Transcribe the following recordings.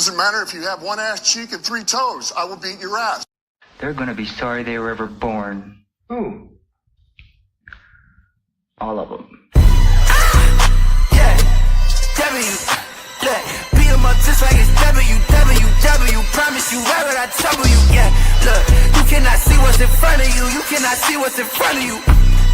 Doesn't matter if you have one ass cheek and 3 toes. I will beat your ass. They're going to be sorry they were ever born. Who? All of them. Yeah, W. Look, beat 'em up just like it's WWW. Promise you, why would I trouble you? Yeah, look, you cannot see what's in front of you. You cannot see what's in front of you.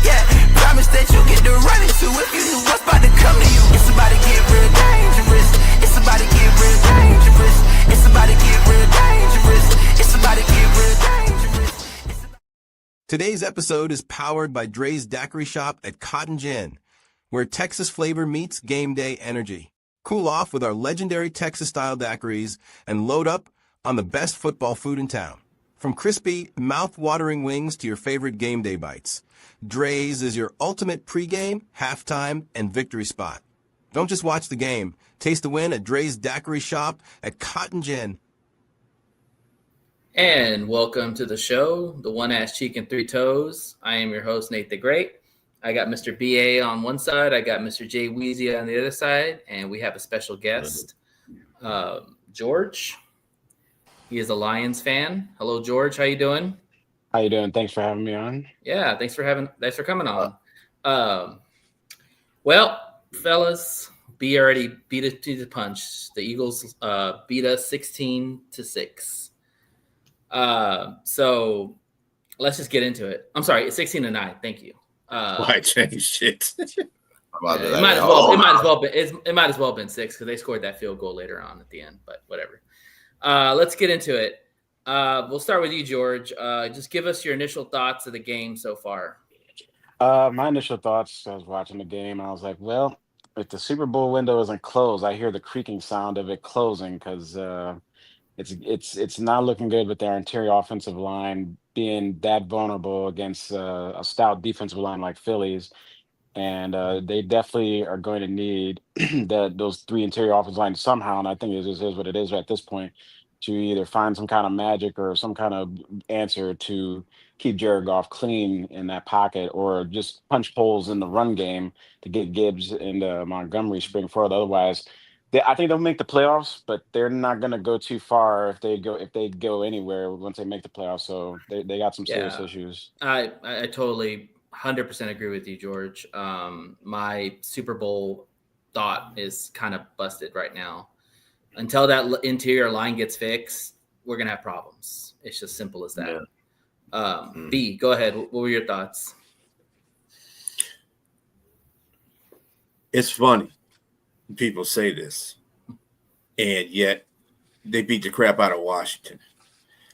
Yeah, promise that you get to run into if you knew what's about to come to you. It's about to get real dangerous. It's about to get real dangerous. It's about to get real dangerous. It's about to get real dangerous. Today's episode is powered by Dre's Daiquiri Shop at Cotton Gin, where Texas flavor meets game day energy. Cool off with our legendary Texas-style daiquiris and load up on the best football food in town. From crispy, mouth-watering wings to your favorite game day bites, Dre's is your ultimate pregame, halftime, and victory spot. Don't just watch the game. Taste the win at Dre's Daiquiri Shop at Cotton Gin. And welcome to the show, the One Ass Cheek and 3 Toes. I am your host, Nate the Great. I got Mr. BA on one side. I got Mr. Jay Weezy on the other side. And we have a special guest, George. He is a Lions fan. Hello, George. How you doing? How you doing? Thanks for having me on. Yeah, thanks for coming on. Well, fellas, B already beat us to the punch. The Eagles beat us 16-6. So let's just get into it. I'm sorry, it's 16-9. Thank you. Why change shit? It might as well have been 6 because they scored that field goal later on at the end. But whatever. Let's get into it. We'll start with you, George. Just give us your initial thoughts of the game so far. My initial thoughts, I was watching the game, I was like, well, if the Super Bowl window isn't closed, I hear the creaking sound of it closing because it's not looking good with their interior offensive line being that vulnerable against a stout defensive line like Philly's. And they definitely are going to need those 3 interior offensive lines somehow. And I think it is what it is at this point, to either find some kind of magic or some kind of answer to keep Jared Goff clean in that pocket, or just punch holes in the run game to get Gibbs and Montgomery spring forward. Otherwise, I think they'll make the playoffs, but they're not going to go too far if they go anywhere once they make the playoffs. So they got some serious issues. I totally 100% agree with you, George. My Super Bowl thought is kind of busted right now. Until that interior line gets fixed, we're going to have problems. It's just simple as that. Yeah. B, go ahead. What were your thoughts? It's funny. People say this, and yet they beat the crap out of Washington.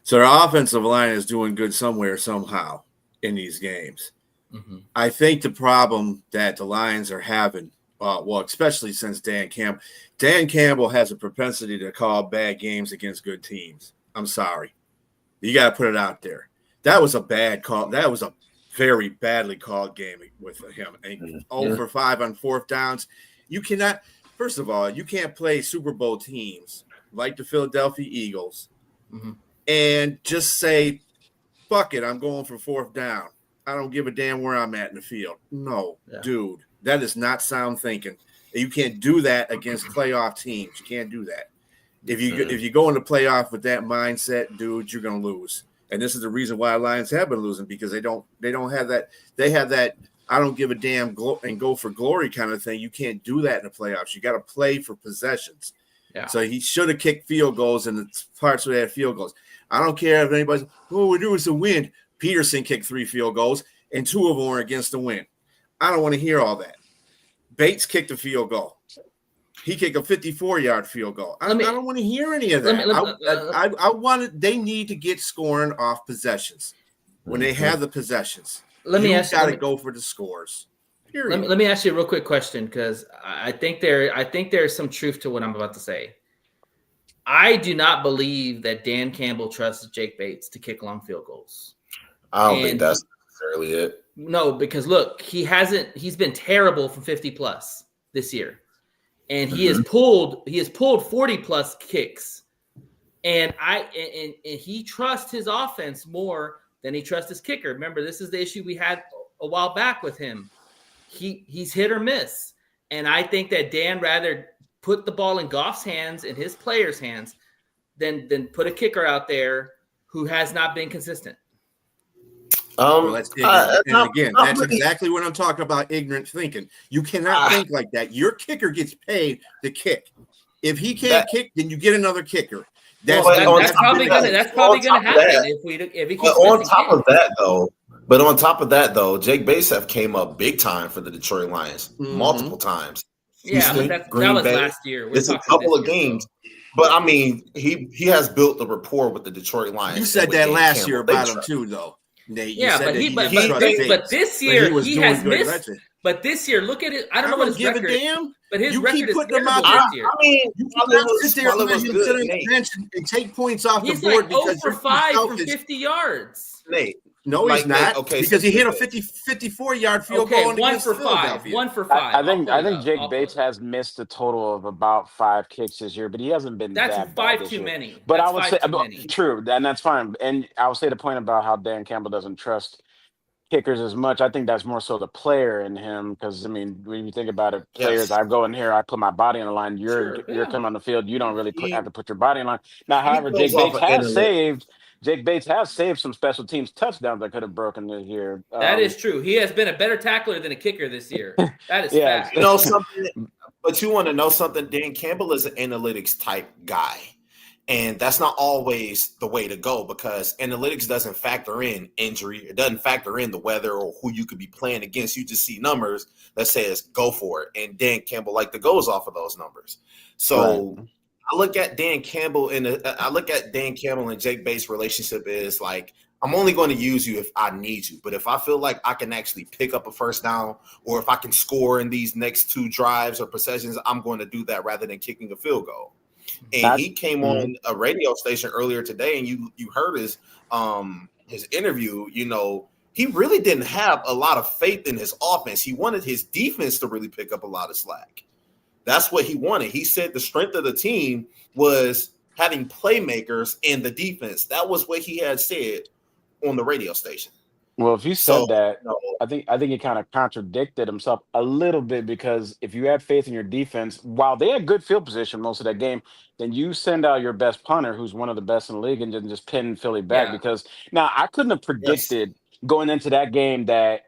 So their offensive line is doing good somewhere, somehow in these games. Mm-hmm. I think the problem that the Lions are having, especially since Dan Campbell has a propensity to call bad games against good teams. I'm sorry. You got to put it out there. That was a bad call. That was a very badly called game with him. And 0 for 5 on 4th downs. You cannot – first of all, you can't play Super Bowl teams like the Philadelphia Eagles and just say, fuck it, I'm going for 4th down. I don't give a damn where I'm at in the field. No, dude, that is not sound thinking. You can't do that against playoff teams. You can't do that. If you go into playoff with that mindset, dude, you're going to lose. And this is the reason why Lions have been losing, because they don't have that. They have that I don't give a damn and go for glory kind of thing. You can't do that in the playoffs. You got to play for possessions. Yeah. So he should have kicked field goals in the parts where they had field goals. I don't care if anybody's, we're doing some win. Peterson kicked 3 field goals, and 2 of them were against the win. I don't want to hear all that. Bates kicked a field goal. He kicked a 54-yard field goal. I don't want to hear any of that. I wanted. They need to get scoring off possessions when they have the possessions. Got to go for the scores. Period. Let me ask you a real quick question, because I think there's some truth to what I'm about to say. I do not believe that Dan Campbell trusts Jake Bates to kick long field goals. I don't think that's necessarily it. No, because look, he's been terrible from 50 plus this year. And he has pulled 40 plus kicks. And he trusts his offense more than he trusts his kicker. Remember, this is the issue we had a while back with him. He's hit or miss. And I think that Dan rather put the ball in Goff's hands and his players' hands then put a kicker out there who has not been consistent. Well, that's that's exactly what I'm talking about. Ignorant thinking. You cannot think like that. Your kicker gets paid to kick. If he can't kick, then you get another kicker. That's probably gonna happen if he keeps on top of that though, Jake Bates came up big time for the Detroit Lions multiple times. Yeah, Houston, but Green that was Bay. last year. It's a couple of games. But I mean, he has built a rapport with the Detroit Lions. You said that last year about him too, though. Nate, but this year he has missed. But this year, look at it. I don't know what his record is. But his record is terrible this year. I mean, you cannot sit there and sit on the bench and take points off the board because 0 for 5 from 50 yards. Nate. No, he's not. Because he hit a 54-yard field goal. 1 for 5. 1 for 5. I think Jake Bates has missed a total of about 5 kicks this year, but he hasn't been. That's 5 too many. But I would say true, and that's fine. And I would say the point about how Dan Campbell doesn't trust kickers as much. I think that's more so the player in him, because I mean, when you think about it, players, I go in here, I put my body on the line. You're coming on the field. You don't really have to put your body on the line. Now, however, Jake Bates has saved some special teams touchdowns that could have broken this year. That is true. He has been a better tackler than a kicker this year. That is fact. You know something, but you want to know something? Dan Campbell is an analytics type guy. And that's not always the way to go, because analytics doesn't factor in injury. It doesn't factor in the weather or who you could be playing against. You just see numbers that says go for it. And Dan Campbell goes off of those numbers. So I look at Dan Campbell and Jake Bates' relationship is like, I'm only going to use you if I need you. But if I feel like I can actually pick up a first down, or if I can score in these next 2 drives or possessions, I'm going to do that rather than kicking a field goal. And he came on a radio station earlier today, and you heard his interview. You know, he really didn't have a lot of faith in his offense. He wanted his defense to really pick up a lot of slack. That's what he wanted. He said the strength of the team was having playmakers in the defense. That was what he had said on the radio station. Well, if you said that, I think he kind of contradicted himself a little bit, because if you had faith in your defense, while they had good field position most of that game, then you send out your best punter, who's one of the best in the league, and then just pin Philly back. Because now I couldn't have predicted going into that game that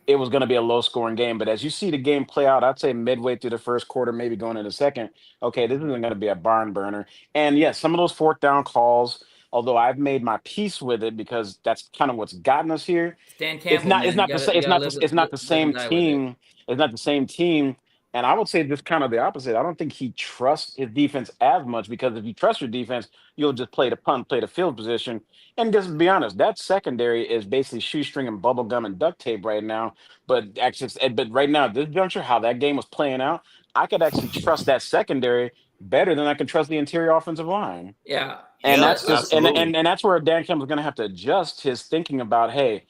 it was going to be a low-scoring game. But as you see the game play out, I'd say midway through the first quarter, maybe going into the second, okay, this isn't going to be a barn burner. And yes, some of those 4th down calls, although I've made my peace with it, because that's kind of what's gotten us here. Dan Campbell, it's not the same team. It's not the same team. And I would say just kind of the opposite. I don't think he trusts his defense as much, because if you trust your defense, you'll just play the punt, play the field position. And just to be honest, that secondary is basically shoestring and bubble gum and duct tape right now. But right now, this juncture, how that game was playing out, I could actually trust that secondary better than I can trust the interior offensive line. Yeah. And that's just and that's where Dan Campbell's going to have to adjust his thinking about, hey,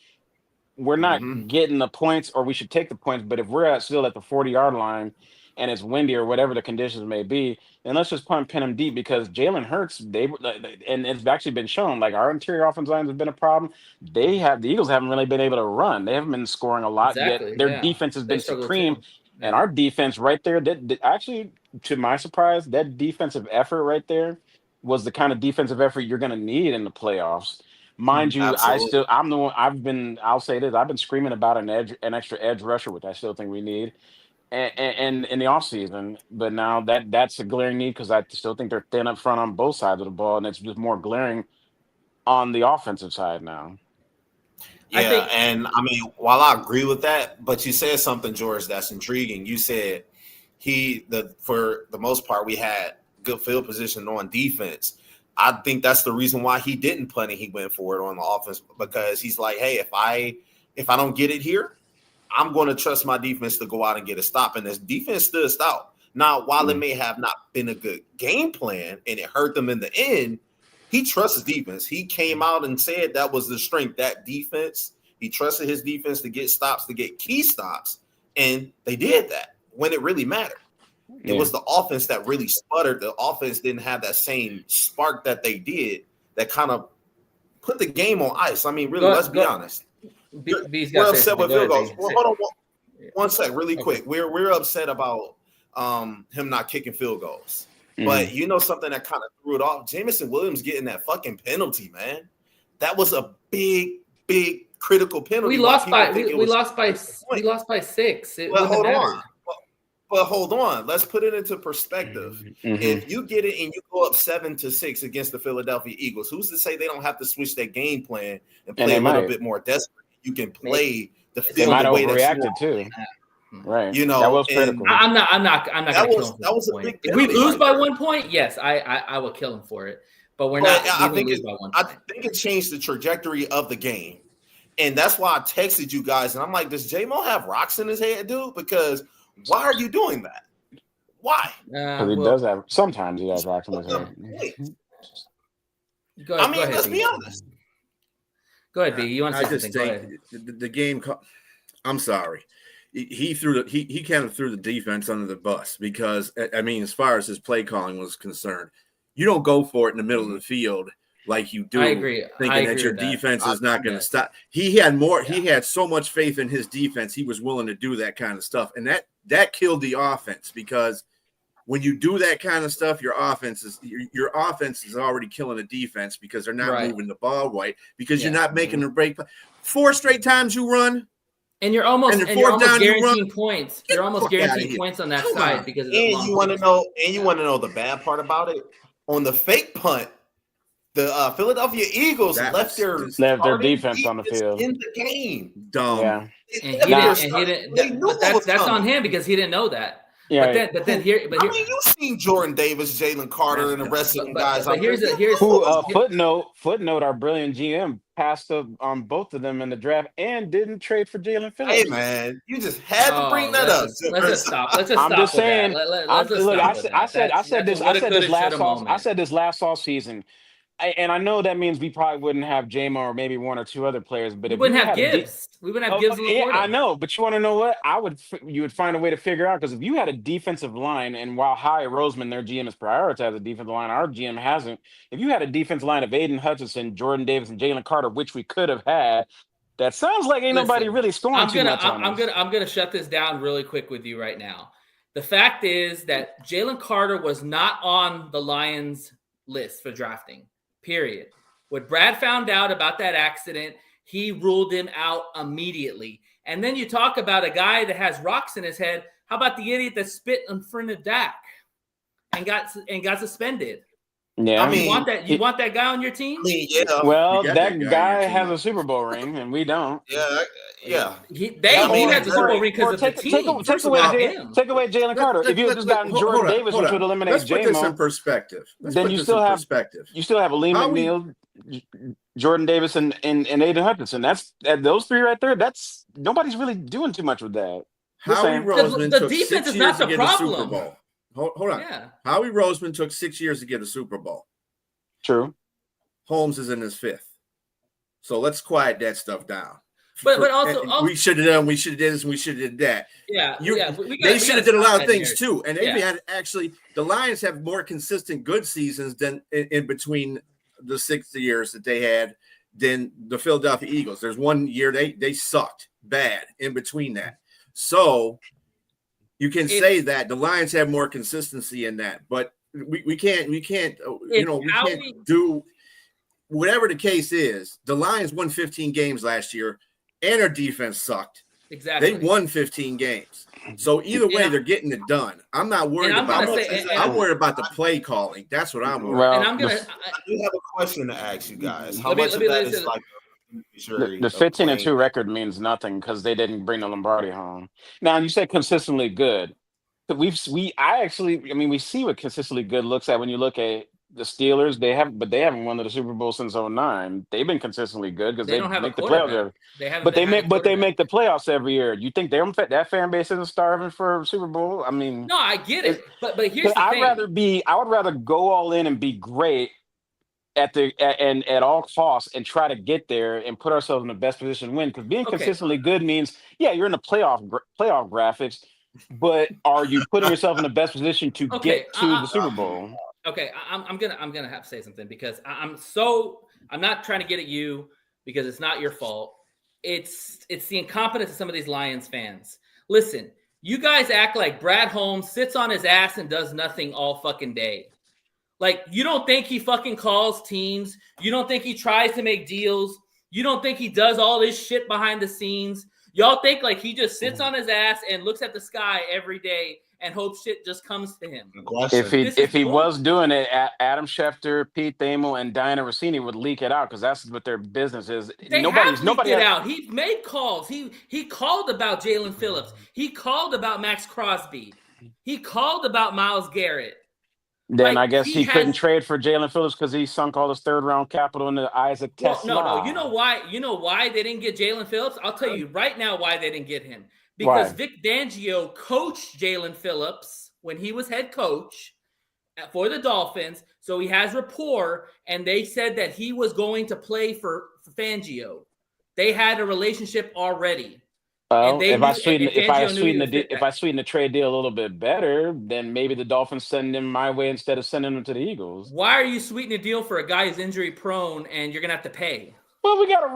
we're not getting the points, or we should take the points, but if we're still at the 40-yard line and it's windy or whatever the conditions may be, then let's just pin them deep, because Jalen Hurts, and it's actually been shown, like, our interior offensive lines have been a problem. The Eagles haven't really been able to run. They haven't been scoring a lot yet. Their defense has been supreme. And our defense right there, actually, to my surprise, that defensive effort right there was the kind of defensive effort you're going to need in the playoffs. Mind you, I'll say this, I've been screaming about an extra edge rusher, which I still think we need, and in the offseason. But now that's a glaring need, because I still think they're thin up front on both sides of the ball, and it's just more glaring on the offensive side now. Yeah, and I mean, while I agree with that, but you said something, George, that's intriguing. You said for the most part, we had good field position on defense. I think that's the reason why he didn't punt and he went for it on the offense, because he's like, hey, if I don't get it here, I'm going to trust my defense to go out and get a stop. And this defense stood out. Now, while it may have not been a good game plan and it hurt them in the end, he trusts his defense. He came out and said that was the strength, that defense. He trusted his defense to get stops, to get key stops, and they did that when it really mattered. It was the offense that really sputtered. The offense didn't have that same spark that they did that kind of put the game on ice. I mean, really, let's be honest. We're upset with field goals. Well, hold on one sec, really quick. We're upset about him not kicking field goals. But you know something that kind of threw it off? Jameson Williams getting that fucking penalty, man. That was a big critical penalty. We lost by 6. It Well, wouldn't have mattered. But hold on. Let's put it into perspective. If you get it and you go up 7-6 against the Philadelphia Eagles, who's to say they don't have to switch their game plan and play a little bit more desperate? You can play the field the way that too. Right. You know, that was critical. I'm not that was a big if we lose by 1 point, yes, I will kill him for it. But we're not. I think it changed the trajectory of the game. And that's why I texted you guys. And I'm like, does J-Mo have rocks in his head, dude? Because why are you doing that? Why? Because he does have. Sometimes he has rocks in his head. Go ahead, let's be honest. Go ahead, B. You want to say something? Go ahead. The game. I'm sorry. He kind of threw the defense under the bus because, I mean, as far as his play calling was concerned, you don't go for it in the middle of the field like you do. I agree. Thinking that your defense is not going to stop. He had more. Yeah. He had so much faith in his defense. He was willing to do that kind of stuff, and that killed the offense because when you do that kind of stuff, your offense is already killing the defense because they're not moving the ball right because you're not making the break. 4 straight times you run. And you're almost guaranteeing points. You're almost guaranteeing points on that side because of you want to know. And you want to know the bad part about it? On the fake punt, the Philadelphia Eagles left their defense on the field in the game. Dumb. Yeah. And he didn't. That's on him because he didn't know that. Yeah, but then here. I mean, you've seen Jordan Davis, Jalen Carter, and the rest of them guys. But here's footnote. Our brilliant GM passed up on both of them in the draft and didn't trade for Jalen Phillips. Hey man, you just had to bring that up. Let's just stop. I'm just saying. I said this last off season. And I know that means we probably wouldn't have J-Mo or maybe 1 or 2 other players, but we wouldn't have Gibbs. We wouldn't have Gibbs. I know, but you want to know what? You would find a way to figure out because if you had a defensive line, and while Howie Roseman, their GM, has prioritized a defensive line, our GM hasn't. If you had a defensive line of Aiden Hutchinson, Jordan Davis, and Jalen Carter, which we could have had, that sounds like nobody really scoring too much. I'm gonna shut this down really quick with you right now. The fact is that Jalen Carter was not on the Lions list for drafting. Period. When Brad found out about that accident, he ruled him out immediately. And then you talk about a guy that has rocks in his head. How about the idiot that spit in front of Dak and got suspended? Yeah, I mean, you want that guy on your team? I mean, yeah. Well, that guy has a Super Bowl ring, and we don't. Yeah. He has a Super Bowl ring because of the team. Take away Jalen Carter. If you had just gotten Jordan Davis, which would eliminate J-Mo. Let's put this in perspective. Then you still have Lee McNeil, Jordan Davis, and Aiden Hutchinson. That's those 3 right there. That's nobody's really doing too much with that. Howie Roseman the took defense 6 is years not to the get problem. a Super Bowl. Hold on. Yeah. Howie Roseman took 6 years to get a Super Bowl. True. Holmes is in his 5th. So let's quiet that stuff down. But also we should have done, we should have did this, and we should have did that. They should have did a lot of things too. And they've had the Lions have more consistent good seasons than in between the 6 years that they had than the Philadelphia Eagles. There's 1 year they sucked bad in between that. So you can say that the Lions have more consistency in that, but we can't do whatever the case is. The Lions won 15 games last year, and their defense sucked. Exactly. They won 15 games. So either way, they're getting it done. I'm not worried about I'm worried about the play calling. That's what I'm worried about. I do have a question to ask you guys. How much of that is like the 15-2 record means nothing because they didn't bring the Lombardi home. Now you said consistently good. We see what consistently good looks at when you look at the Steelers. They haven't won the Super Bowl since 2009. They've been consistently good because they make the playoffs. They make the playoffs every year. You think that fan base isn't starving for Super Bowl? I mean, no, I get it, but here's the thing. I would rather go all in and be great at all costs and try to get there and put ourselves in the best position to win. Because being consistently good means, you're in the playoff graphics, but are you putting yourself in the best position to get to the Super Bowl? Okay, I'm gonna have to say something because I'm not trying to get at you because it's not your fault. It's the incompetence of some of these Lions fans. Listen, You guys act like Brad Holmes sits on his ass and does nothing all fucking day. Like, you don't think he fucking calls teams. You don't think he tries to make deals. You don't think he does all this shit behind the scenes. Y'all think like he just sits on his ass and looks at the sky every day and hopes shit just comes to him. If he was doing it, Adam Schefter, Pete Thamel, and Diana Rossini would leak it out because that's what their business is. Nobody leaked it out. He made calls. He called about Jalen Phillips. He called about Max Crosby. He called about Myles Garrett. Then I guess he couldn't trade for Jalen Phillips because he sunk all his third-round capital into Isaac Tesla. No. You know why they didn't get Jalen Phillips? I'll tell you right now why they didn't get him. Because Vic Fangio coached Jalen Phillips when he was head coach for the Dolphins, so he has rapport, and they said that he was going to play for Fangio. They had a relationship already. Well, if I sweeten the trade deal a little bit better, then maybe the Dolphins send him my way instead of sending him to the Eagles. Why are you sweetening a deal for a guy who's injury prone and you're gonna have to pay? Well, we got a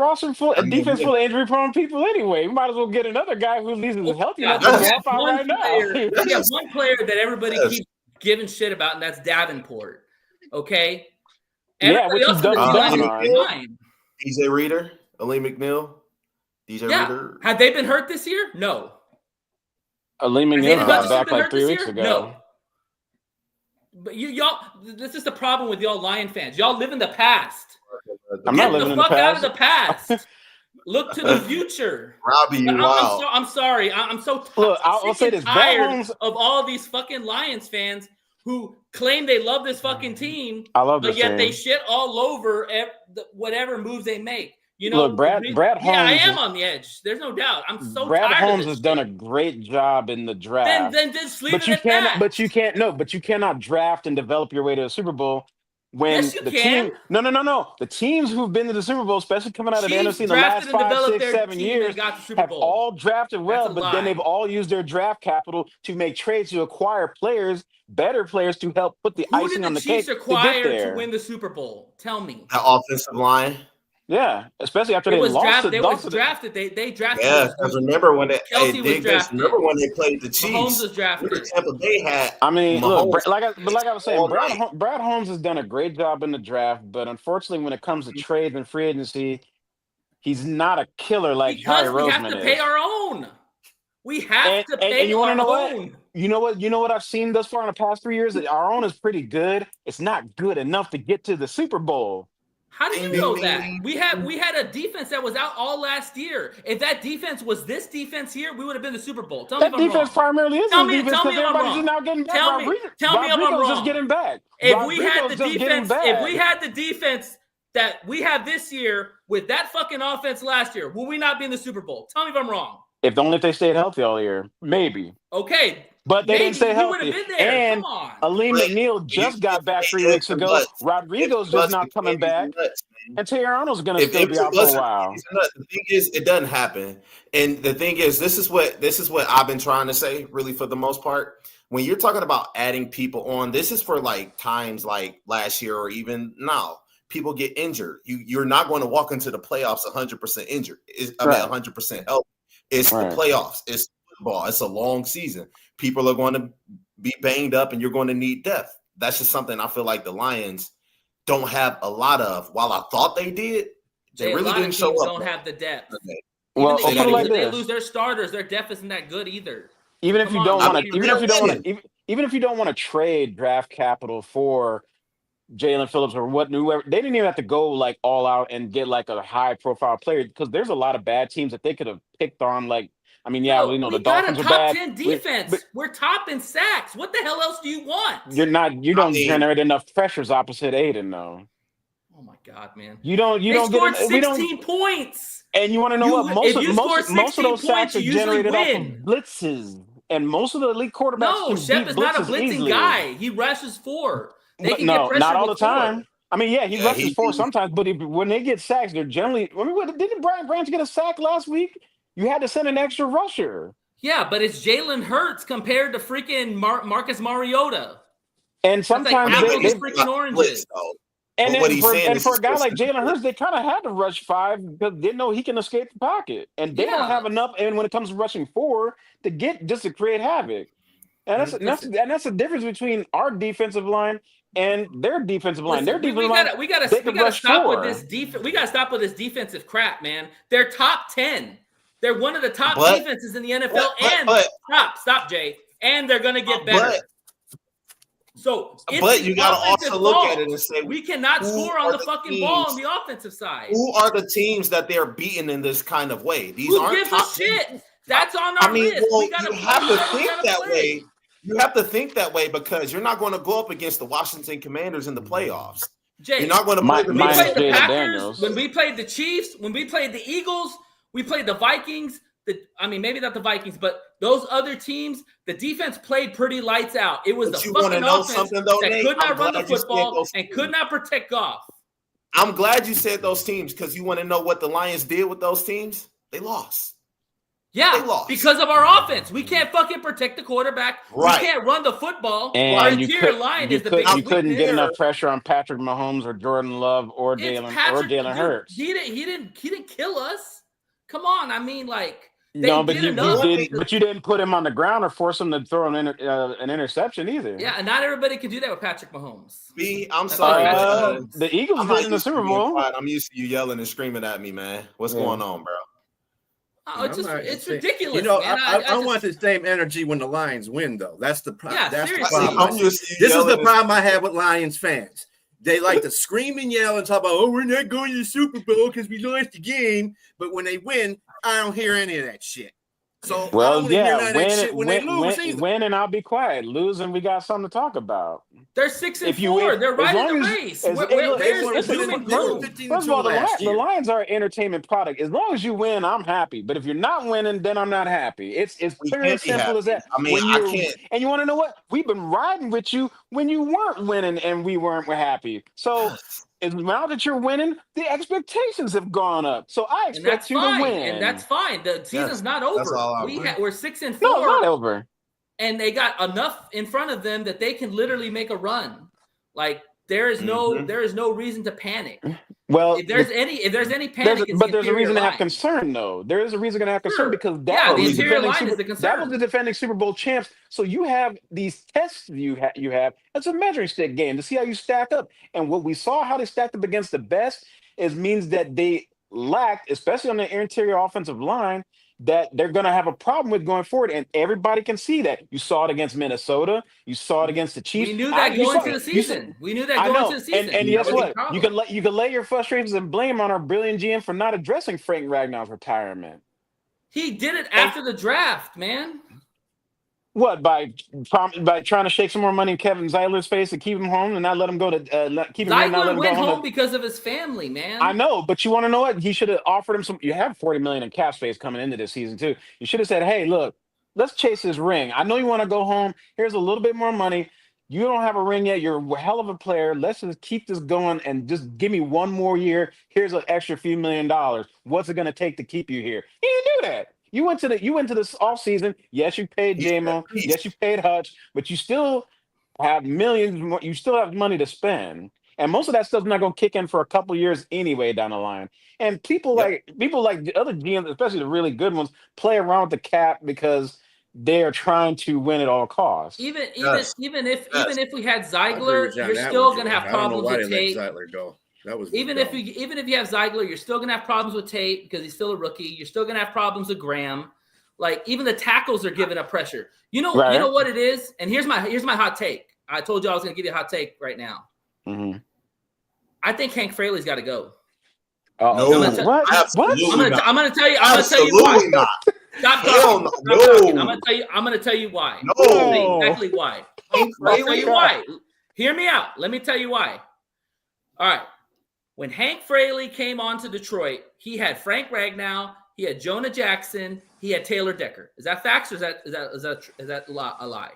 defense full of injury prone people anyway. We might as well get another guy who at least is healthy enough to help out right now. We have one player that everybody keeps giving shit about, and that's Davenport. Okay. Everybody else DJ Reader, Aleem McNeil. DJ Reader. Have they been hurt this year? No. Aleem McNeil got back like 3 weeks ago. No. But y'all, this is the problem with y'all Lion fans. Y'all live in the past. I'm not living in the past. Out of the past. Look to the future. Robbie, you wild. I'm sorry. I'm so tired of all these fucking Lions fans who claim they love this fucking team, but yet they shit all over whatever moves they make. You know, look, Brad Holmes. Yeah, I am on the edge. There's no doubt. I'm so Brad tired. Holmes of has done a great job in the draft. Then just leave it at that. But you cannot draft and develop your way to a Super Bowl when the teams who've been to the Super Bowl, especially coming out of the NFC in the last 5, 6, 7 years, have all drafted well, but then they've all used their draft capital to make trades to acquire players, better players to help put the icing on the cake to get there. Who did the Chiefs acquire to win the Super Bowl? Tell me. The offensive line. Yeah, especially after they lost. They drafted. They drafted. Yeah, because remember when they remember when they played the Chiefs. Mahomes was drafted. Tampa Bay had. I mean, look, like I was saying, Brad Holmes has done a great job in the draft, but unfortunately, when it comes to trades and free agency, he's not a killer like Harry Roseman is. We have to pay our own. We have to pay you our know own. What? You know what I've seen thus far in the past 3 years? That our own is pretty good. It's not good enough to get to the Super Bowl. How do you know that? We had a defense that was out all last year. If that defense was this defense here, we would have been the Super Bowl. Tell me if I'm wrong. That defense primarily is the defense because everybody's just now getting back. Tell me if I'm wrong. Just getting back. If we had the defense that we have this year with that fucking offense last year, will we not be in the Super Bowl? Tell me if I'm wrong. If they stayed healthy all year, maybe. Okay. But they didn't stay healthy. And Aleem McNeil just got back 3 weeks ago. Rodrigo's just not coming back. And Terry Arnold's going to still be out for a while. The thing is, it doesn't happen. And the thing is, this is what I've been trying to say, really, for the most part. When you're talking about adding people on, this is for like times like last year or even now. People get injured. You're not going to walk into the playoffs 100% injured. 100% healthy. It's the playoffs. It's football. It's a long season. People are going to be banged up and you're going to need depth. That's just something I feel like the Lions don't have a lot of. While I thought they did, they really didn't show up. Don't have the depth. Okay. Well, they lose their starters. Their depth isn't that good either. Even if you don't want to trade draft capital for Jalen Phillips or whoever, they didn't even have to go like all out and get like a high profile player because there's a lot of bad teams that they could have picked on. Like, I mean, the Dolphins are bad. We got a top 10 defense. We're top in sacks. What the hell else do you want? You don't generate enough pressures opposite Aiden, though. Oh my God, man! You don't scored 16 points. And you want to know what? Most of those sacks are generated off of blitzes, and most of the elite quarterbacks. No, Shep is not a blitzing easily. Guy. He rushes 4. Not all the time. I mean, he rushes 4 sometimes, but when they get sacks, they're generally. I mean, didn't Brian Branch get a sack last week? You had to send an extra rusher. Yeah, but it's Jalen Hurts compared to freaking Marcus Mariota. And sometimes they freaking oranges. And But what then he's saying and is for he's a guy like pushing Jalen Hurts, they kind of had to rush 5 because they know he can escape the pocket, and they don't Yeah. have enough. And when it comes to rushing 4, to get just to create havoc, and that's the difference between our defensive line and their defensive line. Their Listen, defensive line, we gotta they could rush stop 4. with this defense. We gotta stop with this defensive crap, man. They're top 10. They're one of the top But- defenses in the NFL. but- Stop, Jay. And they're gonna get better. So, But you got to also look at it and say, we cannot who score are on the the fucking ball on teams- the offensive side. who are the teams that they're beating in this kind of way? These Who aren't gives a top shit? That's on our I mean, list. well, We gotta you have to we think gotta that play. way. You have to think that way because you're not going to go up against the Washington Commanders in the playoffs. Jay, You're not going to play the when we minus played the Jalen Packers, Daniels. when we played the Chiefs, when we played the Eagles, we played the Vikings. Maybe not the Vikings, but those other teams, the defense played pretty lights out. It was But the you wanna fucking know offense something, though, that Nate? could not I'm run the glad you said football those and teams. could not protect Goff. I'm glad you said those teams because you want to know what the Lions did with those teams? They lost. Yeah, They lost. because of our offense. We can't fucking protect the quarterback. Right. We can't run the football. Our And interior line is the you biggest couldn't weakness. get enough pressure on Patrick Mahomes or Jordan Love or It's Jalen dude, Hurts. He didn't kill us. Come on, I mean, like they No, but did you enough. didn't put him on the ground or force him to throw an interception either. Yeah, and not everybody can do that with Patrick Mahomes. I'm sorry. The Eagles I'm did not in the used to Super being Bowl. quiet. I'm used to you yelling and screaming at me, man. What's going on, bro? Oh, it's ridiculous. You know, man. I want the same energy when the Lions win, though. That's the problem. Yeah, That's the seriously. problem. I'm used to you This is yelling the and problem I have with Lions fans. They like to scream and yell and talk about, oh, we're not going to the Super Bowl because we lost the game. But when they win, I don't hear any of that shit. So I don't hear none of that shit when they lose either. Win and I'll be quiet. Lose and we got something to talk about. They're 6-4. If you win- They're right as in the long as- race. as- There's they the were- doom and they were gloom. 15 First of all, last the year. Lions are an entertainment product. As long as you win, I'm happy. But if you're not winning, then I'm not happy. It's We clear and can't be simple as happy. that. I mean, When I you're- can't. And you want to know what? We've been riding with you when you weren't winning and we weren't happy. So now that you're winning, the expectations have gone up. So I And that's expect you fine. to win. And that's fine. The season's not that's over. all I want. We're 6-4. no, not over. And they got enough in front of them that they can literally make a run. Like there is no reason to panic. Well, If there's any panic, it's but there's a interior reason to have line. concern, though. There is a reason to have concern Sure. because Yeah, that the was interior defending line is the that concern. was the defending Super Bowl champs. So you have these tests you have. It's a measuring stick game to see how you stack up. And what we saw how they stacked up against the best means that they lacked, especially on the interior offensive line, that they're going to have a problem with going forward. And everybody can see that. You saw it against Minnesota. You saw it against the Chiefs. We knew that going into the season. We knew that I going know. into the season. And That guess was the what? problem. You can lay your frustrations and blame on our brilliant GM for not addressing Frank Ragnar's retirement. He did it after the draft, man. What, by trying to shake some more money in Kevin Zeitler's face to keep him home and not let him go to keep him here and not let Zeitler him go went home? home because of his family, man. I know, but you want to know what? He should have offered him some. You have $40 million in cap space coming into this season too. You should have said, "Hey, look, let's chase this ring. I know you want to go home. Here's a little bit more money. You don't have a ring yet. You're a hell of a player. Let's just keep this going and just give me one more year. Here's an extra few $1 million. What's it going to take to keep you here?" He didn't do that. You went to this off season. Yes, you paid JMO. Yes, you paid Hutch, but you still have millions more. You still have money to spend, and most of that stuff's not going to kick in for a couple years anyway down the line. And people like the other GMs, especially the really good ones, play around with the cap because they are trying to win at all costs. Even if we had Zeigler, you're still going to have problems with Tate. Zeitler go. That was Even if you have Zeigler, you're still going to have problems with Tate because he's still a rookie. You're still going to have problems with Graham. Like even the tackles are giving up pressure. You know what it is. And here's my hot take. I told you I was going to give you a hot take right now. Mm-hmm. I think Hank Fraley's got to go. No, what? I'm going to tell you. Absolutely why. not. Stop Hell talking. no. Stop talking. I'm going to tell you why. No. I'm gonna tell you exactly why. Hank I'll tell you Fraley? why. Hear me out. Let me tell you why. All right. When Hank Fraley came on to Detroit, he had Frank Ragnow, he had Jonah Jackson, he had Taylor Decker. Is that facts or is that a lie?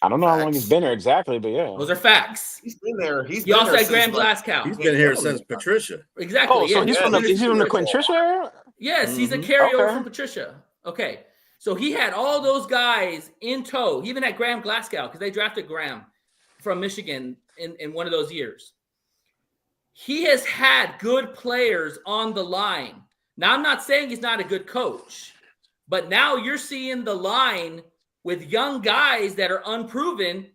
I don't know how long he's been there exactly, but yeah. Those are facts. He's been there. He also had Graham Glasgow. He's been here since Patricia. Exactly. Oh, so he's from the Quintricia era? Yes, he's a carryover from Patricia. Okay. So he had all those guys in tow. He even had Graham Glasgow because they drafted Graham from Michigan in one of those years. He has had good players on the line. Now, I'm not saying he's not a good coach, but now you're seeing the line with young guys that are unproven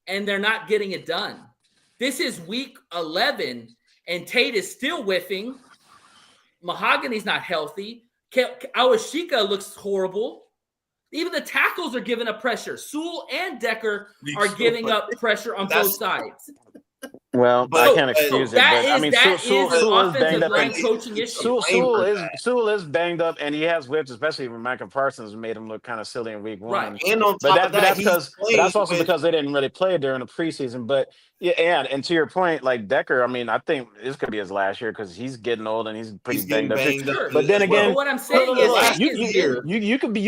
and they're not getting it done. This is week 11, and Tate is still whiffing. Mahogany's not healthy. Awashika looks horrible. Even the tackles are giving up pressure. Sewell and Decker are giving up pressure on both sides. Well, I can't excuse it, but I mean, Sewell is banged up. Coaching issue. Sewell is banged up, and he has whips, especially when Micah Parsons made him look kind of silly in week 1. Right. And on top of that, that's also because they didn't really play during the preseason. But yeah, and to your point, like Decker, I mean, I think this could be his last year because he's getting old and he's pretty banged up. But then again, what I'm saying is, you could be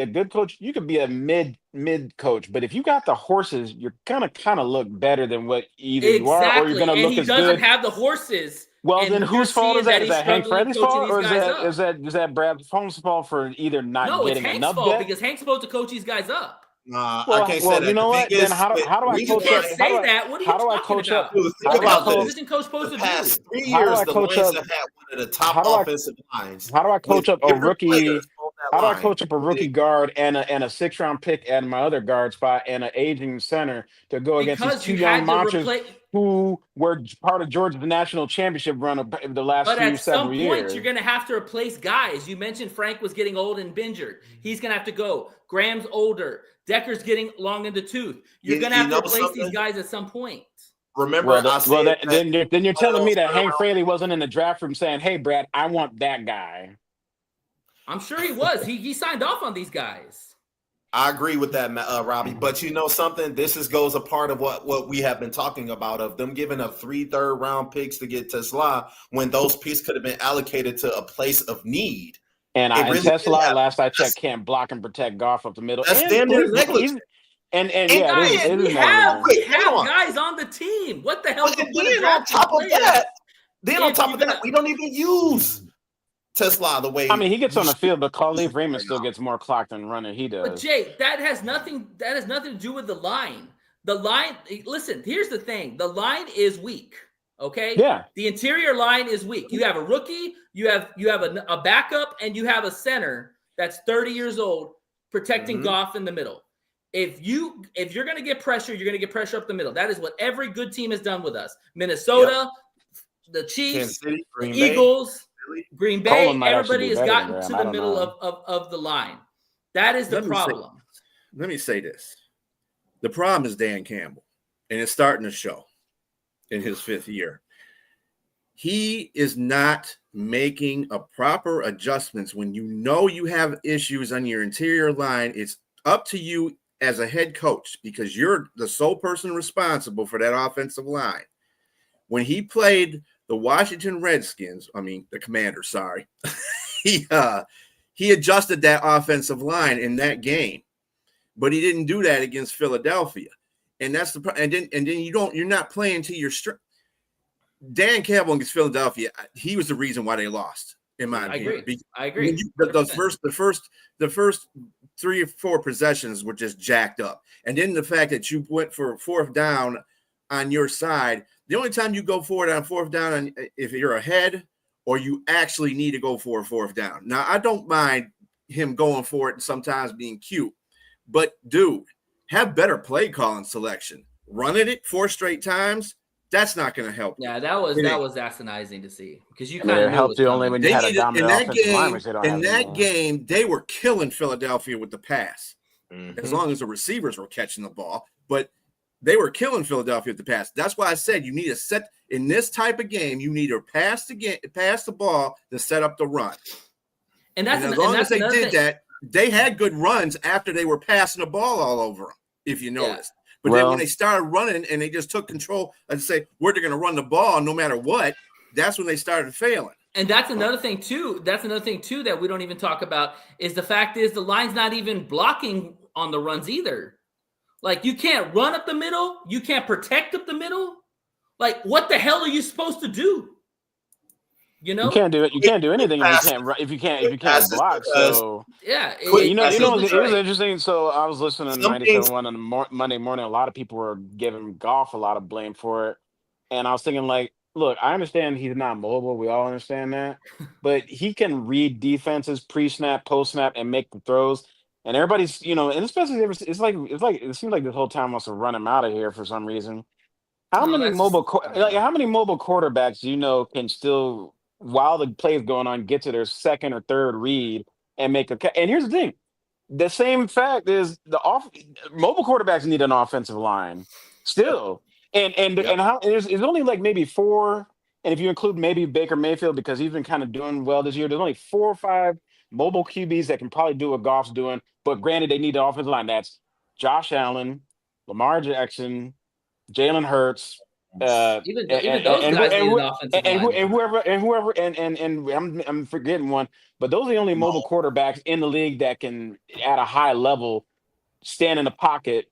a good coach, you could be a mid coach, but if you got the horses, you're gonna kind of look better than what either you are, or you're gonna look as good. He doesn't have the horses. Well, then whose fault is that? Is that Hank Freddy's fault, or is that Brad Holmes' fault for either not getting enough? No, it's Hank's fault because Hank's supposed to coach these guys up. I can't say that. You know what? Then how do I coach up? How do I coach up? Think about this. Position coach supposed to do? Past 3 years, the Lions have had one of the top offensive lines. How do I coach up a rookie? How do I coach up a rookie guard and a 6th-round pick at my other guard spot and an aging center to go against these two young monsters who were part of Georgia's national championship run of the last several years? But at some point, you're going to have to replace guys. You mentioned Frank was getting old and injured. He's going to have to go. Graham's older. Decker's getting long in the tooth. You're going to have to replace these guys at some point. Remember, then you're telling me that Hank Fraley wasn't in the draft room saying, "Hey, Brad, I want that guy." I'm sure he was. He signed off on these guys. I agree with that, Robbie. But you know something? This goes a part of what we have been talking about, of them giving up 3 third-round picks to get Tesla when those picks could have been allocated to a place of need. And Tesla, last I checked, can't block and protect Goff up the middle. That's damn near negligent. And we have guys on the team. What the hell? Then on top of that, we don't even use Tesla the way. I mean, he gets on the field, but Khalif Raymond still gets more clock than running he does. But Jay, that has nothing to do with the line. The line. Listen, here's the thing. The line is weak. Okay. Yeah. The interior line is weak. You have a rookie. You have a backup, and you have a center that's 30 years old protecting Goff in the middle. If you're going to get pressure, you're going to get pressure up the middle. That is what every good team has done with us. Minnesota, the Chiefs, City, the Eagles, Green Bay. Everybody has gotten to the middle of the line. That is the problem. Let me say this. The problem is Dan Campbell, and it's starting to show in his 5th year. He is not making a proper adjustments when you know you have issues on your interior line. It's up to you as a head coach, because you're the sole person responsible for that offensive line. When he played the Washington Redskins, the Commanders, sorry, he adjusted that offensive line in that game, but he didn't do that against Philadelphia. And that's the and then you're not playing to your strength. Dan Campbell against Philadelphia, he was the reason why they lost, in my opinion. I agree. The first 3 or 4 possessions were just jacked up. And then the fact that you went for 4th down on your side, the only time you go for it on 4th down, if you're ahead or you actually need to go for a 4th down. Now, I don't mind him going for it and sometimes being cute, but dude, have better play calling selection. Running it 4 straight times, that's not going to help. Yeah, that was asinizing to see, because you kind of helped you only when you had a dominant offensive line. In that game, they were killing Philadelphia with the pass, as long as the receivers were catching the ball. But they were killing Philadelphia with the pass. That's why I said you need to set in this type of game. You need to pass the ball to set up the run. And as long as they did that, they had good runs after they were passing the ball all over them. If you noticed. But then when they started running and they just took control and say, we're going to run the ball no matter what, that's when they started failing. And that's another thing, too. That we don't even talk about is the fact is the line's not even blocking on the runs either. Like, you can't run up the middle. You can't protect up the middle. Like, what the hell are you supposed to do? You know, You can't do it. You can't do anything if you passes. can't if you Quick can't passes block. because So yeah. Quick you know, passes. it was Detroit. interesting. So I was listening to Some things 97.1 on the Monday morning. A lot of people were giving Goff a lot of blame for it, and I was thinking, like, look, I understand he's not mobile. We all understand that, but he can read defenses pre-snap, post-snap, and make the throws. And everybody's, and especially it's like it seems like this whole time wants to run him out of here for some reason. How No, many that's just I don't like know. how many mobile quarterbacks do you know can still, while the play is going on, get to their second or third read and make a and here's the thing. The same fact is mobile quarterbacks need an offensive line still. Yep. And how there's only like maybe four, and if you include maybe Baker Mayfield because he's been kind of doing well this year, there's only 4 or 5 mobile QBs that can probably do what Goff's doing. But granted, they need the offensive line. That's Josh Allen, Lamar Jackson, Jalen Hurts, Even those guys need an offensive line. and I'm forgetting one, but those are the only mobile No. quarterbacks in the league that can, at a high level, stand in the pocket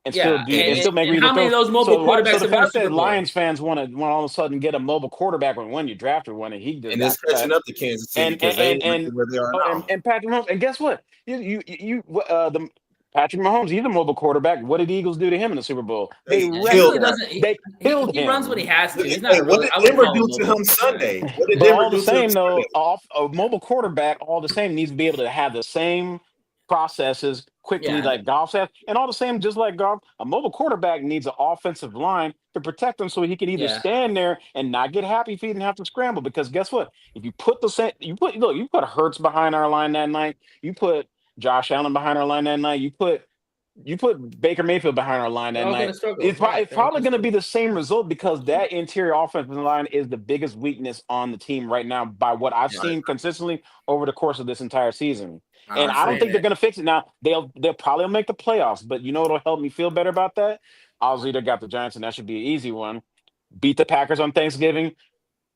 and Yeah, still make and read the how many of throws. those mobile So quarterbacks the have won a fact Super that Bowl? Lions fans want all of a sudden get a mobile quarterback when you drafted one and he just And got it's catching cut, up to Kansas City because they ain't where they are now. and Patrick Mahomes, and guess what? The Patrick Mahomes, he's a mobile quarterback. What did the Eagles do to him in the Super Bowl? They They He wrecked killed really him. him. doesn't. They killed He runs when he him. has to. He's Hey, not what really. did I wouldn't Denver call do him to mobile. him Sunday? What did But Denver all the do to him same, though, Sunday? a mobile quarterback, all the same, needs to be able to have the same processes quickly Yeah, like Goff has. And all the same, just like Goff, a mobile quarterback needs an offensive line to protect him so he can either yeah. stand there and not get happy feet and have to scramble. Because guess what? If you put you put Hurts behind our line that night, you put Josh Allen behind our line that night, you put Baker Mayfield behind our line They're that all going night. to struggle. It's, Right? it's They're all probably going to going to be struggle. the same result because that interior offensive line is the biggest weakness on the team right now by what I've Right. seen consistently over the course of this entire season. And I don't Saying think they're that. going to fix it. Now they'll probably make the playoffs, but you know what'll help me feel better about that? Obviously, they got the Giants, and that should be an easy one. Beat the Packers on Thanksgiving.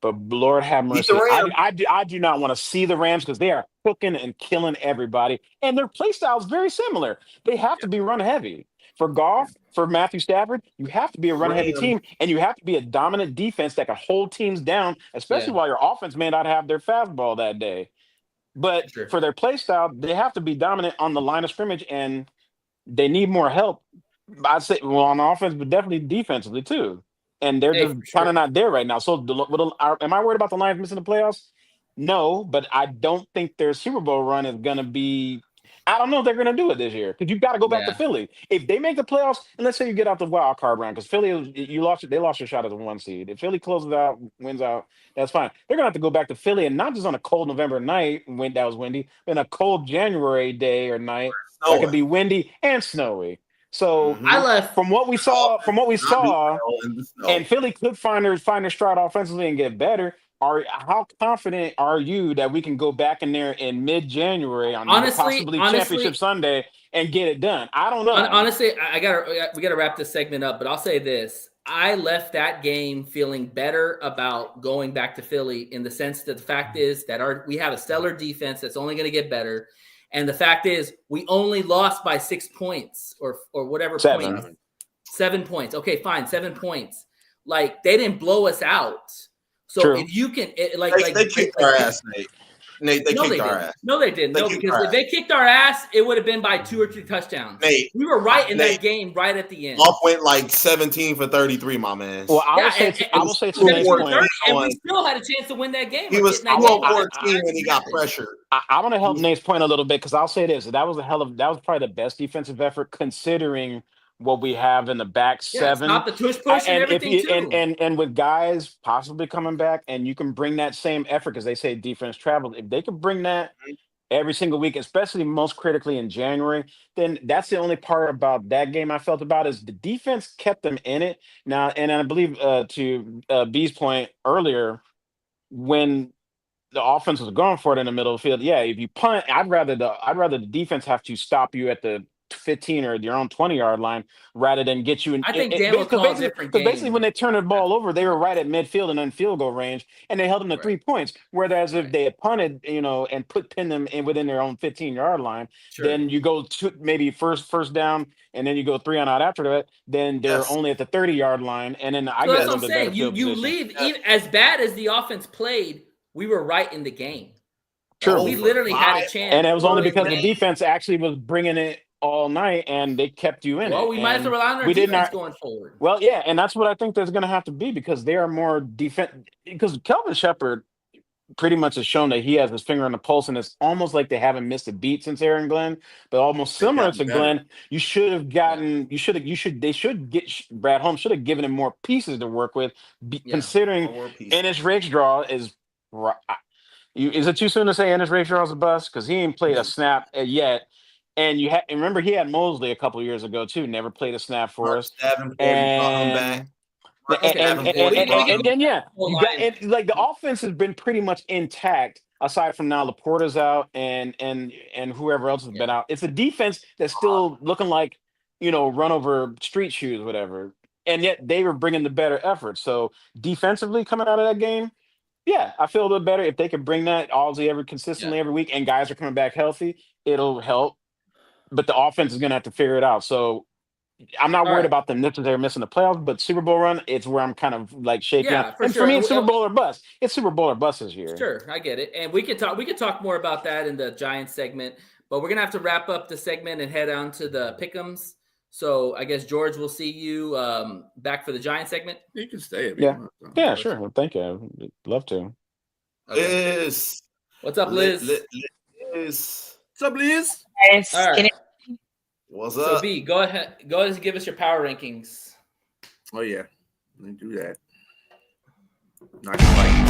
But Lord have Beat the mercy. Rams. I do not want to see the Rams because they are cooking and killing everybody. And their play style is very similar. They have to be run heavy. For Goff, for Matthew Stafford, you have to be a run heavy Rams. team, and you have to be a dominant defense that can hold teams down, especially Yeah, while your offense may not have their fastball that day. But for sure. for their play style, they have to be dominant on the line of scrimmage, and they need more help. I'd say, well, on offense, but definitely defensively too. And they're Hey, just for kind of sure. not there right now. So, am I worried about the Lions missing the playoffs? No, but I don't think their Super Bowl run is going to be. I don't know if they're going to do it this year because you've got to go back to Yeah, Philly. If they make the playoffs, and let's say you get out the wild card round, because they lost your shot as a 1 seed. If Philly closes out, wins out, that's fine. They're going to have to go back to Philly, and not just on a cold November night when that was windy, but in a cold January day or night that could Snowing. be windy and snowy. So I Mm-hmm. left. from what we Not do saw, well in the and snow. Philly could find their stride offensively and get better. How confident are you that we can go back in there in mid-January on possibly Championship Honestly, Sunday and get it done? I don't know. honestly, we gotta wrap this segment up. But I'll say this: I left that game feeling better about going back to Philly in the sense that the fact is that we have a stellar defense that's only going to get better, and the fact is we only lost by 6 points or whatever Seven. points, 7 points. Okay, fine, 7 points. Like they didn't blow us out. So True. if you can, They kicked our ass, Nate. Nate, they no, kicked they our didn't. ass. No, they didn't. They No, kicked because our if they kicked our ass, it would have been by 2 or 3 touchdowns. Nate, We were right in Nate, that game, right at the end. Goff went like 17 for 33, my man. Well, I will and say to and- Nate's and- point. and we still had a chance to win that game. He or was get in that game. 2-14 when he got pressured. I want to help Nate's point a little bit because I'll say this: that was probably the best defensive effort considering what we have in the back Yeah, seven. stop the tush push and And if everything you too. and with guys possibly coming back, and you can bring that same effort because they say defense travels. If they could bring that every single week, especially most critically in January, then that's the only part about that game I felt about is the defense kept them in it. Now, and I believe to B's point earlier, when the offense was going for it in the middle of the field. Yeah, if you punt, I'd rather the defense have to stop you at the 15 or your own 20-yard line rather than get you in. I think Dan will call a different Because basically game. when they turned the ball over, they were right at midfield and in field goal range, and they held them to Right. 3 points. Whereas if Right. they had punted, and pinned them in within their own 15-yard line, Sure. then you go to maybe first down, and then you go 3 and out after that. Then they're Yes. only at the 30-yard line, and then I So get that's them what I'm to better saying. field You position. leave even as bad as the offense played. we were right in the game. Sure. We literally had a chance. And it was only early in because the game. defense actually was bringing it all night, and they kept you in it. Well, we might have to And rely on our we did defense not. going forward. Well, yeah, and that's what I think there's going to have to be because they are more defense. Because Kelvin Shepard pretty much has shown that he has his finger on the pulse, and it's almost like they haven't missed a beat since Aaron Glenn. But almost similar to Glenn, you should have gotten. You should. They should get Brad Holmes should have given him more pieces to work with, considering Ennis Rakestraw is. Is it too soon to say Ennis Rakestraw is a bust because he ain't played a snap yet? And remember he had Mosley a couple of years ago too. Never played a snap for us. And then yeah, you got like the offense has been pretty much intact aside from now Laporta's out and whoever else has been out. It's a defense that's still looking like run over street shoes, whatever. And yet they were bringing the better effort. So defensively coming out of that game, yeah, I feel a little better if they can bring that consistently every week, and guys are coming back healthy. It'll help, but the offense is going to have to figure it out. So I'm not worried about them necessarily missing the playoffs, but Super Bowl run, it's where I'm kind of like shaking out. And for me, it's Super Bowl or bust. It's Super Bowl or bust this year. Sure, I get it, and we can talk more about that in the Giants segment. But we're gonna have to wrap up the segment and head on to the Pic'Ems. So I guess George, we'll see you back for the Giants segment. You can stay. Yeah, sure. Well, thank you. I'd love to. Okay. Liz. What's up, Liz? Liz. What's up, Liz? All right. What's up? So B, go ahead and give us your power rankings. Oh yeah, let me do that. Not quite.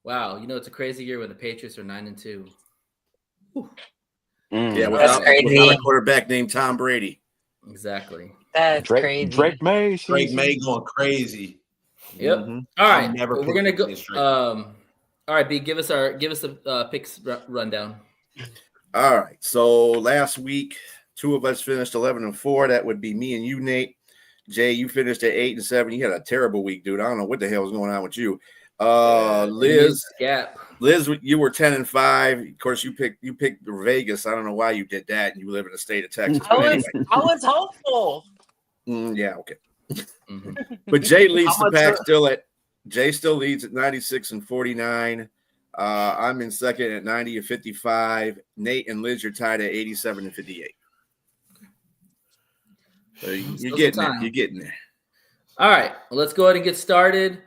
Wow, it's a crazy year when the Patriots are 9-2. Yeah, without a quarterback named Tom Brady. Exactly. That's crazy. Drake May going crazy. Yep. All right. We're gonna go. All right, B, give us the picks rundown. All right. So last week, two of us finished 11-4. That would be me and you, Nate. Jay, you finished at 8-7. You had a terrible week, dude. I don't know what the hell was going on with you. Liz, you were 10-5. Of course, you picked Vegas. I don't know why you did that. You live in the state of Texas. I was hopeful. Yeah, okay. But Jay leads the pack Jay still leads at 96-49. I'm in second at 90-55. Nate and Liz are tied at 87-58. So you're getting there. You're getting there. All right, well, let's go ahead and get started.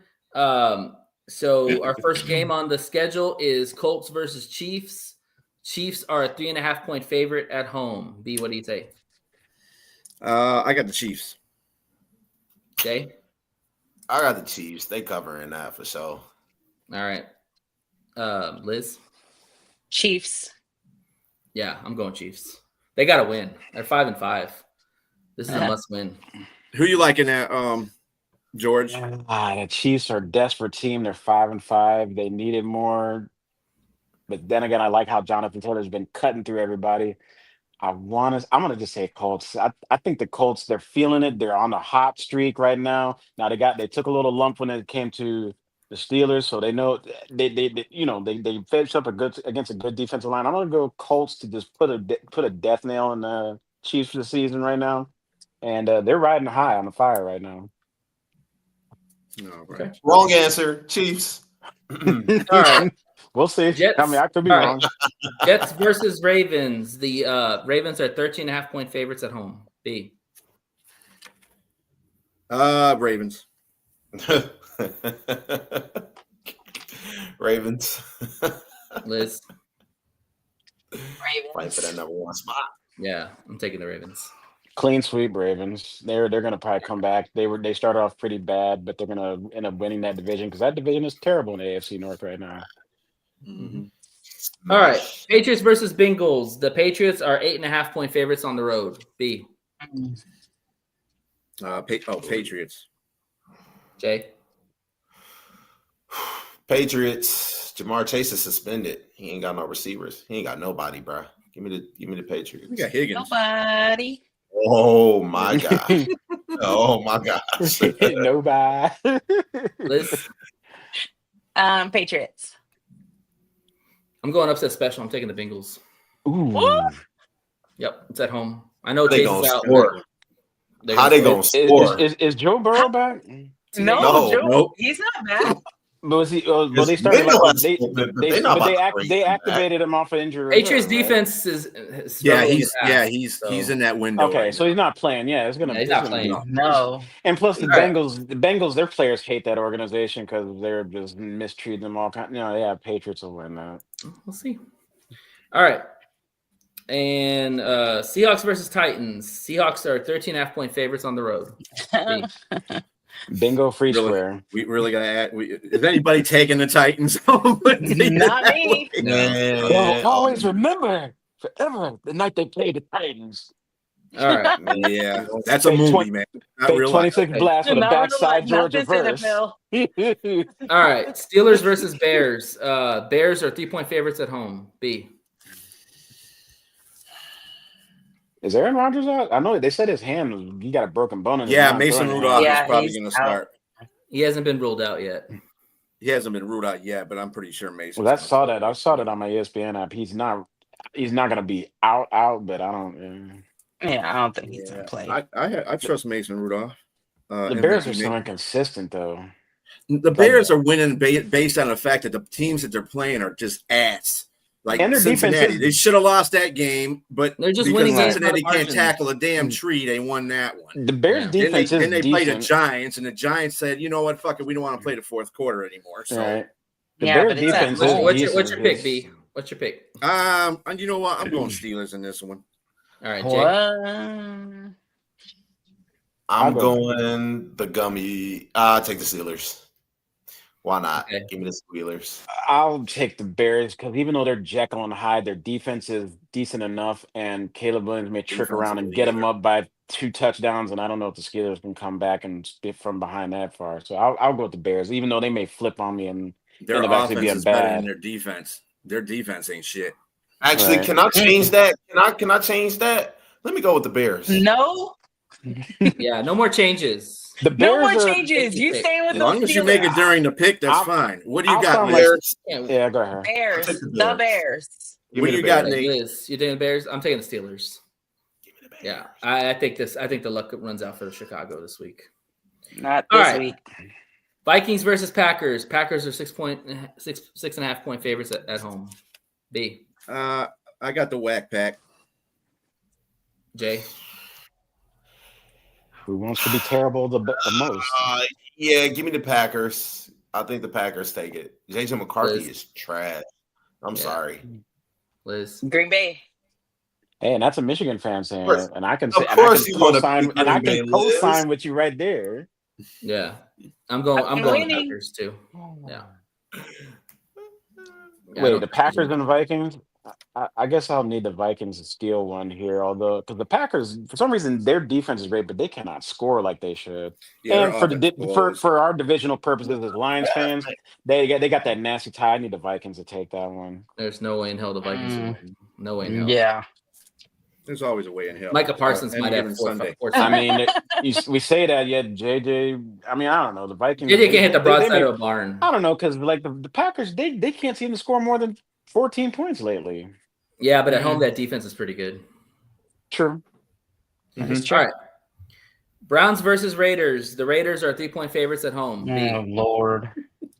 So our first game on the schedule is Colts versus Chiefs. Chiefs are a 3.5-point favorite at home. B, what do you say? I got the Chiefs. Okay. I got the Chiefs. They covering that for sure. All right. Liz? Chiefs. Yeah, I'm going Chiefs. They got to win. They're 5-5. This is a must win. Who you liking at George? The Chiefs are a desperate team. They're 5-5. They needed more. But then again, I like how Jonathan Taylor's been cutting through everybody. I'm gonna just say Colts. I think the Colts, they're feeling it. They're on a hot streak right now. Now they took a little lump when it came to the Steelers, so they know they finished up against a good defensive line. I'm gonna go Colts to just put a death nail in the Chiefs for the season right now, and they're riding high on the fire right now. No, right. Okay. Wrong answer, Chiefs. All right. We'll see. Jets, I could be wrong. Jets versus Ravens. The Ravens are 13.5-point favorites at home. B. Ravens. Ravens. Liz. Fight for that number one spot. Yeah, I'm taking the Ravens. Clean sweep Ravens. They're gonna probably come back. They started off pretty bad, but they're gonna end up winning that division because that division is terrible in the AFC North right now. All right, Patriots versus Bengals. The Patriots are 8.5-point favorites on the road. B. Patriots. Jay. Patriots. Jamar Chase is suspended. He ain't got no receivers. He ain't got nobody, bro. Give me the Patriots. We got Higgins. Nobody. Oh my god. Oh my gosh. Nobody. Liz. Patriots. I'm going upset special. I'm taking the Bengals. Ooh. Yep, it's at home. I know They Chase gonna is out. score. How they gonna score? Is Joe Burrow back? No, Joe, nope. he's not bad. But was he? Well, they It's started Bengals like has they scored, but they they're not but about to they break him activated him off of injury. Patriots reserve, right? defense is Yeah, struggling he's in that window. Okay, right so now. he's not playing. Yeah, it's gonna. Yeah, he's it's not gonna be- playing. No. And plus, the All right. Bengals, their players hate that organization because they're just mistreating them all kind. Yeah, Patriots will win that. We'll see. All right. And Seahawks versus Titans. Seahawks are 13.5-point favorites on the road. B. Bingo, free Really? square. We really gotta add. Is anybody taking the Titans? Not me. Man. Well, always remember forever the night they played the Titans. All right. Yeah, that's a movie, man. Not Fake real life. 26 blast with a Not backside real life, Georgia not verse. this NFL. All right. Steelers versus Bears. Bears are 3-point favorites at home. B. Is Aaron Rodgers out? I know they said his hand, he got a broken bone in his Yeah, arm. Mason Right? Rudolph Yeah, is probably he's going to out. start. He hasn't been ruled out yet. He hasn't been ruled out yet, but I'm pretty sure Mason. Well, I saw that on my ESPN app. He's not going to be out, but I don't. Yeah, I don't think he's gonna play. I trust Mason Rudolph. The Bears MVP are so inconsistent, though. The Bears are winning based on the fact that the teams that they're playing are just ass. Like And their defense Cincinnati, is- they should have lost that game, but They're just because winning games Cincinnati by can't margin. tackle a damn tree, they won that one. The Bears' Yeah. defense Then they is played the decent. Giants, and the Giants said, "You know what? Fuck it, we don't want to play the fourth quarter anymore." So, Right. The Yeah, Bears' but it's at defense home. is What's decent. your pick, B? What's your pick? and you know what? I'm going Steelers in this one. All right, Jay. What? I'm I'll go. going the gummy. I'll take the Steelers. Why not? Okay. Give me the Steelers. I'll take the Bears because even though they're Jekyll and Hyde, their defense is decent enough, and Caleb Williams may trick around and get them up by 2 touchdowns, and I don't know if the Steelers can come back and spit from behind that far. So I'll go with the Bears, even though they may flip on me and Their end up actually offense being is better bad. than their defense. Their defense ain't shit. Actually, Right. can I change that? Can I change that? Let me go with the Bears. No, Yeah, no more changes. The no Bears more are, changes. You staying with As those long as you make it Steelers. during the pick, that's I'll- fine. What do you I'll got, sound Liz? Bears. Yeah, go ahead. Bears, I'll take the the Bears. Bears. Give What me do the you got, Bears. Nate? Liz, you taking the Bears? I'm taking the Steelers. Give me the Bears. Yeah, I think the luck runs out for the Chicago this week. Not All this right. week. Vikings versus Packers. Packers are 6.5-point favorites at home. B. I got the whack pack. Jay. Who wants to be terrible the most? Yeah, give me the Packers. I think the Packers take it. JJ McCarthy Liz. is trash. I'm Yeah. sorry. Liz. Green Bay. Hey, and that's a Michigan fan saying course. it, and I can Of say, and I course can you wanna co-sign, pick and I Green can Bay, co-sign Liz. with you right there. Yeah, I'm going winning. Packers too. Yeah. Yeah, I Wait, don't the think Packers Jay- and the Vikings. I guess I'll need the Vikings to steal one here, although because the Packers, for some reason, their defense is great, but they cannot score like they should. Yeah, And their for the offense blows. for our divisional purposes as Lions fans, they got that nasty tie. I need the Vikings to take that one. There's no way in hell the Vikings will win. No way in hell. Yeah. There's always a way in hell. Micah Parsons Any might given have Sunday. four. I mean, we say that yet JJ. I mean, I don't know the Vikings. JJ can hit the they broadside may- of a barn. I don't know because like the Packers, they can't seem to score more than 14 points lately. Yeah, but at home that defense is pretty good. True. All right. Browns versus Raiders. The Raiders are 3-point favorites at home. B. Oh Lord.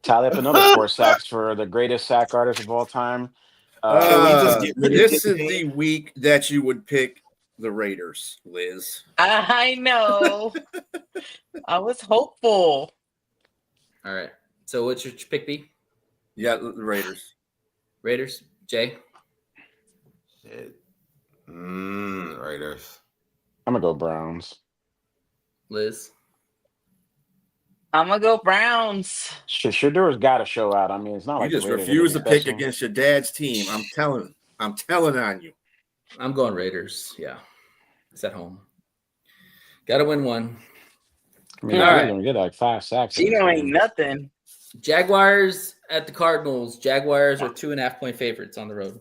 Tally up another 4 sacks for the greatest sack artist of all time. Can we just get rid of This this is the week that you would pick the Raiders, Liz. I know. I was hopeful. All right. So what's your pick, B? Yeah, the Raiders. Raiders. Jay. Shit. Raiders. I'm gonna go Browns. Liz. I'm gonna go Browns. Shadur's got to show out. I mean, it's not You like the just Raiders are refuse to anything pick special. against your dad's team. I'm telling on you. I'm going Raiders. Yeah. It's at home. Got to win one. I mean, All they're right. gonna get like 5 sacks. in You this know, ain't game. nothing. Jaguars at the Cardinals. Jaguars are 2.5-point favorites on the road.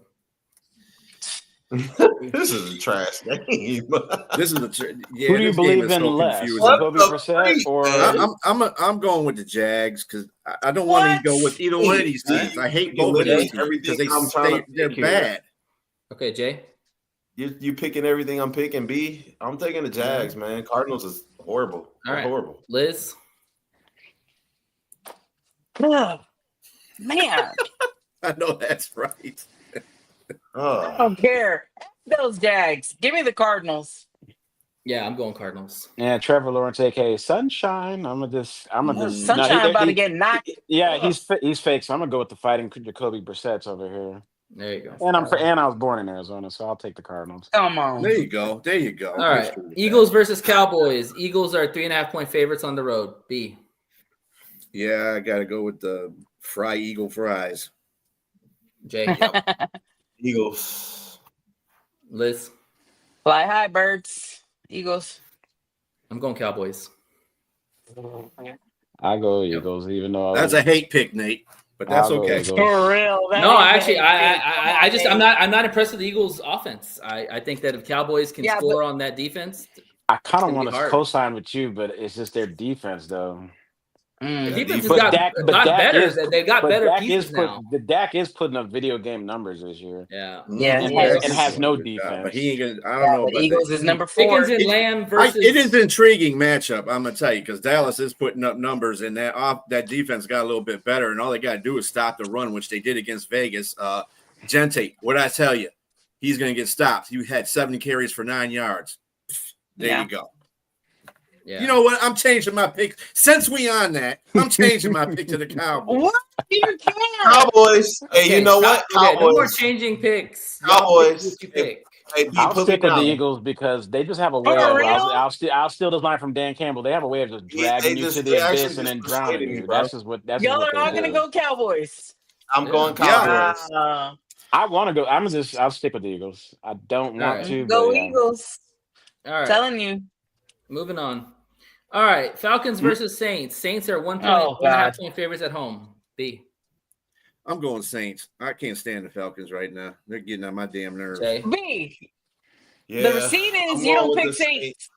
This is a trash game. This is Who do you believe in less, confusing. Jacoby Brissett or? I'm going with the Jags because I don't want to go with either one of these teams. I hate both of these teams because they're bad. Okay, Jay. You picking everything I'm picking, B? I'm taking the Jags, man. Cardinals is horrible. All right. Horrible. Liz. Ugh, man, I know that's right. I don't care. Those Jags. Give me the Cardinals. Yeah, I'm going Cardinals. Yeah, Trevor Lawrence, aka Sunshine. I'm gonna Sunshine about to get knocked. Yeah, he's fake. So I'm gonna go with the fighting Jacoby Brissett's over here. There you go. And I was born in Arizona, so I'll take the Cardinals. Come on. There you go. All right. Eagles versus Cowboys. Eagles are 3.5-point favorites on the road. B. Yeah, I got to go with the Eagle fries. Jay. Eagles. Liz. Fly high, birds. Eagles. I'm going Cowboys. I go Eagles, even though That's a hate pick, Nate, but that's okay. For real. No, actually, I'm not impressed with the Eagles' offense. I think that if Cowboys can score on that defense, I kind of gonna want be to hard. co-sign with you, but it's just their defense, though. the defense has But got Dak better. They've got better Dak pieces now. The Dak is putting up video game numbers this year. Yeah. And has no defense. But he ain't gonna. I don't know. But Eagles is number 4. Pickens and Lamb versus. It is an intriguing matchup. I'm gonna tell you because Dallas is putting up numbers, and that defense got a little bit better, and all they got to do is stop the run, which they did against Vegas. Gente, what I tell you, he's gonna get stopped. He had 70 carries for 9 yards. There you go. Yeah. You know what? I'm changing my pick. Since we on that, I'm changing my pick to the Cowboys. What? You can't. Cowboys. Hey, you know what? Okay, no more Cowboys. changing picks. Cowboys. What you pick? Hey, I'll put stick me with the down. Eagles because they just have a way For of. real? I'll steal this line from Dan Campbell. They have a way of just dragging you to the abyss and then drowning you. That's just what. That's Y'all just are what all they gonna do. go Cowboys. I'm going Yeah. Cowboys. I want to go. I'll stick with the Eagles. I don't want right. to. Go but yeah. Eagles. All right. Telling you. Moving on. All right. Falcons versus Saints. Saints are 1.5-point favorites at home. B. I'm going Saints. I can't stand the Falcons right now. They're getting on my damn nerves. Jay. B. Yeah. The receipt is I'm you going don't with pick the Saints.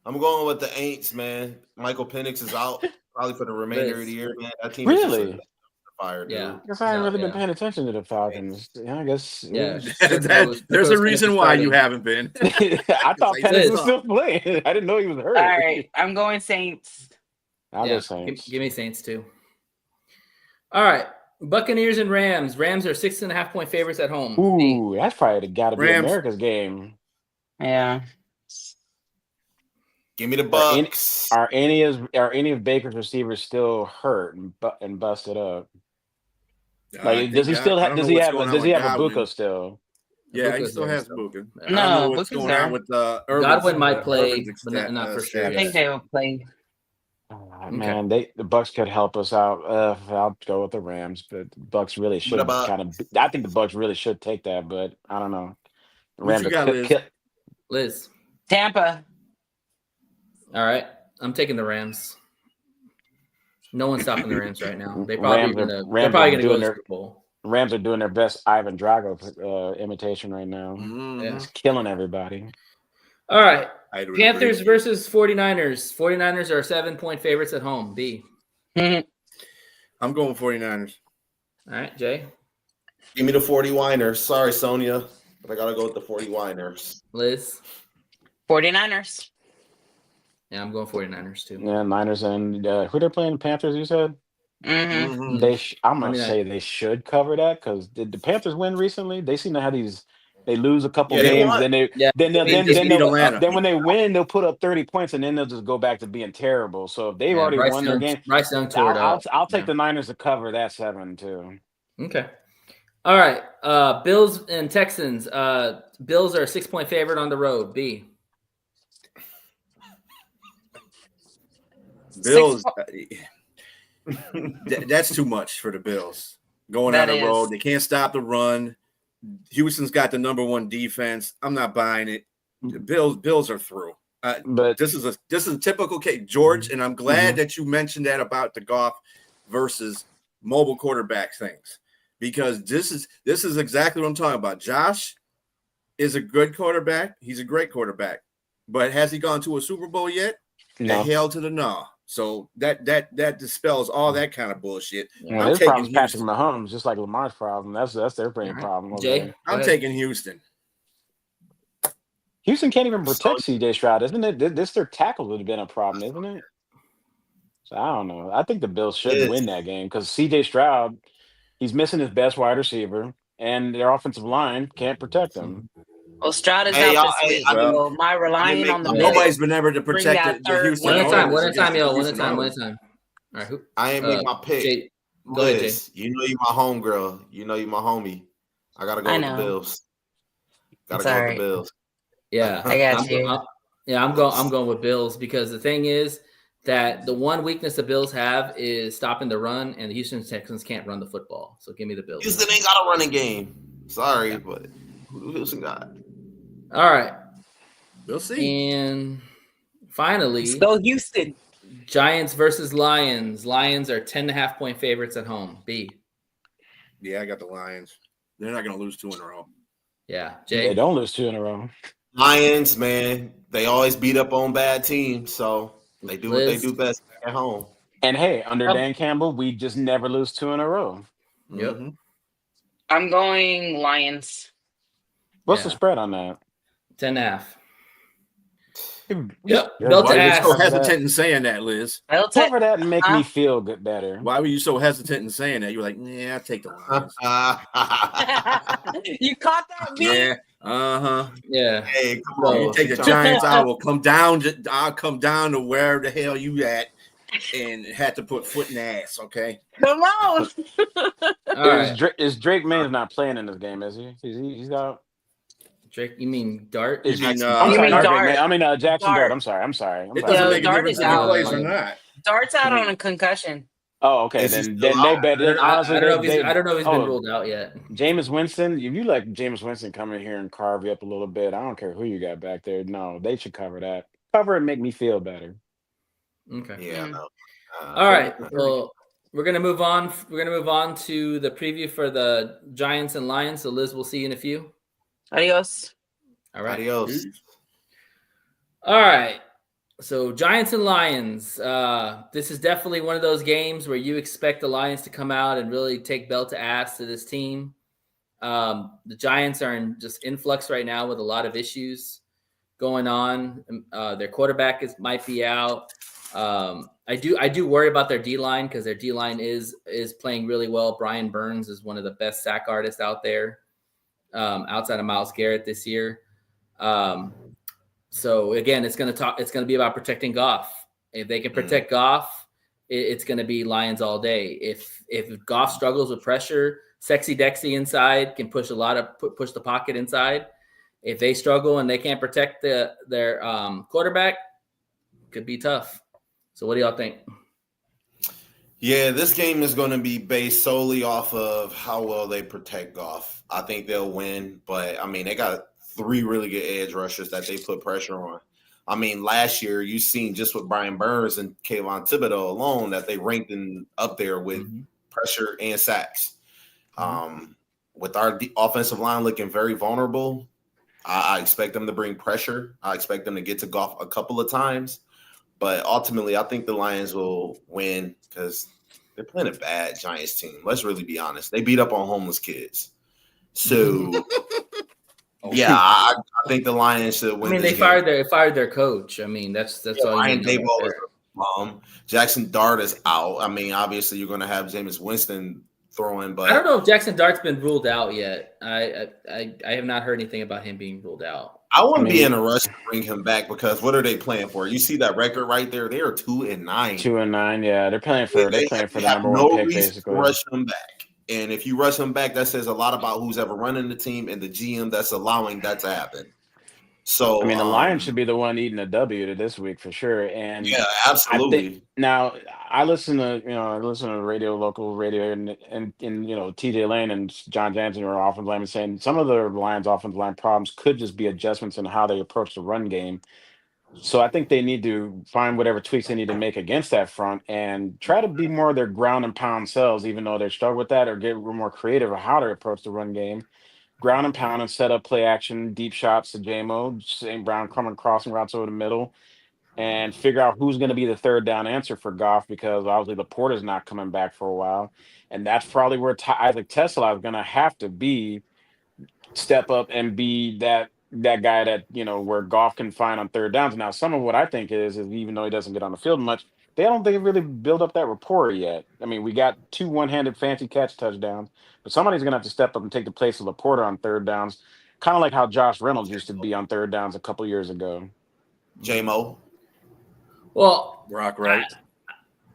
I'm going with the Aints, man. Michael Penix is out probably for the remainder of the year, man. That team is Really? just fire, dude. Yeah. I guess I haven't really been Yeah. paying attention to the Falcons. Yeah, I guess. Yeah. There's a reason why you haven't been. I thought Liz. Penix was still playing. I didn't know he was hurt. All right. I'm going Saints. I'll Yeah. go Saints. Give me Saints too. All right. Buccaneers and Rams. Rams are 6.5-point favorites at home. B. Ooh, that's probably got to be Rams. America's game. Yeah. Give me the Bucks. Are any of Baker's receivers still hurt and busted up? Like, does he still have? Does he have a Buka still? Yeah, he Buka's still there has still. Buka. Yeah. I don't know No, what's Buka's going there. on with Irvin's, Godwin might play, Irvin's but not for sure. I status. think they will play. Man, the Bucks could help us out. I'll go with the Rams, but the Bucks really should about- I think the Bucks really should take that, but I don't know. The What you got, Liz? Liz. Tampa. All right. I'm taking the Rams. No one's stopping the Rams right now. They're Rams probably are- going Rams to are go to doing the their- Super Bowl. Rams are doing their best Ivan Drago imitation right now. Yeah. It's killing everybody. All right. I would Panthers agree. versus 49ers. 49ers are 7-point favorites at home. B. I'm going 49ers. All right, Jay. Give me the 40 Winers. Sorry, Sonia, but I gotta go with the 40 Winers. Liz. 49ers. Yeah, I'm going 49ers too. Yeah, Niners and who they're playing? Panthers, you said? Mm-hmm. I'm gonna I mean, say they should cover that because did the Panthers win recently? They seem to have these They lose a couple Yeah, they games, won. then they Yeah, then they'll, they then just then beat they'll, Atlanta. then when they win, they'll put up 30 points, and then they'll just go back to being terrible. So if they've already won their game, Bryce Young tore it up. I'll take the Niners to cover that 7 too. Okay. All right. Bills and Texans. Bills are a 6-point favorite on the road. B. Bills. That's too much for the Bills. Going That on the is. road, they can't stop the run. Houston's got the number 1 defense. I'm not buying it. The Bills are through. But this is a typical case, George, and I'm glad that you mentioned that about the Goff versus mobile quarterback things, because this is exactly what I'm talking about. Josh is a good quarterback. He's a great quarterback, but has he gone to a Super Bowl yet? no. The hell to the no. So that dispels all that kind of bullshit. Well, I'm his taking problem is Patrick Houston. Mahomes, just like Lamar's problem. That's their main problem. Over Jay? there. I'm Go ahead. taking Houston. Houston can't even protect CJ Stroud, isn't it? This their tackle would have been a problem, isn't it? So I don't know. I think the Bills should Yes. win that game because CJ Stroud, he's missing his best wide receiver, and their offensive line can't protect him. Well, Stroud is Hey, out y'all, this week, hey, so my relying on the Yeah. Bills. Nobody's been able to Bring protect that the third Houston. One at a time. Oilers One at a against time, the yo. One at a Houston time. One Oilers. at a time. All right. Who? I ain't make my pick. Jay, go ahead, Jay. Liz, you know you my homegirl. You know you my homie. I gotta go I with the know. Bills. Gotta It's go all with right. the Bills. Yeah, I got you. I'm going with Bills, because the thing is that the one weakness the Bills have is stopping the run, and the Houston Texans can't run the football. So give me the Bills. Houston ain't got a running game. Sorry, but who Houston got? All right, We'll see. and finally, Let's go Houston. Giants versus Lions. Lions are 10.5-point favorites at home. B. Yeah, I got the Lions. They're not going to lose 2 in a row. Yeah, They Jay. don't lose 2 in a row. Lions, man. They always beat up on bad teams, so they do what they Liz. do best at home. And hey, under Oh. Dan Campbell, we just never lose 2 in a row. Yep. Mhm. I'm going Lions. What's the Yeah. spread on that? 10.5. Yep. Yeah, Belt Why to are you ass. so hesitant in saying that, Liz? I'll take. Cover that and make Huh? me feel good better. Why were you so hesitant in saying that? You were like, "Yeah, I'll take the Lions." You caught that, B? Yeah. Uh-huh. Yeah. Hey, come Well, on. You take the Giants, I'll come down to where the hell you at and had to put foot in the ass, okay? Come on. All right. Is Drake May's not playing in this game, is he? He's out. Drake, you mean Dart? You mean, I'm You sorry, mean not Drake Dart. May. I mean Jackson Dart. Dart. I'm sorry. I'm sorry. It Yeah, doesn't make a Dart difference is if he out. plays or not. Dart's out on a concussion. Oh, okay. Is he Then still they out? better. Honestly, I don't know if they, he's been ruled out yet. Jameis Winston, if you let Jameis Winston come in here and carve you up a little bit, I don't care who you got back there. No, they should cover that. Cover and make me feel better. Okay. Yeah, no. All right. Well, we're gonna move on. We're gonna move on to the preview for the Giants and Lions. So Liz, we'll see you in a few. Adios. All right. Adios. All right. So Giants and Lions. This is definitely one of those games where you expect the Lions to come out and really take belt to ass to this team. The Giants are in just influx right now with a lot of issues going on. Their quarterback might be out. I do worry about their D-line, because their D-line is playing really well. Brian Burns is one of the best sack artists out there, outside of Myles Garrett this year. So again, it's going to be about protecting Goff. If they can protect Goff, it's going to be Lions all day. If Goff struggles with pressure, Sexy Dexy inside can push push the pocket inside. If they struggle and they can't protect their quarterback, it could be tough. So what do y'all think? Yeah, this game is going to be based solely off of how well they protect Goff. I think they'll win, but I mean, they got 3 really good edge rushers that they put pressure on. I mean, last year you seen just with Brian Burns and Kayvon Thibodeau alone that they ranked up there with pressure and sacks. With our offensive line looking very vulnerable, I expect them to bring pressure. I expect them to get to Goff a couple of times. But ultimately, I think the Lions will win because they're playing a bad Giants team. Let's really be honest. They beat up on homeless kids. So, yeah, I think the Lions should win. I mean, they fired their coach. I mean, that's all. Ryan Daboll is a bum. Jackson Dart is out. I mean, obviously, you're going to have Jameis Winston throwing. But I don't know if Jackson Dart's been ruled out yet. I have not heard anything about him being ruled out. I wouldn't be in a rush to bring him back because what are they playing for? You see that record right there? They are 2-9. 2-9, yeah. They're playing for the number one pick, basically. Rush him back. And if you rush him back, that says a lot about who's ever running the team and the GM that's allowing that to happen. So I mean, the Lions should be the one eating a W this week for sure. And yeah, absolutely. I listen to local radio, and TJ Lane and John Jansen are offensive linemen saying some of the Lions' offensive line problems could just be adjustments in how they approach the run game. So I think they need to find whatever tweaks they need to make against that front and try to be more of their ground and pound selves, even though they struggle with that, or get more creative of how to approach the run game. Ground and pound and set up play action, deep shots to JMO, St. Brown coming crossing routes over the middle, and figure out who's going to be the third down answer for Goff, because obviously Laporta's not coming back for a while. And that's probably where Isaac Tesla is going to have to be, step up and be that guy that, where Goff can find on third downs. Now, some of what I think is even though he doesn't get on the field much, they don't think it really build up that rapport yet. I mean, we got 2 one-handed fancy catch touchdowns, but somebody's going to have to step up and take the place of Laporta on third downs, kind of like how Josh Reynolds used to be on third downs a couple years ago. J-Mo. Well, Rock right.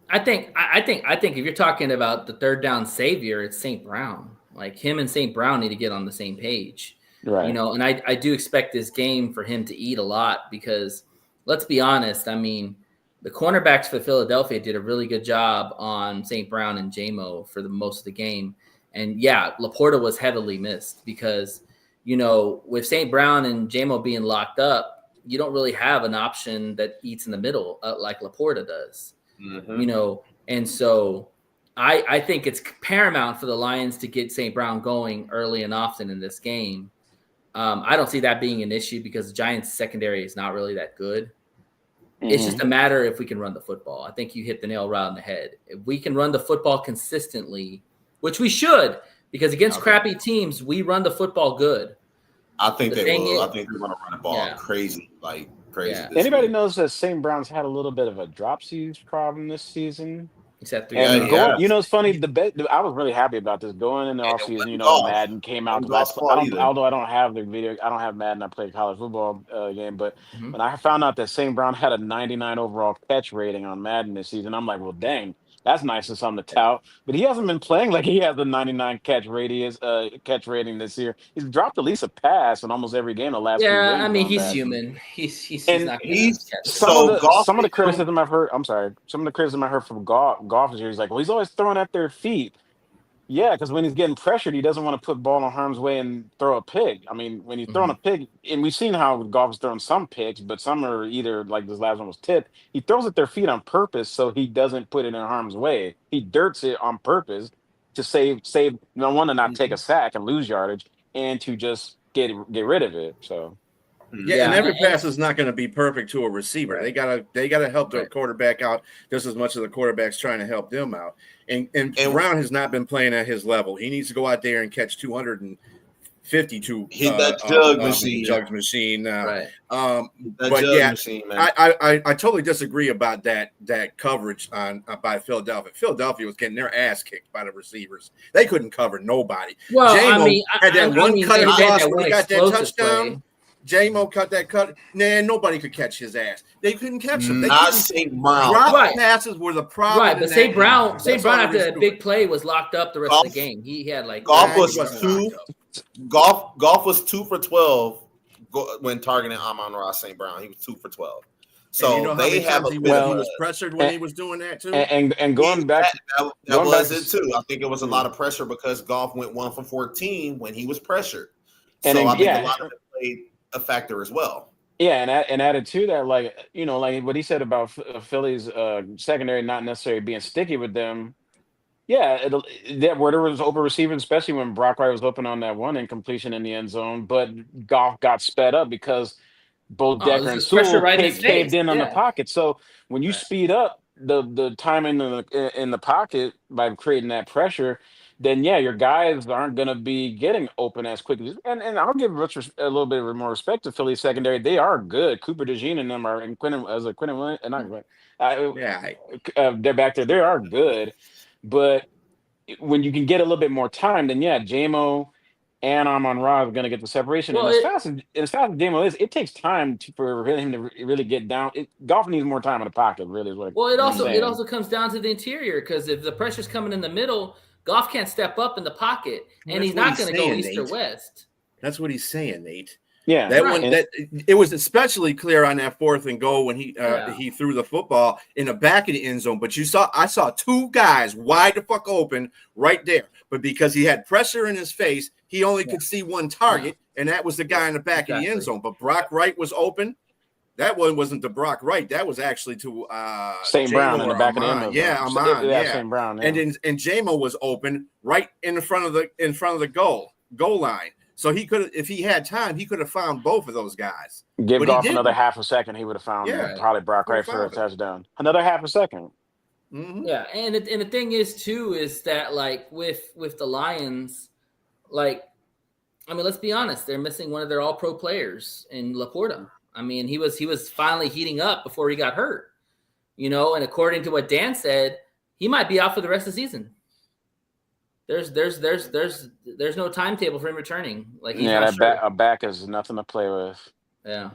I think if you're talking about the third down savior, it's St. Brown. Like, him and St. Brown need to get on the same page. Right. And I do expect this game for him to eat a lot, because let's be honest, I mean, the cornerbacks for Philadelphia did a really good job on St. Brown and JMO for the most of the game. And yeah, Laporta was heavily missed because, with St. Brown and JMO being locked up, you don't really have an option that eats in the middle like Laporta does. Mm-hmm. And so I think it's paramount for the Lions to get St. Brown going early and often in this game. I don't see that being an issue because the Giants' secondary is not really that good. Mm-hmm. It's just a matter if we can run the football. I think you hit the nail right on the head. If we can run the football consistently, which we should, because against crappy teams, we run the football good. I think they will. I think they're going to run the ball crazy, like crazy. Yeah. Anybody knows that St. Brown's had a little bit of a dropsy problem this season? Except it's funny. I was really happy about this going in the offseason. Madden came out. Although I don't have the video, I don't have Madden. I played a college football game, but when I found out that St. Brown had a 99 overall catch rating on Madden this season, I'm like, well, dang, that's nice and something to tout. But he hasn't been playing like he has a 99 catch rating this year. He's dropped at least a pass in almost every game the last few games. I mean, he's human. He's not some of the criticism I've heard. I'm sorry. Some of the criticism I heard from Goff this year, he's like, well, he's always throwing at their feet. Yeah, because when he's getting pressured, he doesn't want to put ball in harm's way and throw a pick. I mean, when he's throwing a pick, and we've seen how Goff's throwing some picks, but some are either, like this last one was tipped. He throws at their feet on purpose so he doesn't put it in harm's way. He dirts it on purpose to save one, to not take a sack and lose yardage, and to just get rid of it. So. Yeah, and every pass is not going to be perfect to a receiver. They gotta help the quarterback out just as much as the quarterback's trying to help them out. And Brown has not been playing at his level. He needs to go out there and catch 252. Hit that jug machine. Right. I totally disagree about that coverage by Philadelphia. Philadelphia was getting their ass kicked by the receivers. They couldn't cover nobody. Well, J-Mo had that one cut across when he got that touchdown. Play. J-Mo cut that cut. Nobody could catch his ass. They couldn't catch him. Not St. Brown. Drop passes were the problem. Right, but St. Brown after that big play was locked up the rest of the game. He had like Goff was 2 for 12 when targeting Amon-Ra St. Brown. He was 2 for 12. So they have he was pressured when he was doing that too. And going back, that was it too. I think it was a lot of pressure because Goff went 1 for 14 when he was pressured. So I think a lot of it played a factor as well. Yeah, and added to that, like what he said about Philly's secondary not necessarily being sticky with them. Yeah, where there was open receiving, especially when Brock Wright was open on that one incompletion in the end zone, but Goff got sped up because both Decker and Sewell caved in on the pocket. So when you speed up the time in the pocket by creating that pressure, then your guys aren't going to be getting open as quickly. And I'll give a little bit more respect to Philly's secondary. They are good. Cooper DeJean and them are, and Quentin Williams, they're back there. They are good, but when you can get a little bit more time, then yeah, JMO and Amon-Ra are going to get the separation. Well, And as fast as JMO is, it takes time for him to really get down. Golf needs more time in the pocket, really. Is what Well, it I'm also saying. comes down to the interior, because if the pressure's coming in the middle, Goff can't step up in the pocket, and he's not going to go east or west. That's what he's saying, Nate. Yeah, that one. That it was especially clear on that 4th and goal when he threw the football in the back of the end zone. But I saw 2 guys wide the fuck open right there. But because he had pressure in his face, he only could see one target, and that was the guy in the back of the end zone. But Brock Wright was open. That one wasn't to Brock Wright. That was actually to St. Brown in the back of the end zone. Yeah, Amon. Yeah, St. Brown. Yeah. And JMO was open right in front of the goal line. So he could, if he had time, he could have found both of those guys. Give Goff another half a second, he would have found probably Brock Wright for a touchdown. Another half a second. Mm-hmm. Yeah, and the thing is too is that like with the Lions, like, I mean, let's be honest, they're missing one of their All-Pro players in Laporta. I mean, he was finally heating up before he got hurt, and according to what Dan said, he might be out for the rest of the season. There's no timetable for him returning. Like, a back is nothing to play with. Yeah,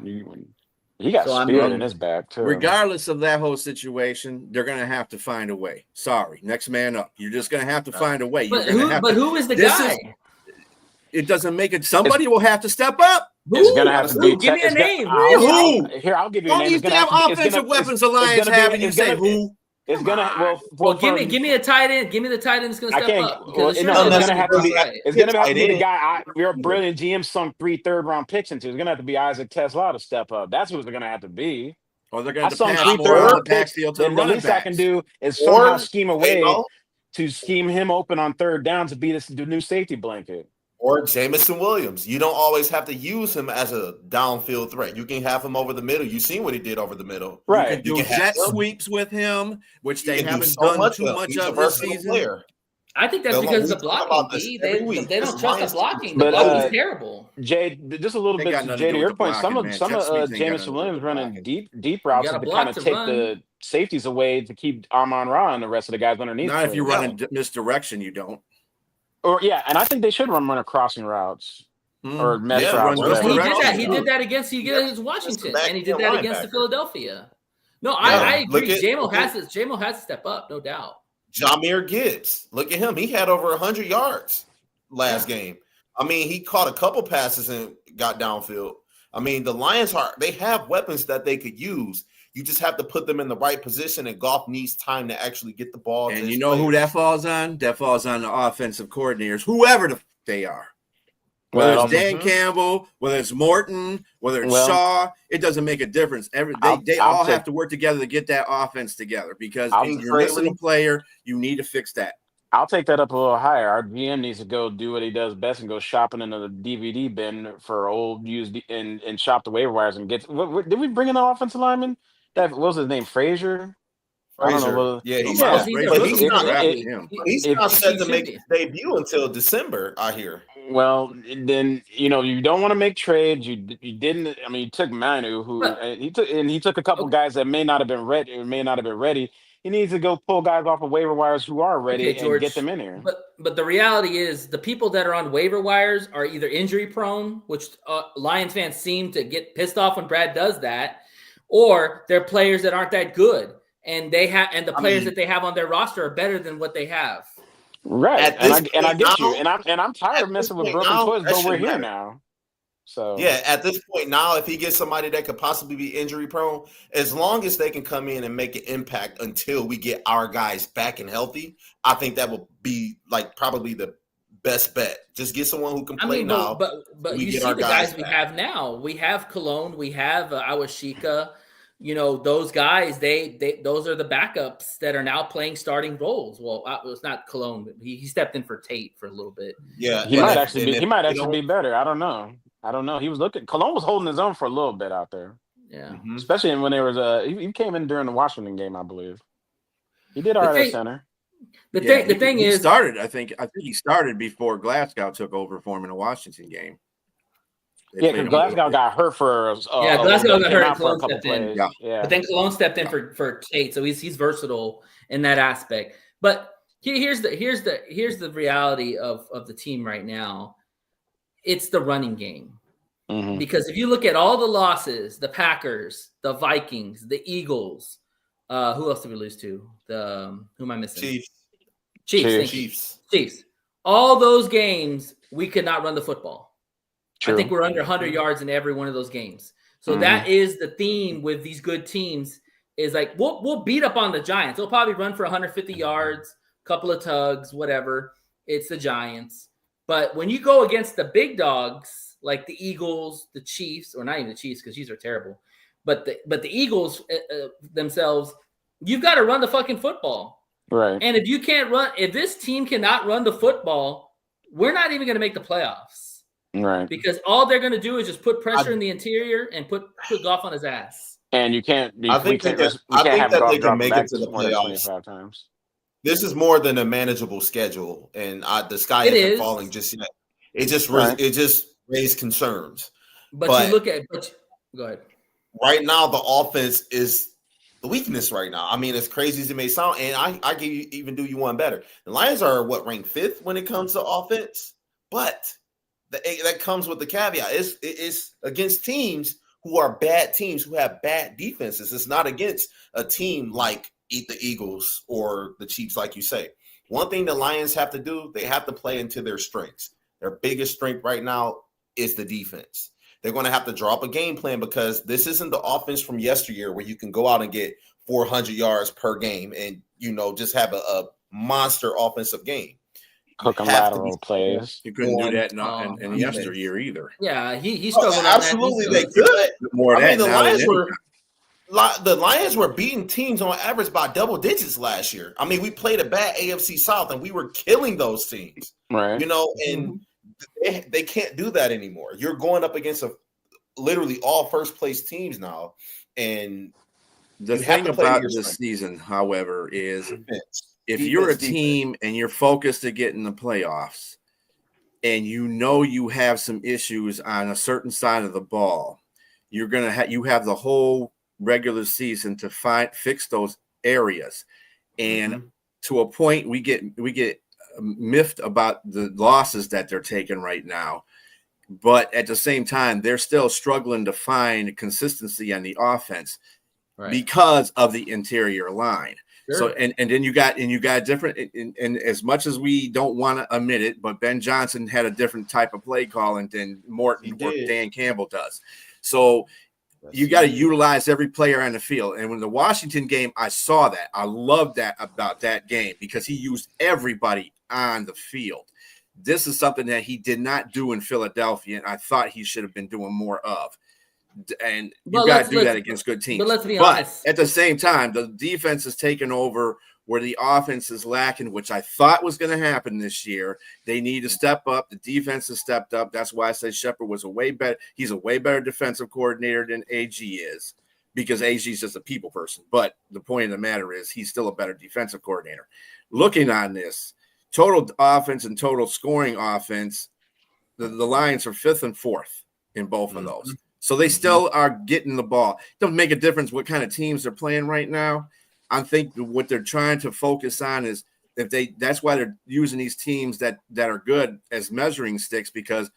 he got spirit in his back too. Regardless of that whole situation, they're gonna have to find a way. Sorry, next man up. You're just gonna have to find a way. But who is the guy? It doesn't make it. Somebody will have to step up. It's gonna have to be. Give me a name. Who? Here, I'll give you a All name. these damn offensive weapons the Lions have, and you say who? It's gonna give me a tight end. Give me the tight end that's gonna step up. It's gonna have to be the guy. Your brilliant GM sunk 3 third-round picks into. It's gonna have to be Isaac Tesla to step up. That's what it's gonna have to be. Or they're gonna have to pass 3 third-round picks. Then the least I can do is somehow scheme a way to scheme him open on third down to be the new safety blanket. Or Jameson Williams. You don't always have to use him as a downfield threat. You can have him over the middle. You've seen what he did over the middle. Right. You can do jet sweeps with him, which they haven't done too much of this season. I think that's because of the blocking. They don't trust the blocking. The blocking's terrible. Jay, just a little bit, Jay, to your point, some of Jameson Williams running deep routes to kind of take the safeties away to keep Amon-Ra and the rest of the guys underneath. Not if you're running misdirection, you don't. And I think they should run crossing routes or mesh routes. He did that against Washington, and he did that against the Philadelphia. No, I agree. JMO has to step up, no doubt. Jahmyr Gibbs, look at him. He had over 100 yards last game. I mean, he caught a couple passes and got downfield. I mean, the Lions they have weapons that they could use. You just have to put them in the right position, and Goff needs time to actually get the ball. And you know who that falls on? That falls on the offensive coordinators, whoever they are. Whether it's Dan Campbell, whether it's Morton, whether it's Shaw, it doesn't make a difference. They all have to work together to get that offense together, because if you're missing a player, you need to fix that. I'll take that up a little higher. Our GM needs to go do what he does best and go shopping in the DVD bin for old used and shop the waiver wires and get. Did we bring in the offensive lineman? What was his name? Frazier? I don't know. He's not set to make his debut until December, I hear. Well, then you don't want to make trades. You didn't. I mean, you took Manu, he took a couple guys that may not have been ready. He needs to go pull guys off of waiver wires who are ready and get them in here. But the reality is, the people that are on waiver wires are either injury prone, which Lions fans seem to get pissed off when Brad does that, or they're players that aren't that good, and the players that they have on their roster are better than what they have. Right, and I get you, and I'm tired of messing with broken toys, but we're here now. So at this point now, if he gets somebody that could possibly be injury prone, as long as they can come in and make an impact until we get our guys back and healthy, I think that will be like probably the best bet. Just get someone who can play now. But you see the guys we have now. We have Cologne. We have Awashika. Those guys. Those are the backups that are now playing starting roles. Well, it's not Cologne. But he stepped in for Tate for a little bit. Yeah, he might actually be better. I don't know. He was Cologne was holding his own for a little bit out there. Yeah, especially when there was he came in during the Washington game, I believe. He did all right at center. The thing is, started. I think he started before Glasgow took over for him in a Washington game. Because Glasgow got hurt for Glasgow got hurt. Cologne stepped in. Yeah, but then Cologne stepped in for Tate, so he's versatile in that aspect. But Here's the reality of the team right now. It's the running game. Mhm. Because if you look at all the losses, the Packers, the Vikings, the Eagles, who else did we lose to? Who am I missing? Chiefs. Thank you. Chiefs. All those games, we could not run the football. True. I think we're under 100 yards in every one of those games. So that is the theme with these good teams is like we'll beat up on the Giants. They'll probably run for 150 yards, couple of tugs, whatever. It's the Giants. But when you go against the big dogs like the Eagles, the Chiefs, or not even the Chiefs because Chiefs are terrible, but the Eagles themselves, you've got to run the fucking football. Right. And if this team cannot run the football, we're not even going to make the playoffs. Right. Because all they're going to do is just put pressure in the interior and put Goff on his ass. And you can't. I think that they can make it to the playoffs. 25 times. This is more than a manageable schedule, and the sky isn't falling just yet. It just raised concerns. But you look at go ahead. Right now, the offense is the weakness right now. I mean, as crazy as it may sound, and I can even do you one better. The Lions are ranked 5th when it comes to offense, but that comes with the caveat. It's against teams who are bad teams who have bad defenses. It's not against a team like the Eagles or the Chiefs, like you say. One thing the Lions have to do, they have to play into their strengths. Their biggest strength right now is the defense. They're going to have to draw up a game plan because this isn't the offense from yesteryear where you can go out and get 400 yards per game and, just have a monster offensive game. Hook and lateral plays. You couldn't do that in yesteryear either. Yeah, he's struggling. Absolutely, they could. More I mean, the Lions were beating teams on average by double digits last year. I mean, we played a bad AFC South, and we were killing those teams. Right. And they can't do that anymore. You're going up against literally all first place teams now, and the thing about this season, however, is if you're a team and you're focused to get in the playoffs and you have some issues on a certain side of the ball, you have the whole regular season to fix those areas. And to a point, we get miffed about the losses that they're taking right now. But at the same time, they're still struggling to find consistency on the offense because of the interior line. Sure. So and then you got different and as much as we don't want to admit it, but Ben Johnson had a different type of play calling than Morton or Dan Campbell does. So you got to utilize every player on the field. And when the Washington game, I saw that. I loved that about that game because he used everybody on the field. This is something that he did not do in Philadelphia, and I thought he should have been doing more of. And you got to do that against good teams. But let's be honest. At the same time, the defense is taking over where the offense is lacking, which I thought was going to happen this year. They need to step up. The defense has stepped up. That's why I say Shepard was he's a way better defensive coordinator than AG is, because AG is just a people person. But the point of the matter is he's still a better defensive coordinator. Looking on this, total offense and total scoring offense, the Lions are 5th and 4th in both of those. So they still are getting the ball. It doesn't make a difference what kind of teams they're playing right now. I think what they're trying to focus on is that's why they're using these teams that are good as measuring sticks, because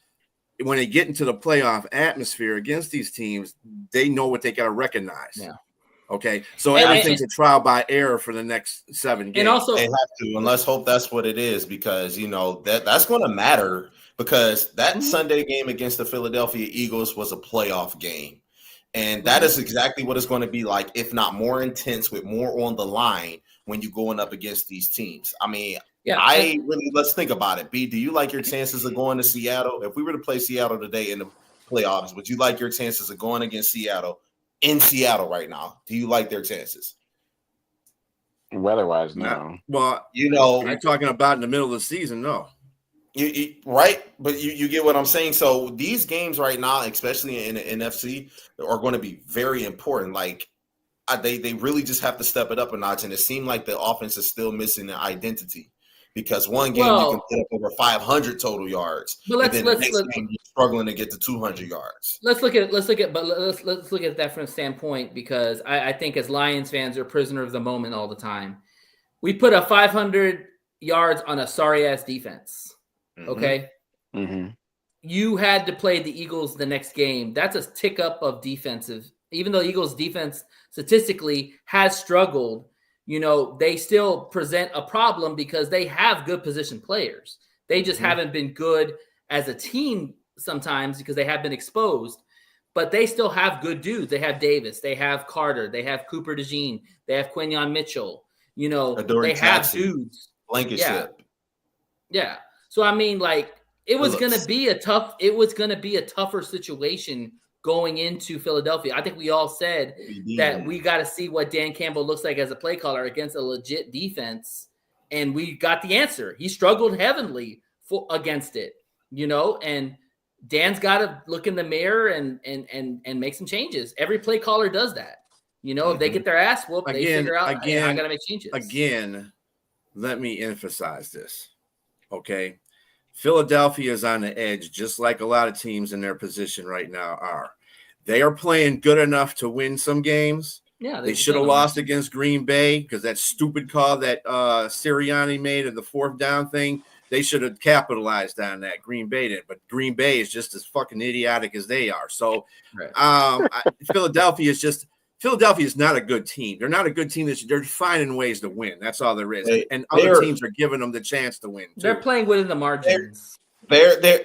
when they get into the playoff atmosphere against these teams, they know what they got to recognize. Yeah. Okay. So everything's a trial by error for the next 7 games. And also they have to, and let's hope that's what it is, because that's going to matter. Because that Sunday game against the Philadelphia Eagles was a playoff game. And that is exactly what it's going to be like, if not more intense, with more on the line when you're going up against these teams. I mean, let's think about it. B, do you like your chances of going to Seattle? If we were to play Seattle today in the playoffs, would you like your chances of going against Seattle in Seattle right now? Do you like their chances? Weather-wise, no. Well, I'm talking about in the middle of the season, no. Right, but you get what I'm saying. So these games right now, especially in the NFC, are going to be very important. Like they really just have to step it up a notch. And it seemed like the offense is still missing the identity, because one game you can put up over 500 total yards, but then the next game you're struggling to get to 200 yards. Let's look at that from a standpoint, because I think as Lions fans are prisoner of the moment all the time. We put a 500 yards on a sorry ass defense. Okay. Mm-hmm. You had to play the Eagles the next game. That's a tick up of defensive. Even though the Eagles defense statistically has struggled, they still present a problem because they have good position players. They just haven't been good as a team sometimes because they have been exposed, but they still have good dudes. They have Davis, they have Carter, they have Cooper DeJean, they have Quinyon Mitchell, Adoree they have Jackson, dudes. Blankenship. Yeah. So I mean, it was going to be a tougher situation going into Philadelphia. I think we all said that we got to see what Dan Campbell looks like as a play caller against a legit defense. And we got the answer. He struggled heavily against it, and Dan's got to look in the mirror and make some changes. Every play caller does that. If they get their ass whooped, they figure out, hey, I got to make changes. Again, let me emphasize this. Okay. Philadelphia is on the edge, just like a lot of teams in their position right now are. They are playing good enough to win some games. Yeah, they should have lost against Green Bay because that stupid call that Sirianni made in the fourth down thing. They should have capitalized on that. Green Bay did, but Green Bay is just as fucking idiotic as they are. So, Philadelphia is not a good team. They're not a good team. They're finding ways to win. That's all there is. And other teams are giving them the chance to win. They're playing within the margins. They're got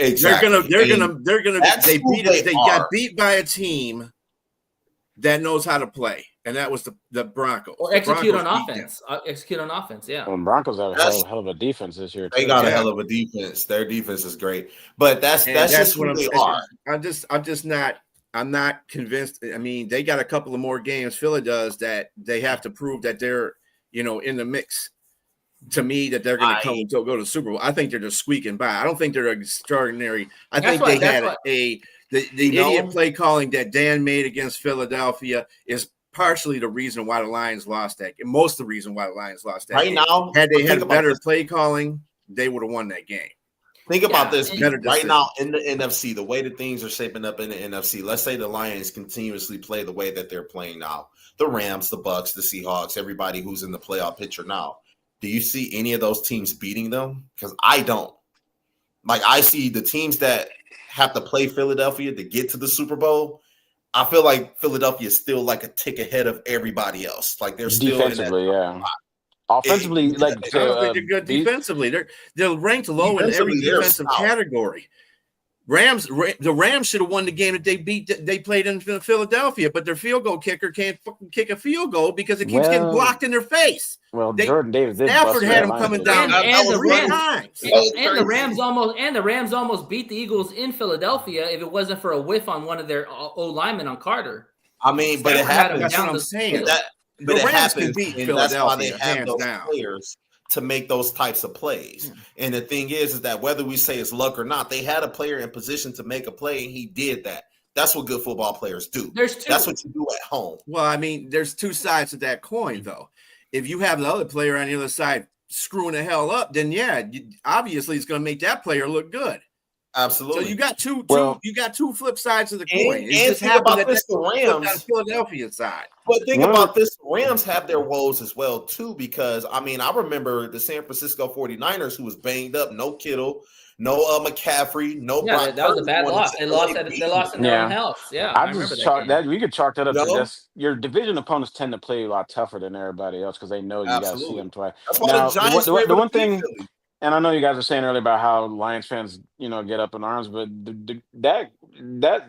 beat by a team that knows how to play, and that was the Broncos. Or execute on offense. Execute on offense. Yeah. Well, Broncos have a hell of a defense this year. They got a hell of a defense. Their defense is great, but that's just what they are. I'm not convinced. I mean, they got a couple of more games, Philly does, that they have to prove that they're, in the mix. To me, that they're going to go to the Super Bowl. I think they're just squeaking by. I don't think they're extraordinary. I think they had the idiot play calling that Dan made against Philadelphia is partially the reason why the Lions lost that. And most of the reason why the Lions lost that. Right now, had they had better play calling, they would have won that game. Think about this right now in the NFC, the way that things are shaping up in the NFC. Let's say the Lions continuously play the way that they're playing now. The Rams, the Bucks, the Seahawks, everybody who's in the playoff picture now. Do you see any of those teams beating them? Because I don't. I see the teams that have to play Philadelphia to get to the Super Bowl. I feel like Philadelphia is still a tick ahead of everybody else. They're still defensively, offensively, I don't think they're good defensively. They're ranked low in every defensive category. The Rams should have won the game that they played in Philadelphia, but their field goal kicker can't fucking kick a field goal because it keeps getting blocked in their face. Well, Jordan Davis did. Stafford had him coming down and the Rams almost beat the Eagles in Philadelphia if it wasn't for a whiff on one of their O linemen on Carter. I mean, but it happens. That's what I'm saying. But it Rams happens, beat and Philadelphia, that's why they have those down. players to make those types of plays. And the thing is that whether we say it's luck or not, they had a player in position to make a play, and he did that. That's what good football players do. That's what you do at home. Well, I mean, there's two sides to that coin, though. If you have the other player on the other side screwing the hell up, then obviously it's going to make that player look good. Absolutely. So you got two flip sides of the coin. And think about this, the Rams on the Philadelphia side. But think about this, Rams have their woes as well, too, because, I mean, I remember the San Francisco 49ers who was banged up, no Kittle, no McCaffrey, no Brock. That was a bad loss. They lost in their own house. Yeah, I just chalk that. We could chalk that up to your division opponents tend to play a lot tougher than everybody else because they know you got to see them twice. That's why the Giants the one thing. And I know you guys were saying earlier about how Lions fans, get up in arms, but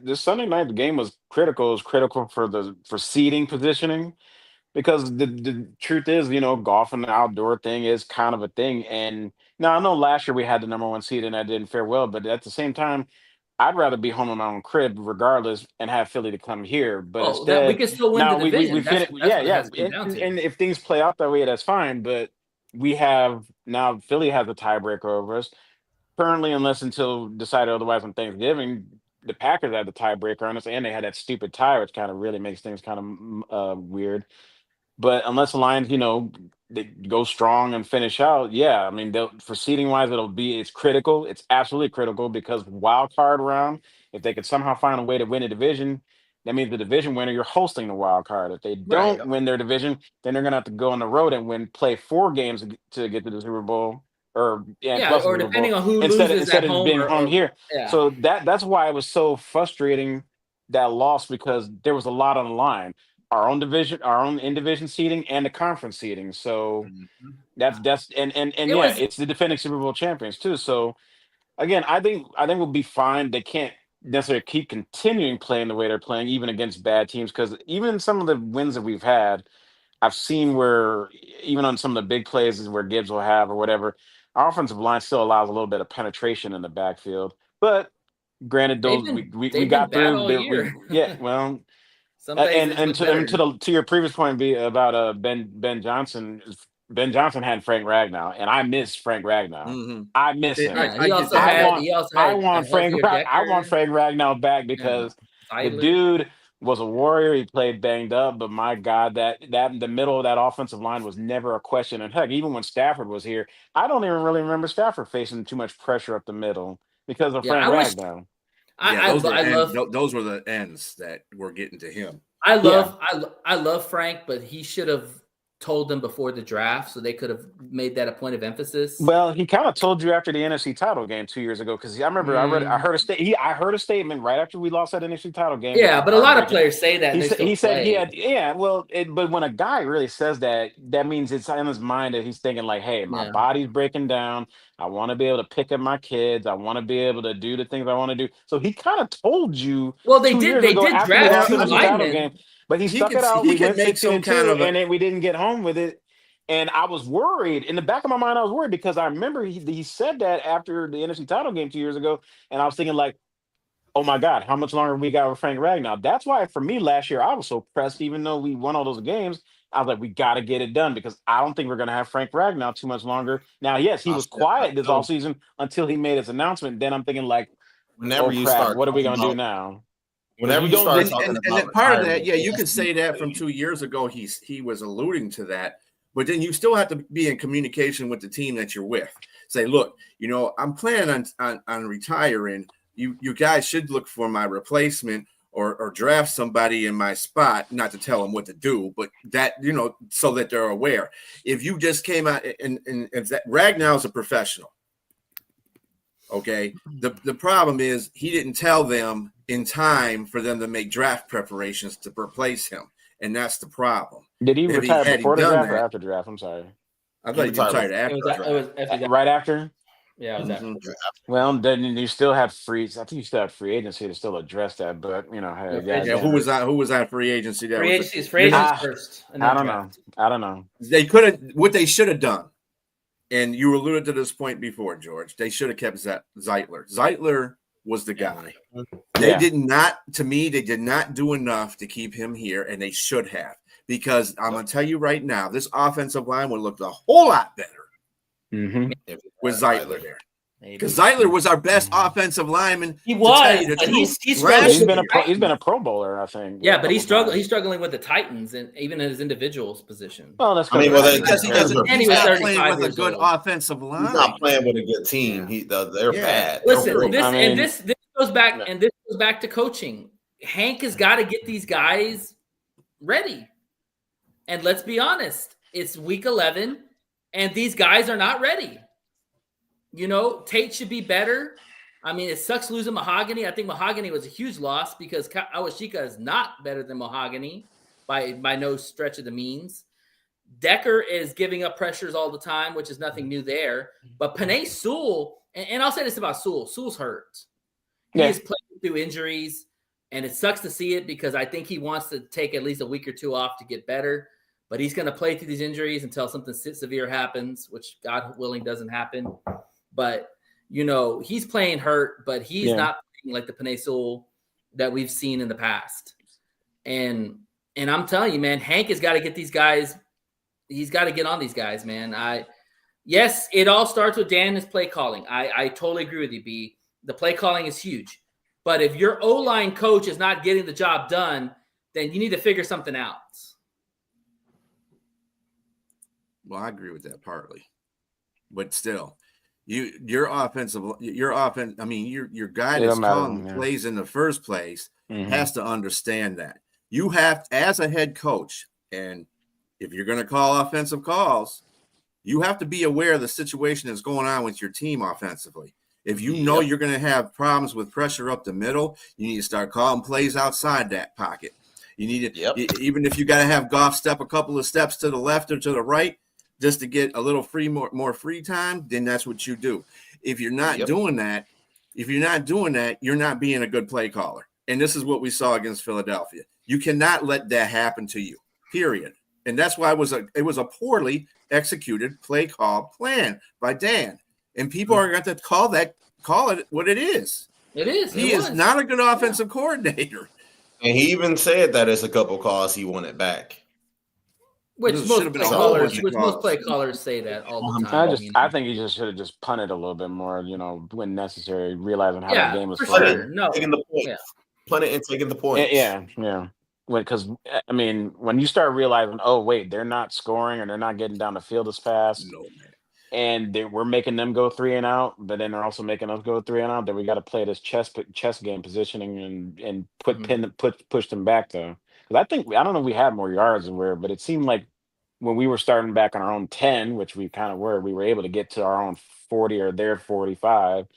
this Sunday night the game was critical. It was critical for seeding positioning, because the truth is, golf and the outdoor thing is kind of a thing. And now I know last year we had the number one seed and that didn't fare well, but at the same time, I'd rather be home in my own crib regardless and have Philly to come here. But instead, we can still win the division. And if things play out that way, that's fine. But we have now Philly has a tiebreaker over us currently, until decided otherwise on Thanksgiving. The Packers had the tiebreaker on us, and they had that stupid tie, which kind of really makes things kind of weird. But unless the Lions, they go strong and finish out, I mean, for seeding wise, it's critical. It's absolutely critical because wild card round, if they could somehow find a way to win a division, that means the division winner, you're hosting the wild card. If they don't win their division, then they're going to have to go on the road and play 4 games to get to the Super Bowl. or Yeah, plus or the Super depending Bowl on who loses instead at of home being or home here. yeah. So that's why it was so frustrating, that loss, because there was a lot on the line. Our own division, our own in division seating, and the conference seating. So that's and It yeah, was it's the defending Super Bowl champions too. So again, I think we'll be fine. They can't necessarily keep continuing playing the way they're playing, even against bad teams, because even some of the wins that we've had, I've seen where even on some of the big plays where Gibbs will have or whatever, our offensive line still allows a little bit of penetration in the backfield. But granted, they've those been we they've been got bad through. all year. We yeah, well, Some days and they look to your previous point be about Ben Johnson. Ben Johnson had Frank Ragnow, and I miss Frank Ragnow. Mm-hmm. I miss him. Yeah, I get I that. want he also had a healthier I want Decker. Frank Ragnow back Yeah, because the Tyler. dude was a warrior. He played banged up, but my God, that the middle of that offensive line was never a question. And heck, even when Stafford was here, I don't even really remember Stafford facing too much pressure up the middle because of Yeah, Frank I wish Ragnow. Yeah, I I love those were the ends that were getting to him. Yeah. I love Frank, but he should have told them before the draft so they could have made that a point of emphasis. Well, he kind of told you after the NFC title game 2 years ago, because I remember I Mm, heard I heard a statement right after we lost that NFC title game that yeah, was but a lot of heartbreaking. players say that and they still He said he play. had well, but when a guy really says that, that means it's in his mind that he's thinking like, hey, my Yeah. body's breaking down. I want to be able to pick up my kids. I want to be able to do the things I want to do. So he kind of told you Well, 2 years they ago did after we draft lost the two NFC title game, linemen. but he stuck it out. He We could went make 16 some and kind 2, of a and then we didn't get home with it. And I was worried. In the back of my mind, I was worried because I remember he said that after the NFC title game 2 years ago, and I was thinking like, oh my God, how much longer we got with Frank Ragnow? That's why for me last year I was so pressed, even though we won all those games. I was like, we got to get it done because I don't think we're going to have Frank Ragnow too much longer. Now, yes, he I was said that quiet this too. offseason until he made his announcement. Then I'm thinking like, Whenever oh you crap, start what are we talking going to do about, now? Because whenever you you don't start then talking and about then part of that, retirement, yeah, you it could has to be say that from paid. 2 years ago. He was alluding to that, but then you still have to be in communication with the team that you're with. Say, look, I'm planning on retiring. You guys should look for my replacement or draft somebody in my spot. Not to tell them what to do, but that so that they're aware. If you just came out and that Ragnow's a professional. Okay. The problem is he didn't tell them in time for them to make draft preparations to replace him. And that's the problem. Did he If retire had he before the done draft or that, after the draft? I'm sorry. I He thought he retired retired It after was the it draft. was after that. Right after? Yeah, it was after Mhm. the draft. Well, then you still have free. I think you still have free agency to still address that. But hey, Yeah, free Yeah, agency who was first. that? Who was that free agency? That Free was agency is free agency Ah, first, and I then don't know. draft. I don't know. they could have what they should have done. And you alluded to this point before, George. They should have kept Zeitler. Zeitler was the guy. They did not do enough to keep him here, and they should have. Because I'm going to tell you right now, this offensive line would look a whole lot better Mm-hmm. with Zeitler there. Maybe. Because Zeitler was our best offensive lineman. He to tell was, you the but truth, he's last struggling. He's been a Pro Bowler, I think. Yeah, a but he's couple times. He's struggling with the Titans, and even in his individual's position. Well, that's I mean, well, because he doesn't. And He's he was not 35 playing with a years good old. offensive line. He's not playing with a good team. They're Yeah. bad. They're Listen, horrible. this goes back to coaching. Hank has got to get these guys ready. And let's be honest, it's week 11, and these guys are not ready. Tate should be better. I mean, it sucks losing Mahogany. I think Mahogany was a huge loss because Awashika is not better than Mahogany by no stretch of the means. Decker is giving up pressures all the time, which is nothing new there. But Penei Sewell, and I'll say this about Sewell. Sewell's hurt. He is playing through injuries, and it sucks to see it because I think he wants to take at least a week or two off to get better. But he's going to play through these injuries until something severe happens, which God willing doesn't happen. But, he's playing hurt, but he's not playing like the Penei Sewell that we've seen in the past. And I'm telling you, man, Hank has got to get these guys. He's got to get on these guys, man. Yes, it all starts with Dan and his play calling. I totally agree with you, B. The play calling is huge. But if your O-line coach is not getting the job done, then you need to figure something out. Well, I agree with that partly, but still, your offense. I mean, your guy that's calling the plays in the first place has to understand that you have, as a head coach, and if you're going to call offensive calls, You have to be aware of the situation that's going on with your team offensively. If you know you're going to have problems with pressure up the middle, you need to start calling plays outside that pocket. You need to, even if you got to have Goff step a couple of steps to the left or to the right, just to get a little more free time, then that's what you do. If you're not doing that, you're not being a good play caller. And this is what we saw against Philadelphia. You cannot let that happen to you, period. And that's why it was a poorly executed play call plan by Dan. And people are going to call it what it is. It is. He is not a good offensive coordinator. And he even said that as a couple calls he wanted back. Which most play callers say that all the time. I think he just should have just punted a little bit more, when necessary, realizing how the game was played. Sure. No. Taking the point. Yeah. Punting and taking the points. Yeah. Because, when you start realizing, oh, wait, they're not scoring or they're not getting down the field as fast. No, man. And we're making them go 3 and out, but then they're also making us go 3 and out. Then we got to play this chess game positioning and push them back though. Because I don't know if we had more yards than but it seemed like when we were starting back on our own 10, which we kind of we were able to get to our own 40 or their 45,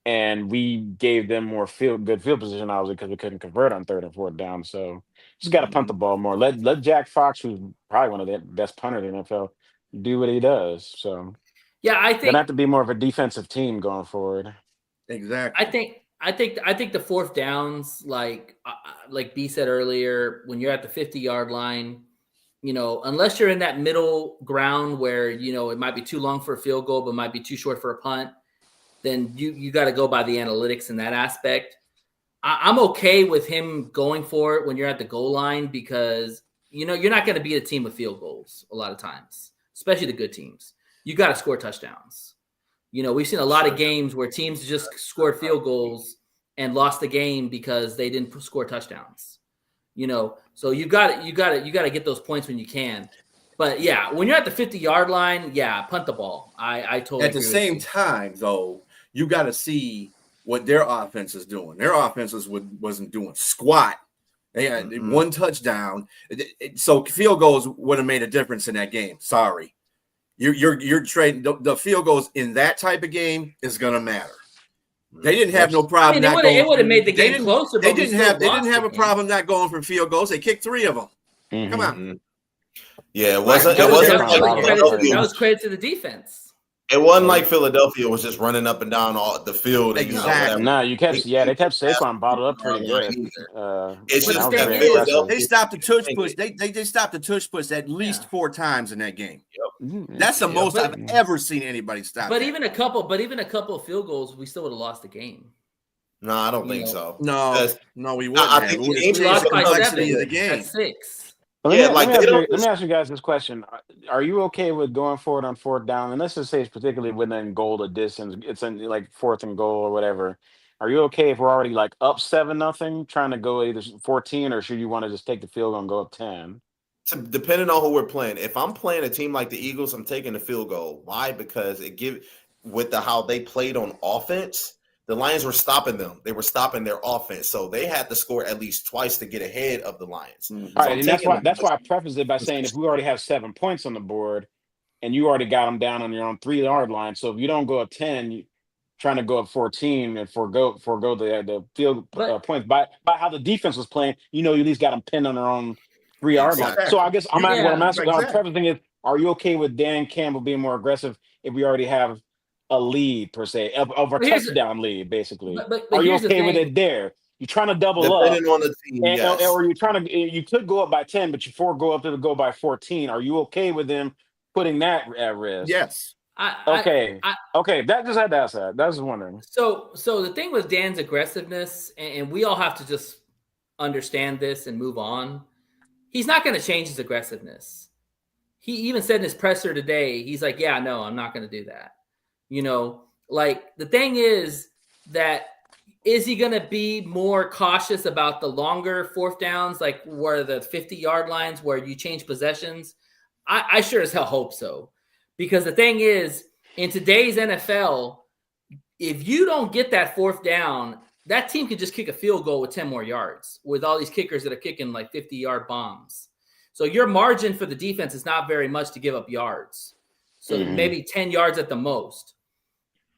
and we gave them more good field position obviously because we couldn't convert on 3rd and 4th down. So just got to punt the ball more. Let Jack Fox, who's probably one of the best punters in the NFL, do what he does. So I think gonna have to be more of a defensive team going forward. Exactly. I think the 4th downs, like B said earlier, when you're at the 50-yard line, unless you're in that middle ground where it might be too long for a field goal but might be too short for a punt, then you got to go by the analytics in that aspect. I'm okay with him going for it when you're at the goal line because you're not going to beat a team with field goals a lot of times. Especially the good teams. You got to score touchdowns. We've seen a lot of games where teams just scored field goals and lost the game because they didn't score touchdowns. So you got to get those points when you can. But yeah, when you're at the 50-yard line, punt the ball. I totally at the same time though, you got to see what their offense is doing. Their offenses wasn't doing squat. They had one touchdown, so field goals would have made a difference in that game. Sorry, you're trading the field goals in that type of game is going to matter. They didn't have no problem. It would have made the game closer. They didn't have a problem not going for field goals. They kicked 3 of them. Come on. Yeah, it wasn't. That was credit to the defense. It wasn't like Philadelphia was just running up and down all the field. Exactly. No, they kept Saquon bottled up pretty good. It's just that they stopped the tush push. They stopped the tush push at least 4 times in that game. That's the most I've ever seen anybody stop. But even a couple of field goals, we still would have lost the game. No, I don't think so. No, we wouldn't. I think we lost by 7 at 6. Let me ask you guys this question. Are you okay with going forward on 4th down? And let's just say it's particularly within goal to distance. It's in like 4th and goal or whatever. Are you okay if we're already like up 7-0, trying to go either 14, or should you want to just take the field goal and go up 10? Depending on who we're playing. If I'm playing a team like the Eagles, I'm taking the field goal. Why? Because how they played on offense, the Lions were stopping them. They were stopping their offense. So they had to score at least twice to get ahead of the Lions. All right, and that's why I preface it by saying if we already have 7 points on the board and you already got them down on your own 3-yard line. So if you don't go up 10, you're trying to go up 14 and forego the field points. By how the defense was playing, you at least got them pinned on their own 3-yard line. So I guess what I'm asking, I'm prefacing is, are you okay with Dan Campbell being more aggressive if we already have a lead per se of a touchdown lead, basically? But are you okay with it there? You're trying to double Depending up, on the team, yes. or you're trying to. You could go up by 10, but you go up to go by 14. Are you okay with them putting that at risk? Yes. Okay. That just had to ask that. I was wondering. So the thing with Dan's aggressiveness, and we all have to just understand this and move on. He's not going to change his aggressiveness. He even said in his presser today, he's like, "Yeah, no, I'm not going to do that." The thing is that is he going to be more cautious about the longer 4th downs, like where the 50-yard lines where you change possessions? I sure as hell hope so. Because the thing is, in today's NFL, if you don't get that 4th down, that team could just kick a field goal with 10 more yards with all these kickers that are kicking like 50-yard bombs. So your margin for the defense is not very much to give up yards. So maybe 10 yards at the most.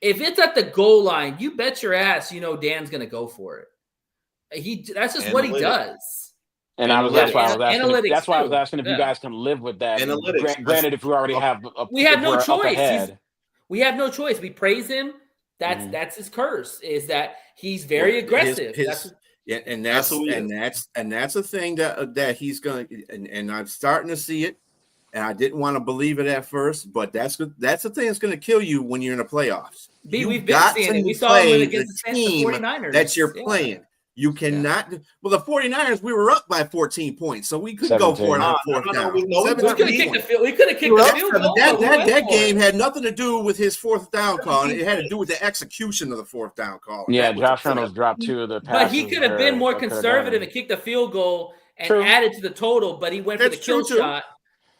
If it's at the goal line, you bet your ass Dan's going to go for it. That's just what he does. And that's why I was asking. That's why I was asking if you guys can live with that. Analytics. Granted, if we already have, we have no choice. We have no choice. We praise him. That's his curse. Is that he's very aggressive. And that's a thing that he's going to. And I'm starting to see it. And I didn't want to believe it at first, but that's the thing that's going to kill you when you're in the playoffs. We've been seeing it. We saw it against the 49ers. That you're playing. You cannot. Yeah. Well, the 49ers, we were up by 14 points, so we could go for it on fourth down. We could have kicked the field goal. That game had nothing to do with his fourth down call. It had to do with the execution of the fourth down call. Yeah, Josh Reynolds dropped 2 of the passes. But he could have been more conservative and kicked the field goal and added to the total, but he went for the kill shot.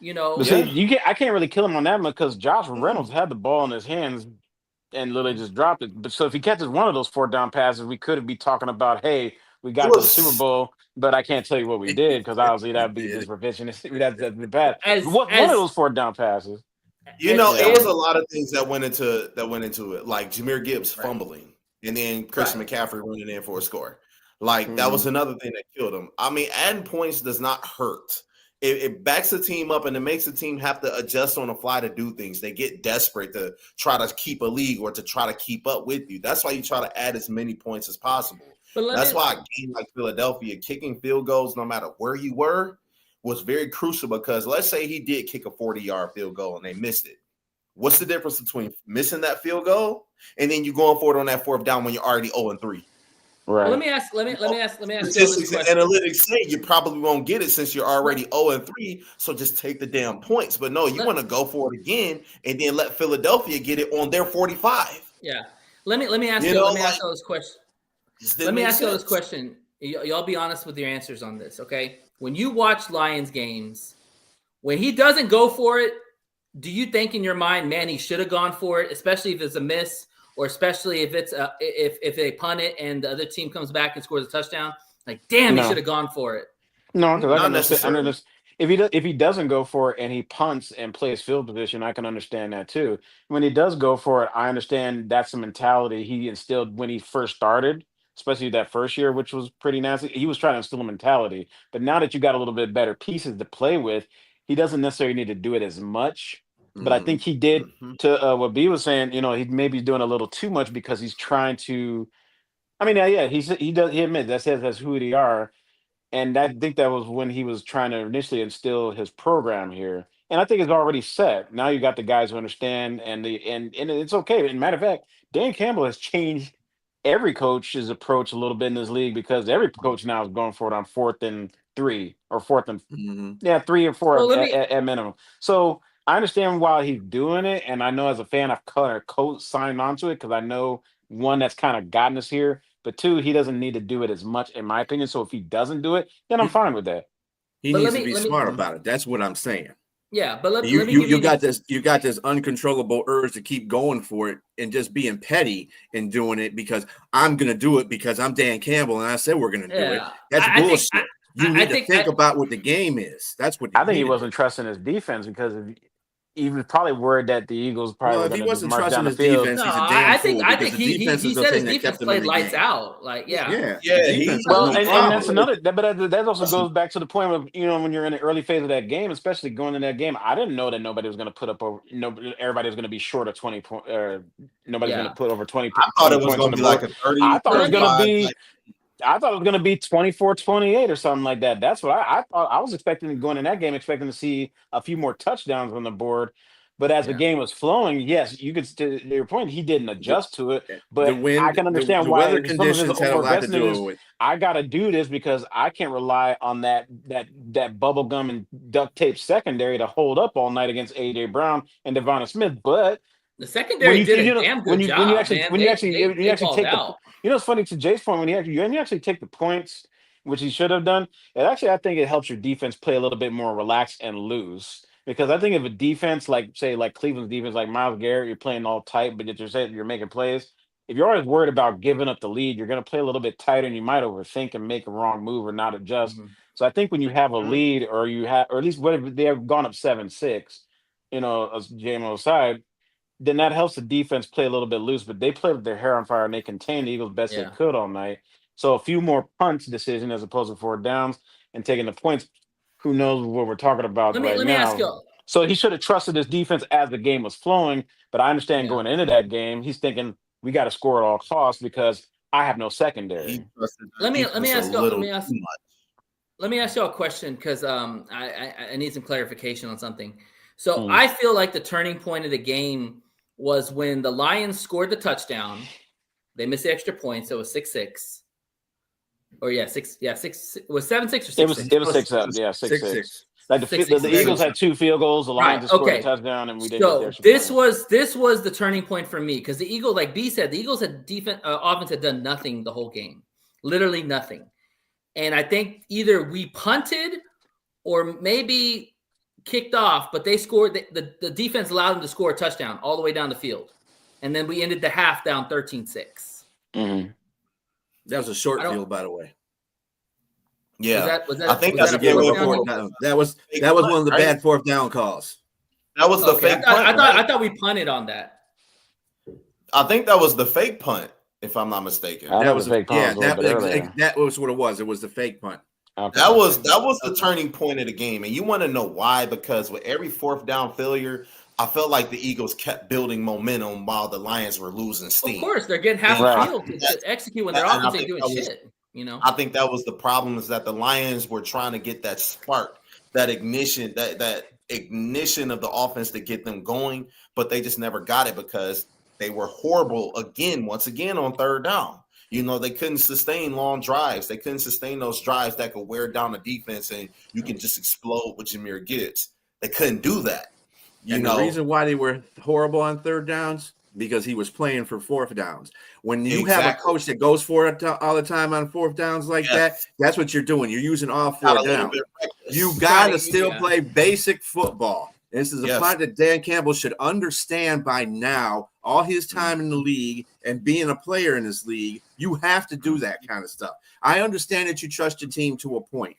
See, I can't really kill him on that one because Josh Reynolds had the ball in his hands and literally just dropped it. But so if he catches one of those 4th down passes, we could be talking about, hey, we got to the Super Bowl, but I can't tell you what we did because obviously that'd be just revisionist. That'd be bad. One of those 4th down passes. It was a lot of things that went into it, like Jahmyr Gibbs fumbling and then Christian McCaffrey running in for a score. Like that was another thing that killed him. I mean, adding points does not hurt. It backs the team up and it makes the team have to adjust on the fly to do things. They get desperate to try to keep a league or to try to keep up with you. That's why you try to add as many points as possible. That's why a game like Philadelphia, kicking field goals, no matter where you were, was very crucial because let's say he did kick a 40-yard field goal and they missed it. What's the difference between missing that field goal and then you going for it on that 4th down when you're already 0-3? Right. Well, let me ask you Statistics and analytics say you probably won't get it since you're already 0-3. So just take the damn points. But no, you want to go for it again and then let Philadelphia get it on their 45. Yeah. Let me ask you this question. Let me ask you this question. Y'all be honest with your answers on this, okay? When you watch Lions games, when he doesn't go for it, do you think in your mind, man, he should have gone for it, especially if it's a miss? Or especially if it's if they punt it and the other team comes back and scores a touchdown, like damn, he should have gone for it. No, because if he doesn't go for it and he punts and plays field position, I can understand that too. When he does go for it, I understand that's the mentality he instilled when he first started, especially that first year, which was pretty nasty. He was trying to instill a mentality, but now that you got a little bit better pieces to play with, he doesn't necessarily need to do it as much. But I think he did to what B was saying. He maybe doing a little too much because he's trying to. I mean, he admits that's who they are, and I think that was when he was trying to initially instill his program here. And I think it's already set. Now you got the guys who understand, and it's okay. And matter of fact, Dan Campbell has changed every coach's approach a little bit in this league because every coach now is going for it on 4th and 3 or 4th and 3 and 4 at minimum. So. I understand why he's doing it, and I know as a fan, I've co-signed onto it because I know, one, that's kind of gotten us here, but 2, he doesn't need to do it as much, in my opinion. So if he doesn't do it, then I'm fine with that. He needs to be smart about it. That's what I'm saying. Yeah, but you got this uncontrollable urge to keep going for it and just being petty and doing it because I'm going to do it because I'm Dan Campbell and I said we're going to do it. That's bullshit. You need to think about what the game is. That's what I think he wasn't trusting his defense because he was probably worried that the Eagles probably. Well, if he wasn't trusting his defense, he's a damn fool. I think he said his defense played lights out. Like, yeah. Well, and that's another. But that also goes back to the point of when you're in the early phase of that game, especially going in that game. I didn't know that nobody was going to put up over. Everybody was going to be short of 20 points. Nobody's going to put over 20. I thought it was going to be like a 30. I thought it was going to be. I thought it was going to be 24-28 or something like that. That's what I thought. I was expecting going in that game, expecting to see a few more touchdowns on the board. But as the game was flowing, yes, you could. To your point, he didn't adjust to it. But I can understand why weather conditions had a lot to do with it. I got to do this because I can't rely on that bubble gum and duct tape secondary to hold up all night against AJ Brown and Devonta Smith. But the secondary did a damn good job. When you actually take the, it's funny to Jay's point when you actually take the points, which he should have done. I think it helps your defense play a little bit more relaxed and loose. Because I think if a defense like Cleveland's defense, like Myles Garrett, you're playing all tight, but you're making plays. If you're always worried about giving up the lead, you're going to play a little bit tighter, and you might overthink and make a wrong move or not adjust. So I think when you have a lead, or at least what if they have gone up 7-6, as JMO side, then that helps the defense play a little bit loose. But they played with their hair on fire and they contained the Eagles best they Yeah. could all night. So a few more punts decision as opposed to 4 downs and taking the points. Who knows what we're talking about right Let me ask now? y'all. So he should have trusted his defense as the game was flowing. But I understand Yeah. going into that game, he's thinking we got to score at all costs because I have no secondary. He trusted the Let me defense ask a y'all. little too much. Let me ask y'all a question because I need some clarification on something. So I feel like the turning point of the game was when the Lions scored the touchdown. They missed the extra point, so it was 6-6. Or six. It was 7-6 or 6-6? It was 6-7. Yeah, 6-6. Like the 6-6. Eagles had 2 field goals, the Lions Right, just scored okay. a touchdown, and we didn't get the So extra point. this was the turning point for me because the Eagles, like B said, the Eagles had offense had done nothing the whole game, literally nothing. And I think either we punted or maybe kicked off, but they scored. The defense allowed them to score a touchdown all the way down the field, and then we ended the half down 13-6. Mm-hmm. That was a short field, by the way. Yeah, Was that I think was that's that a a good fourth point. down? That was one of the bad fourth down calls. That was the fake punt. I thought we punted on that. I think that was the fake punt, if I'm not mistaken. That was a fake punt. that was what it was. It was the fake punt. Okay. That was the turning point of the game, and you want to know why? Because with every fourth down failure, I felt like the Eagles kept building momentum while the Lions were losing steam. Of course, they're getting half the field to execute when their and I offense ain't think doing that was- shit. I think that was the problem, is that the Lions were trying to get that spark, that ignition, that ignition of the offense to get them going, but they just never got it because they were horrible once again on third down. They couldn't sustain long drives. They couldn't sustain those drives that could wear down the defense and you can just explode with Jahmyr Gibbs. They couldn't do that. The reason why they were horrible on third downs, because he was playing for fourth downs. When you have a coach that goes for it all the time on fourth downs like that, that's what you're doing. You're using all 4 downs. You got to still play basic football. This is a point that Dan Campbell should understand by now. All his time in the league and being a player in this league, you have to do that kind of stuff. I understand that you trust your team to a point,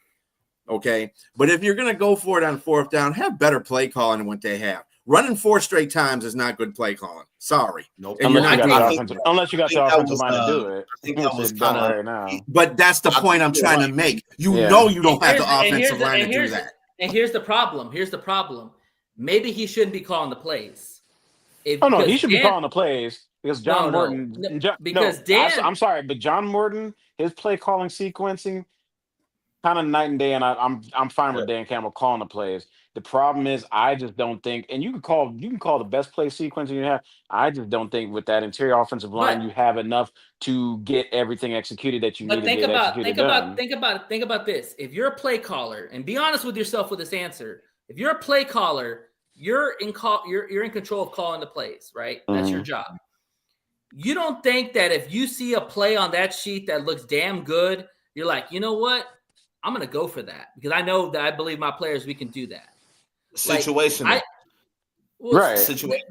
okay? But if you're going to go for it on fourth down, have better play calling than what they have. Running 4 straight times is not good play calling. Sorry. Nope. Unless you got the offensive line to do it. I think that was kind of right now. But that's the point I'm trying to make. You know you don't have the offensive line to do that. And here's the problem. Maybe he shouldn't be calling the plays. He should be calling the plays because John Morton. I'm sorry, but John Morton, his play calling sequencing, kind of night and day, and I'm fine with Dan Campbell calling the plays. The problem is, I just don't think, and you can call the best play sequencing you have. I just don't think with that interior offensive line you have enough to get everything executed that you need to get executed. Think about this. If you're a play caller, and be honest with yourself with this answer, if you're a play caller, you're in control of calling the plays, right? That's your job. You don't think that if you see a play on that sheet that looks damn good, you're like, you know what? I'm going to go for that because I know that I believe my players, we can do that. Situation. Right. Situation.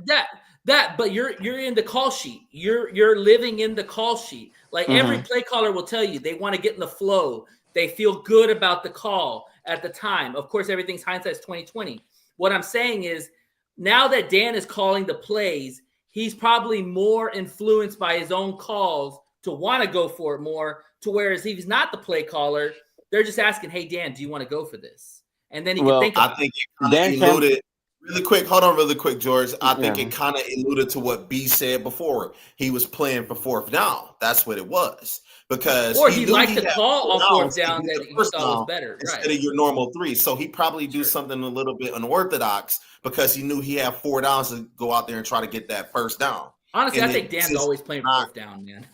But you're in the call sheet. You're living in the call sheet. Like every play caller will tell you, they want to get in the flow. They feel good about the call at the time. Of course, everything's hindsight's 2020. What I'm saying is, now that Dan is calling the plays, he's probably more influenced by his own calls to want to go for it more. To whereas if he's not the play caller, they're just asking, "Hey Dan, do you want to go for this?" And then he can think. I think it alluded really quick. Hold on, really quick, George. I think it kind of alluded to what B said before. He was playing for fourth down. That's what it was. Because he liked the call on fourth down that he thought was better instead of your normal 3. So he probably do something a little bit unorthodox because he knew he had 4 downs to go out there and try to get that first down. Honestly, I think Dan's always playing fourth down, man.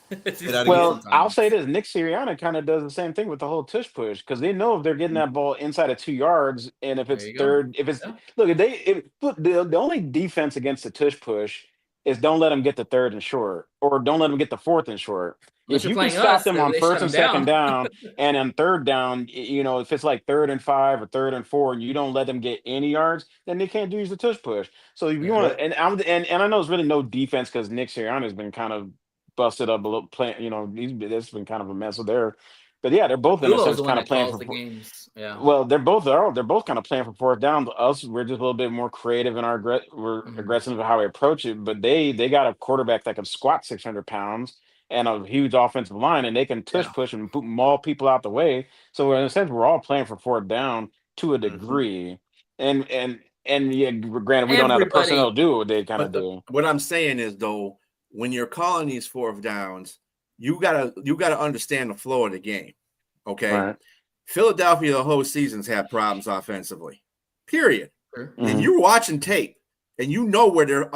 I'll say this: Nick Sirianni kind of does the same thing with the whole tush push because they know if they're getting that ball inside of 2 yards, and if it's third, the only defense against the tush push is don't let them get the third and short, or don't let them get the fourth and short. If you can stop them on first and second down, and on third down, if it's like 3rd and 5 or 3rd and 4, and you don't let them get any yards, then they can't use the tush push. So if you want to, and I know it's really no defense because Nick Sirianni has been kind of busted up a little. It's been kind of a mess with their But yeah, they're both in a Tulo's sense the one kind of that playing calls for. the games. Yeah. Well, they're both kind of playing for fourth down. Us, we're just a little bit more creative in our we're aggressive in how we approach it. But they got a quarterback that can squat 600 pounds and a huge offensive line, and they can push and maul people out the way. So in a sense, we're all playing for fourth down to a degree. And yeah, granted, we don't have the personnel to do what they kind of do. What I'm saying is, though, when you're calling these fourth downs, you gotta understand the flow of the game. Okay. Right. Philadelphia the whole season's had problems offensively. Period. Mm-hmm. And you're watching tape and you know where their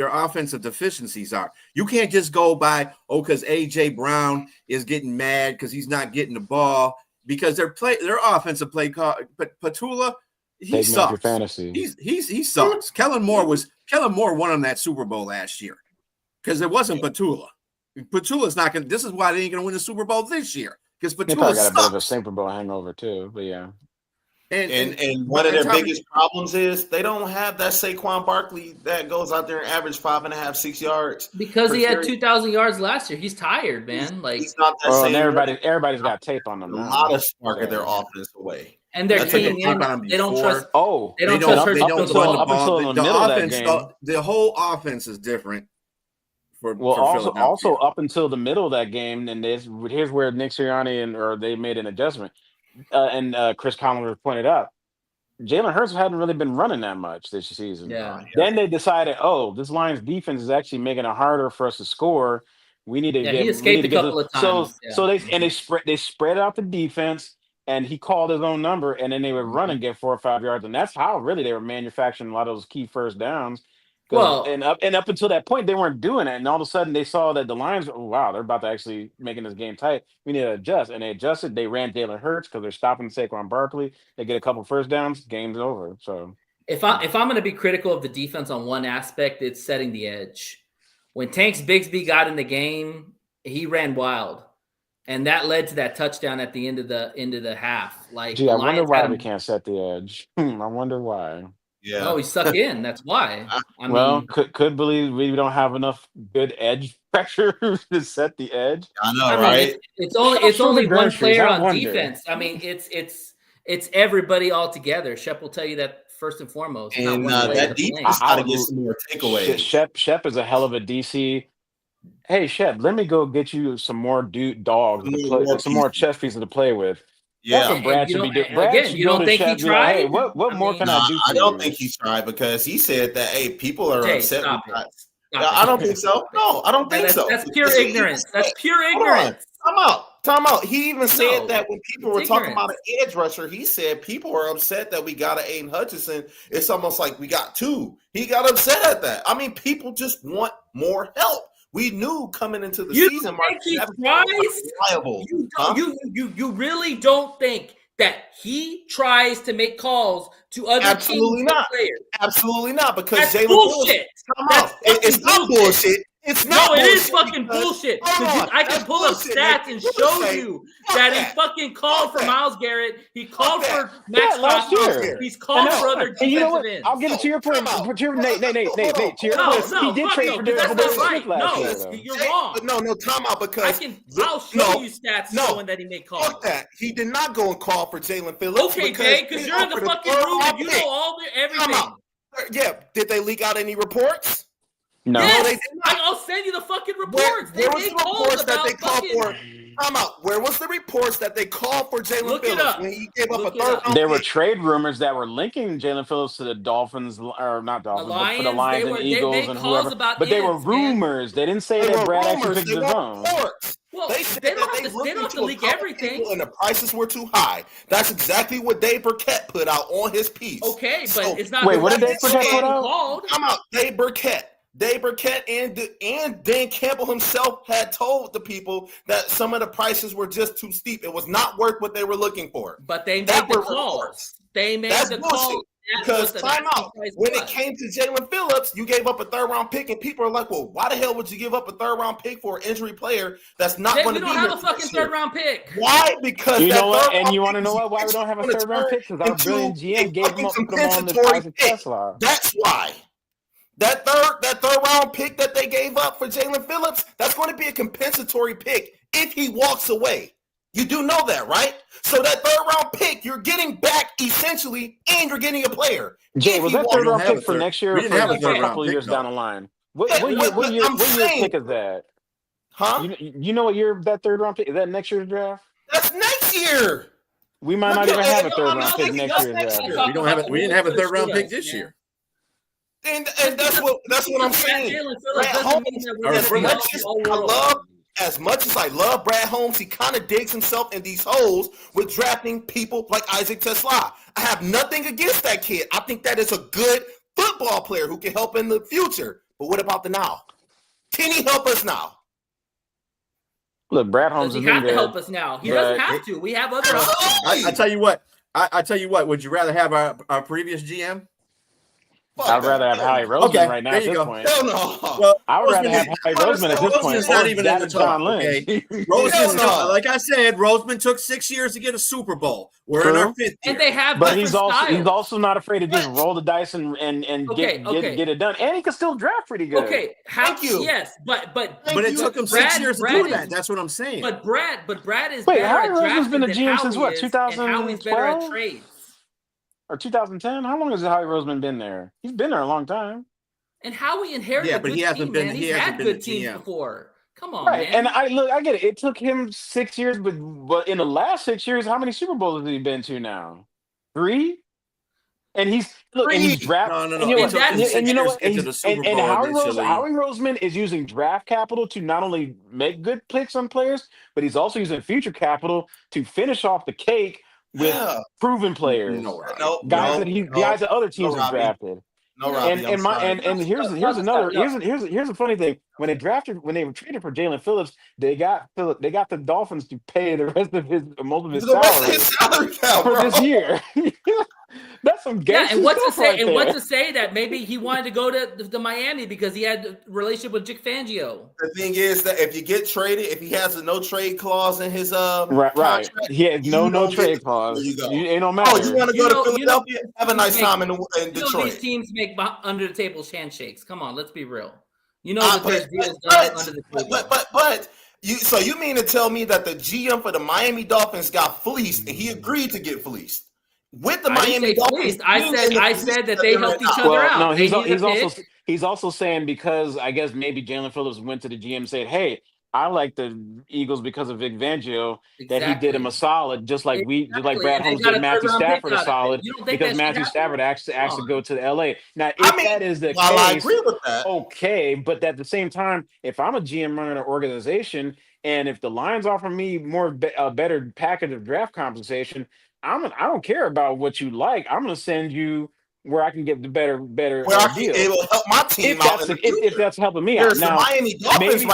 offensive deficiencies are. You can't just go by, because AJ Brown is getting mad because he's not getting the ball, because their offensive play call, but Petula, he sucks. Your fantasy. He sucks. Kellen Moore won him that Super Bowl last year because it wasn't Petula. Petula's not going to – this is why they ain't going to win the Super Bowl this year, because Petula probably got sucks. a bit of a Super Bowl hangover too, but yeah. And one of their biggest problems is they don't have that Saquon Barkley that goes out there and average 5.5, 6 yards. Because he had 2,000 yards last year. He's tired, man. He's not that same. Everybody's got tape on them. A lot of spark of their offense away. And their team, they don't trust. They don't trust her to throw the ball. Up until the middle of that game. The whole offense is different. Also up until the middle of that game, and here's where Nick Sirianni they made an adjustment, and Chris Collins pointed out, Jalen Hurts hadn't really been running that much this season. Yeah. Then they decided, this Lions defense is actually making it harder for us to score. We need to get. He escaped a couple of times. So they spread out the defense, and he called his own number, and then they would run and get 4 or 5 yards, and that's how really they were manufacturing a lot of those key first downs. Well, up until that point, they weren't doing it, and all of a sudden they saw that the Lions, they're about to actually making this game tight. We need to adjust, and they adjusted. They ran Jalen Hurts because they're stopping Saquon Barkley. They get a couple first downs, game's over. So if I'm going to be critical of the defense on one aspect, it's setting the edge. When Tanks Bigsby got in the game, he ran wild, and that led to that touchdown at the end of the half. I wonder why we can't set the edge. I wonder why. Yeah. No, he's stuck in. That's why. I mean, could believe we don't have enough good edge pressure to set the edge. I know, right? It's only one player on defense. I mean, it's everybody all together. Shep will tell you that first and foremost. And that defense got to get some more takeaways. Shep is a hell of a DC. Hey, Shep, let me go get you some more dogs, some more chess pieces to play with. Yeah, that's what Brad should be doing. Again, you don't think he tried? Hey, what more can I do? I don't think he tried, because he said that people are upset. I don't think so. No, I don't think so. That's pure ignorance. That's pure ignorance. Time out. He even said that when people were talking about an edge rusher, he said people are upset that we got an Aiden Hutchinson. It's almost like we got two. He got upset at that. I mean, people just want more help. We knew coming into the season, Mark, he tries? You really don't think that he tries to make calls to other Absolutely teams not. Players? Absolutely not, because that's Jalen bullshit. It's not bullshit. It's not. No, it is fucking bullshit. I can pull up stats and show you that he fucking called for Myles Garrett. He called for Max last year. He's called for other defensive you know what? ends. I'll give it to your point. Nate, to your point. He did trade for that's right. last year. You're wrong. No, time out, because I'll show you stats showing that he made calls. Fuck that. He did not go and call for Jalen Phillips. Okay, Jay, because you're in the fucking room and you know everything. Yeah. Did they leak out any reports? No. Yes, they did not. I'll send you the fucking reports. Where was the reports that they called for? Time out. Where was the reports that they called for Jalen Phillips when he gave up a third round? There were trade rumors that were linking Jalen Phillips to the Dolphins, or not Dolphins, but for the Lions and Eagles and whoever. But they were rumors. They didn't say that Brad actually picked his own. Well, they said they don't have to leak everything. And the prices were too high. That's exactly what Dave Burkett put out on his piece. Okay, but it's not. Wait, what did Dave Burkett put out? Come out, Dave Burkett and Dan Campbell himself had told the people that some of the prices were just too steep. It was not worth what they were looking for. But they made the calls. They made the calls. Because time out. When it came to Jalen Phillips, you gave up a third-round pick, and people are like, well, why the hell would you give up a third-round pick for an injury player that's not going to be here? We don't have a fucking third-round pick. Why? Because you know what? And you want to know why we don't have a third-round pick? Because our brilliant GM gave him up on the price of Tesla. That's why. That third round pick that they gave up for Jalen Phillips, that's going to be a compensatory pick if he walks away. You do know that, right? So that third-round pick, you're getting back essentially, and you're getting a player. Jay, was that third-round pick for next year or We for didn't have a a third-round couple of pick, years though. down the line? What year pick is that? Huh? You know what year that third-round pick? Is that next year's draft? That's next year. We might not even have a third-round pick next year's draft. We didn't have a third-round pick this year. And that's what I'm saying. Brad Holmes, as much as I love Brad Holmes, he kind of digs himself in these holes with drafting people like Isaac Tesla. I have nothing against that kid. I think that is a good football player who can help in the future. But what about the now? Can he help us now? Look, Brad Holmes does he have to help us now? He doesn't have to. We have other options. I tell you what. I tell you what. Would you rather have our previous GM? I'd rather have Howie Roseman right now at this point. Hell no. Well, I would rather have Howie Roseman at this point. Roseman's not even in the John talk. Lynch. Okay? Like I said, Roseman took 6 years to get a Super Bowl. We're in our 5th year. And they have but he's also not afraid to just roll the dice and get it done. And he can still draft pretty good. Okay, thank you. Yes, but it took him 6 years to do that. That's what I'm saying. But Brad is Wait, better Howie at Roseman's been the drafting GM than since Howie what, is, 2012? and Howie's better at trades. Or 2010? How long has Howie Roseman been there? He's been there a long time. And Howie inherited a good team, man. He's had good teams before. Come on, man. And I get it. It took him 6 years, but in the last 6 years, how many Super Bowls has he been to now? 3? And he's drafting. No. And you know what? And Howie Roseman is using draft capital to not only make good picks on players, but he's also using future capital to finish off the cake with proven players, guys that other teams have drafted. And here's a funny thing. When they were traded for Jalen Phillips, they got the Dolphins to pay the rest of most of his salary for this year. That's some gangster and what to stuff right there. what to say that maybe he wanted to go to Miami because he had a relationship with Vic Fangio. The thing is that if you get traded, if he has a no trade clause in his contract, he has no trade clause. Ain't no matter. Oh, you want to go to Philadelphia? Have a nice time in Detroit. These teams make under the table handshakes. Come on, let's be real. You know that there's deals done under the table. But you mean to tell me that the GM for the Miami Dolphins got fleeced and he agreed to get fleeced? With the Miami Dolphins, I said that they helped each other out. No, he's also saying because I guess maybe Jalen Phillips went to the GM and said, "Hey, I like the Eagles because of Vic Fangio, that he did him a solid, just like Brad Holmes did Matthew Stafford a solid because Matthew Stafford asked to go to LA." Now, if that is the case, I agree with that. Okay, but at the same time, if I'm a GM running an organization and if the Lions offer me a better package of draft compensation, I don't care about what you like. I'm going to send you where I can get the better where I can deal. Able to help my team if that's helping me out. Now, Miami Dolphins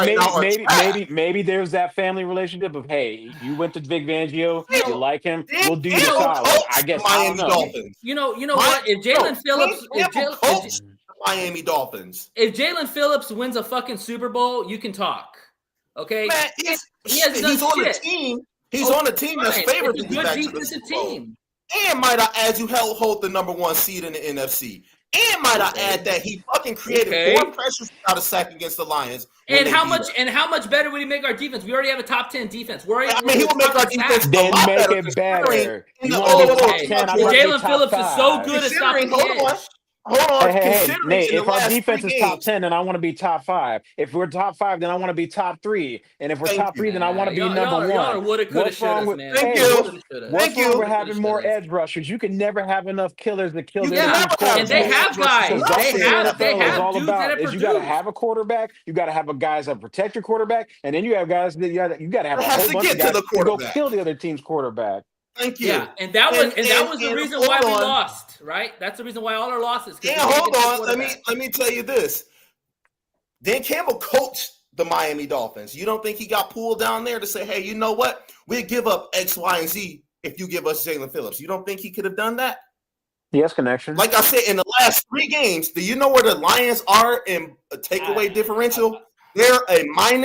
maybe there's that family relationship of, hey, you went to Vic Fangio, you like him, we'll do you solid. I guess Miami I don't know. Dolphins. You know what? If Jalen Phillips, Miami Dolphins. If Jalen Phillips wins a fucking Super Bowl, you can talk. Okay, man, he's on a team. He's on a team that's favored to be back to the Super Bowl. And might I add, you hold the number 1 seed in the NFC. And might I add that he fucking created 4 pressures without a sack against the Lions. And how much better would he make our defense? We already have a top 10 defense. He will make our defense then make it better. Jalen Phillips is so good at stopping the edge. Hold on. Hey, Nate, if our defense is top 10, then I want to be top 5. If we're top 5, then I want to be top 3. And if we're top 3, then I want to be number 1. What's wrong with having more edge rushers? You can never have enough killers to kill their team. And they have guys. They have dudes that have produced. You got to have a quarterback. You got to have a guys that protect your quarterback. And then you have guys that you got to have a whole bunch of guys to go kill the other team's quarterback. Thank you. Yeah, and that was the reason why we lost, right? That's the reason why all our losses. Yeah, hold on. Let me tell you this. Dan Campbell coached the Miami Dolphins. You don't think he got pulled down there to say, "Hey, you know what? We'll give up X, Y, and Z if you give us Jalen Phillips." You don't think he could have done that? He has connection. Like I said, in the last 3 games, do you know where the Lions are in a takeaway differential? They're a -1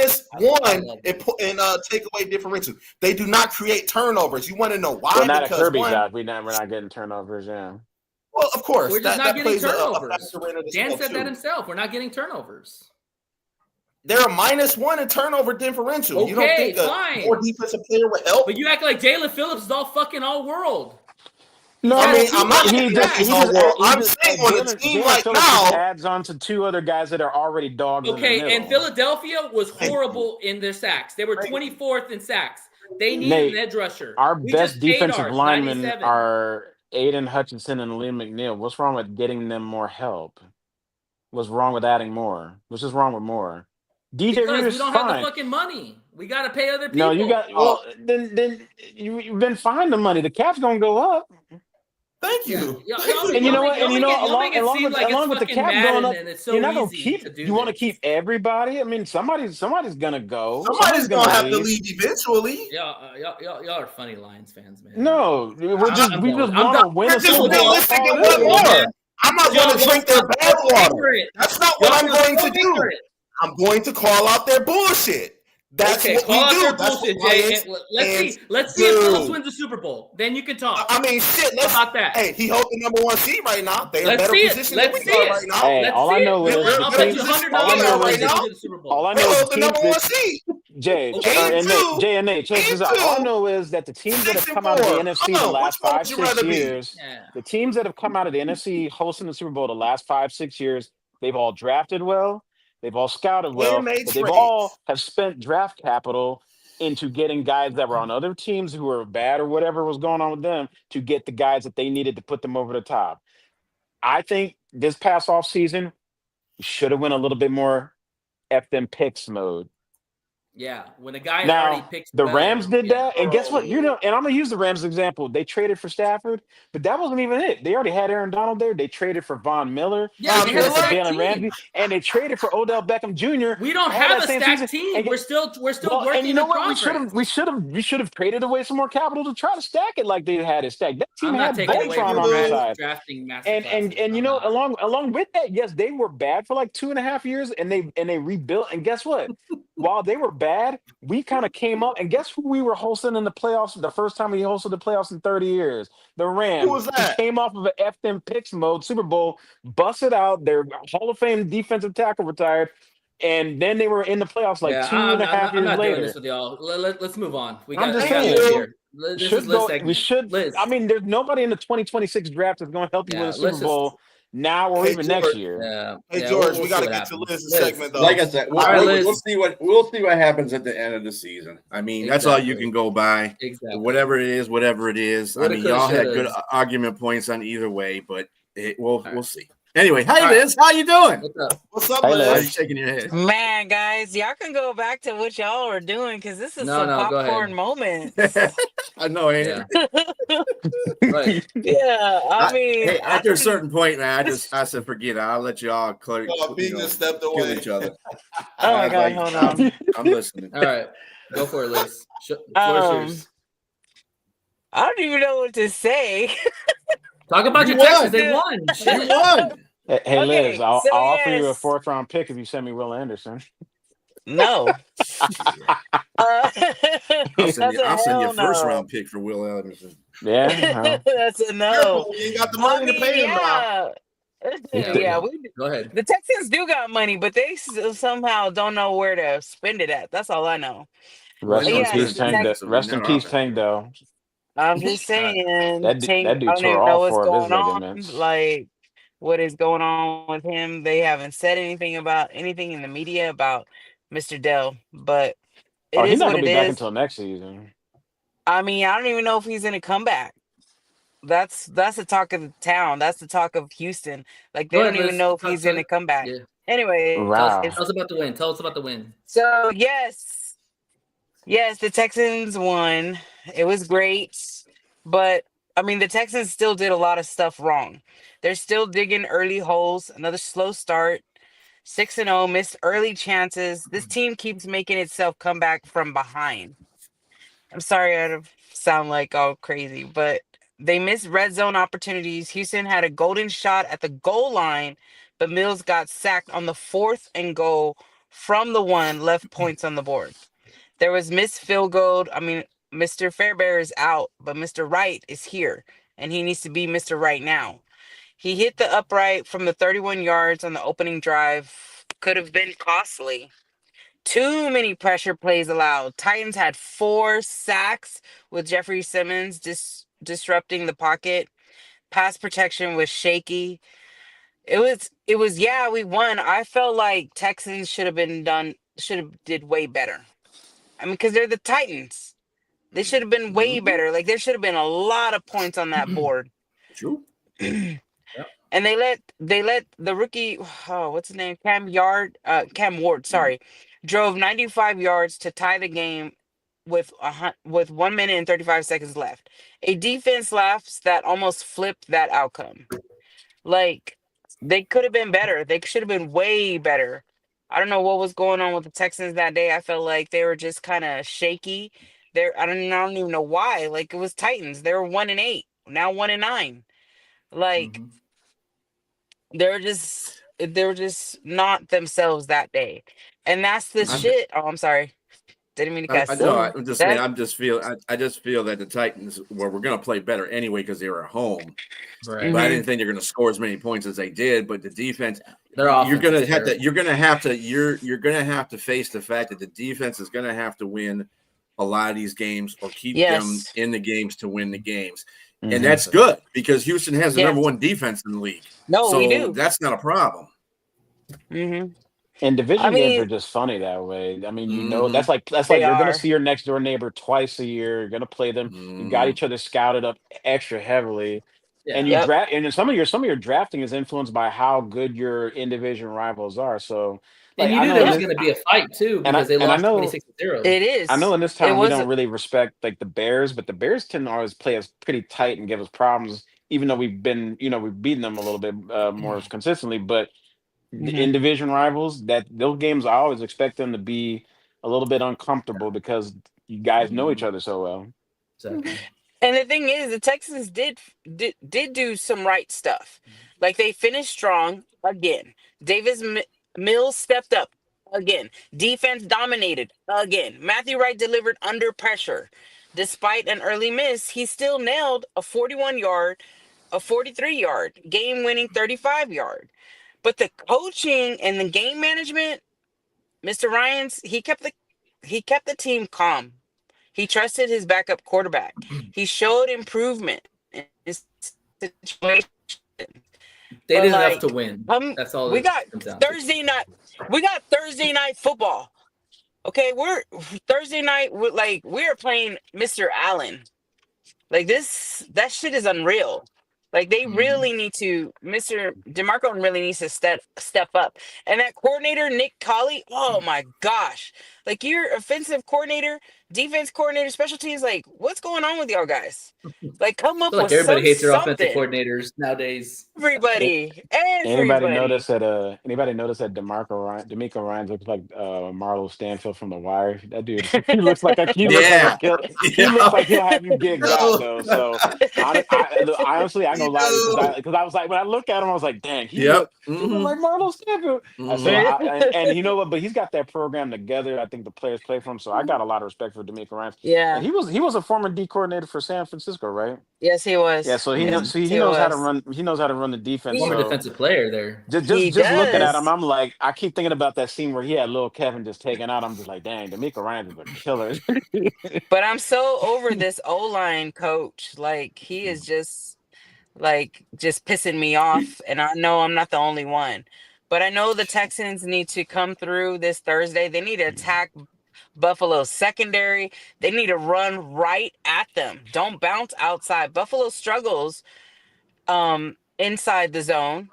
in takeaway differential. They do not create turnovers. You want to know why? We're not a Kirby job. We're not getting turnovers. Yeah. Well, of course. We're just not getting turnovers. Dan said that himself. We're not getting turnovers. They're a -1 in turnover differential. You don't Okay, think a fine. more defensive player would help? But you act like Jalen Phillips is all fucking all world. No, I mean, He's I'm not had saying two that sacks. he's all world. I'm saying on a Jalen team like Phillips just now, adds on to two other guys that are already dogs in the Okay, middle. and Philadelphia was horrible in their sacks. They were 24th in sacks. They needed Nate, an edge rusher. our We best just paid defensive ours, linemen 97. are Aiden Hutchinson and Liam McNeil. What's wrong with getting them more help? What's wrong with adding more? What's just wrong with more? DJ Because Reader's we don't fine. have the fucking money. We got to pay other people. No, you got then you've been fine the money. The cap's gonna go up. thank you. And you know what? And you know, along with the fucking cap going up, and it's so you're not gonna easy keep. to do You want to this. keep everybody. I mean, somebody's gonna go. Somebody's gonna have to leave. leave eventually. Y'all are funny Lions fans, man. No, we just want to win a We're just Super Bowl. realistic and what more. I'm not going to drink their bad water. That's not what I'm going to do. I'm going to call out their bullshit. That's okay, what call out we do. their That's bullshit, what Jay. Let's see if Phillips wins the Super Bowl. Then you can talk. I mean, shit. Let's How about that. Hey, he holds the number 1 seed right now. They're in a Let's better see it. position Let's than we see are it. right now. Hey, Let's all see I know it. is I'll the bet you teams- $100 all I know right right now now- to the Super Bowl. All I They know is hold the the number 1 teams that seed. Jay Okay, and Nate, check this out. All I know is that the teams that have come out of the 6-4. NFC the last Which one 5, would you 6 rather be? years, Yeah. the teams that have come out of the NFC hosting the Super Bowl the last 5, 6 years, they've all drafted well, they've all scouted well, And made but they've trades. all have spent draft capital into getting guys that were on other teams who were bad or whatever was going on with them to get the guys that they needed to put them over the top. I think this past offseason, we should have went a little bit more F them picks mode. Yeah, when a guy already Now, picks the well, Rams did yeah. that, and guess what? And I'm gonna use the Rams example. They traded for Stafford, but that wasn't even it. They already had Aaron Donald there. They traded for Von Miller, Yeah, they they had a traded for stacked Jalen team. Ramsey, and they traded for Odell Beckham Jr. We don't all have that a same stacked season. team. And We're still well, working. and you know in what? progress. We should have traded away some more capital to try to stack it like they had it stacked. That team I'm not had taking away Voltron from on their side. drafting master And you know, along with that, yes, they were bad for like 2.5 years, and they rebuilt. And guess what? While they were bad, we kind of came up. And guess who we were hosting in the playoffs? The first time we hosted the playoffs in 30 years, the Rams. Who was that? Who came off of an F them picks mode Super Bowl, busted out. Their Hall of Fame defensive tackle retired, and then they were in the playoffs like 2.5 years I'm not later. doing this with y'all. Let's move on. I'm just we got saying. Liz here. This is Liz segment. We should. Liz. I mean, there's nobody in the 2026 draft that's going to help you win a Super Bowl now or even next year. Hey, George, we got to get to Liz's segment though. Like I said, All right, we'll see what happens at the end of the season. I mean, that's all you can go by. Exactly. Whatever it is. What I mean, y'all had good argument points on either way, but we'll see. Anyway, hi Liz, how you doing? What's up, Hey, Liz? Why are you shaking your head? Man, guys, y'all can go back to what y'all are doing because this is some go popcorn ahead. moment. I know, ain't Right. Yeah, I mean, hey, after a certain point, man, I said forget it. I'll let y'all He just stepped kill away. each other. oh my I was god, like, hold on. I'm listening. All right. Go for it, Liz. Floor's yours. I don't even know what to say. Talk about You your Texans. won. They won. You Shit. won. Hey, Okay, Liz, I'll so offer you a yes. 4th round pick if you send me Will Anderson. No. I'll send you a hell first no. round pick for Will Anderson. Yeah. That's a no. You ain't got the money to pay him now. Yeah, Go ahead. the Texans do got money, but they somehow don't know where to spend it at. That's all I know. Rest in Yeah, peace, the Tank. Texans- Rest in peace, Tank. Though. I'm just saying, That Tank, dude I don't tore even all know what's 4 of his going on. ligaments. Like, what is going on with him? They haven't said anything in the media about Mr. Dell, but it He's is not what gonna it be back is. until next season. I mean, I don't even know if he's gonna come back. That's the talk of the town. That's the talk of Houston. Like, they Go don't ahead, even Liz. know if he's gonna come back. Yeah. Anyway, Wow. Tell us about the win. Tell us about the win. so yes, the Texans won. It was great, but I mean, the Texans still did a lot of stuff wrong. They're still digging early holes. Another slow start. 6-0, missed early chances. This team keeps making itself come back from behind. I'm sorry I sound like all crazy, but they missed red zone opportunities. Houston had a golden shot at the goal line, but Mills got sacked on the 4th and goal from the 1, left points on the board. There was missed field goal. I mean, Mr. Fairbear is out, but Mr. Wright is here, and he needs to be Mr. Right now. He hit the upright from the 31 yards on the opening drive. Could have been costly. Too many pressure plays allowed. Titans had 4 sacks with Jeffrey Simmons disrupting the pocket. Pass protection was shaky. It was yeah, we won. I felt like Texans should have did way better. I mean, because they're the Titans. They should have been way better. Like there should have been a lot of points on that board. True. And they let the rookie, oh, what's his name? Cam Ward, sorry, drove 95 yards to tie the game with 1 minute and 35 seconds left. A defense lapse that almost flipped that outcome. Like they could have been better. They should have been way better. I don't know what was going on with the Texans that day. I felt like they were just kind of shaky. I don't even know why. Like it was Titans. They were 1-8, now 1-9. Like they were just not themselves that day. And that's the shit. Oh, I'm sorry. Didn't mean to cuss. I know. I'm just saying. I just feel that the Titans were going to play better anyway because they were at home. Right. But I didn't think they're going to score as many points as they did. But the defense, Their you're offense going to is have to. terrible. You're going to have to face the fact that the defense is going to have to win a lot of these games or keep them in the games to win the games. And that's good because Houston has the number 1 defense in the league. No, so we do. That's not a problem. And division games are just funny that way. I mean, you know, that's like you're going to see your next door neighbor twice a year. You're going to play them. You got each other scouted up extra heavily. And you draft, and some of your drafting is influenced by how good your in-division rivals are. So, and you knew there was going to be a fight too because they lost 26-0. It is. I know in this time we don't really respect like the Bears, but the Bears tend to always play us pretty tight and give us problems, even though we've beaten them a little bit more consistently. But the in-division rivals, those games, I always expect them to be a little bit uncomfortable because you guys know each other so well. Exactly. And the thing is, the Texans did do some right stuff. Like they finished strong again. Davis Mills stepped up again. Defense dominated again. Matthew Wright delivered under pressure. Despite an early miss, he still nailed a 41-yard, a 43-yard, game-winning 35-yard. But the coaching and the game management, Mr. Ryans, he kept the team calm. He trusted his backup quarterback. He showed improvement in his situation. They did enough to win. That's all. We got Thursday night. We got Thursday night football. Okay, we're Thursday night. We're playing Mr. Allen. Like that shit is unreal. Like they really need to. Mr. DeMarco really needs to step up. And that coordinator Nick Colley. Oh my gosh! Like your offensive coordinator, defense coordinator, special teams. Like what's going on with y'all guys? Like come up with everybody hates their something. offensive coordinators nowadays. Everybody. Anybody notice that DeMeco Ryans looks like Marlo Stanfield from The Wire? That dude, he looks like he looks like he'll have you gigged out though. So honestly, I ain't gonna lie because I was like when I look at him, I was like, dang, he look like Marlo Stanfield. And you know what? But he's got that program together. I think the players play for him, so I got a lot of respect for DeMeco Ryans. Yeah, and he was a former D coordinator for San Francisco, right? Yes, he was. Yeah, so he knows how to run. He knows how to run the defense. Former defensive player there. Just looking at him, I'm like, I keep thinking about that scene where he had little Kevin just taken out. I'm just like, dang, DeMeco Ryans is a killer. But I'm so over this O-line coach. Like he is just pissing me off, and I know I'm not the only one. But I know the Texans need to come through this Thursday. They need to attack Buffalo's secondary. They need to run right at them. Don't bounce outside. Buffalo struggles inside the zone.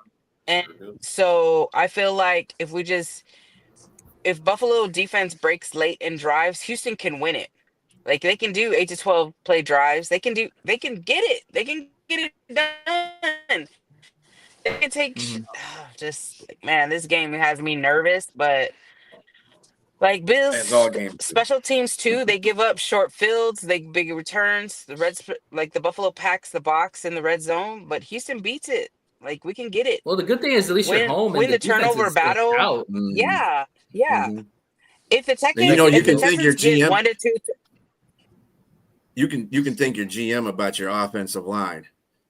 And so I feel like if Buffalo defense breaks late in drives, Houston can win it. Like they can do 8 to 12 play drives. They can get it. They can get it done. They can take man, this game has me nervous, but like Bills special teams too, they give up short fields, they big returns. The Buffalo packs the box in the red zone, but Houston beats it. Like we can get it. Well, the good thing is at least you're home. Win the turnover battle. Yeah. If the Texans, you can think your GM. 1-2. You can think your GM about your offensive line.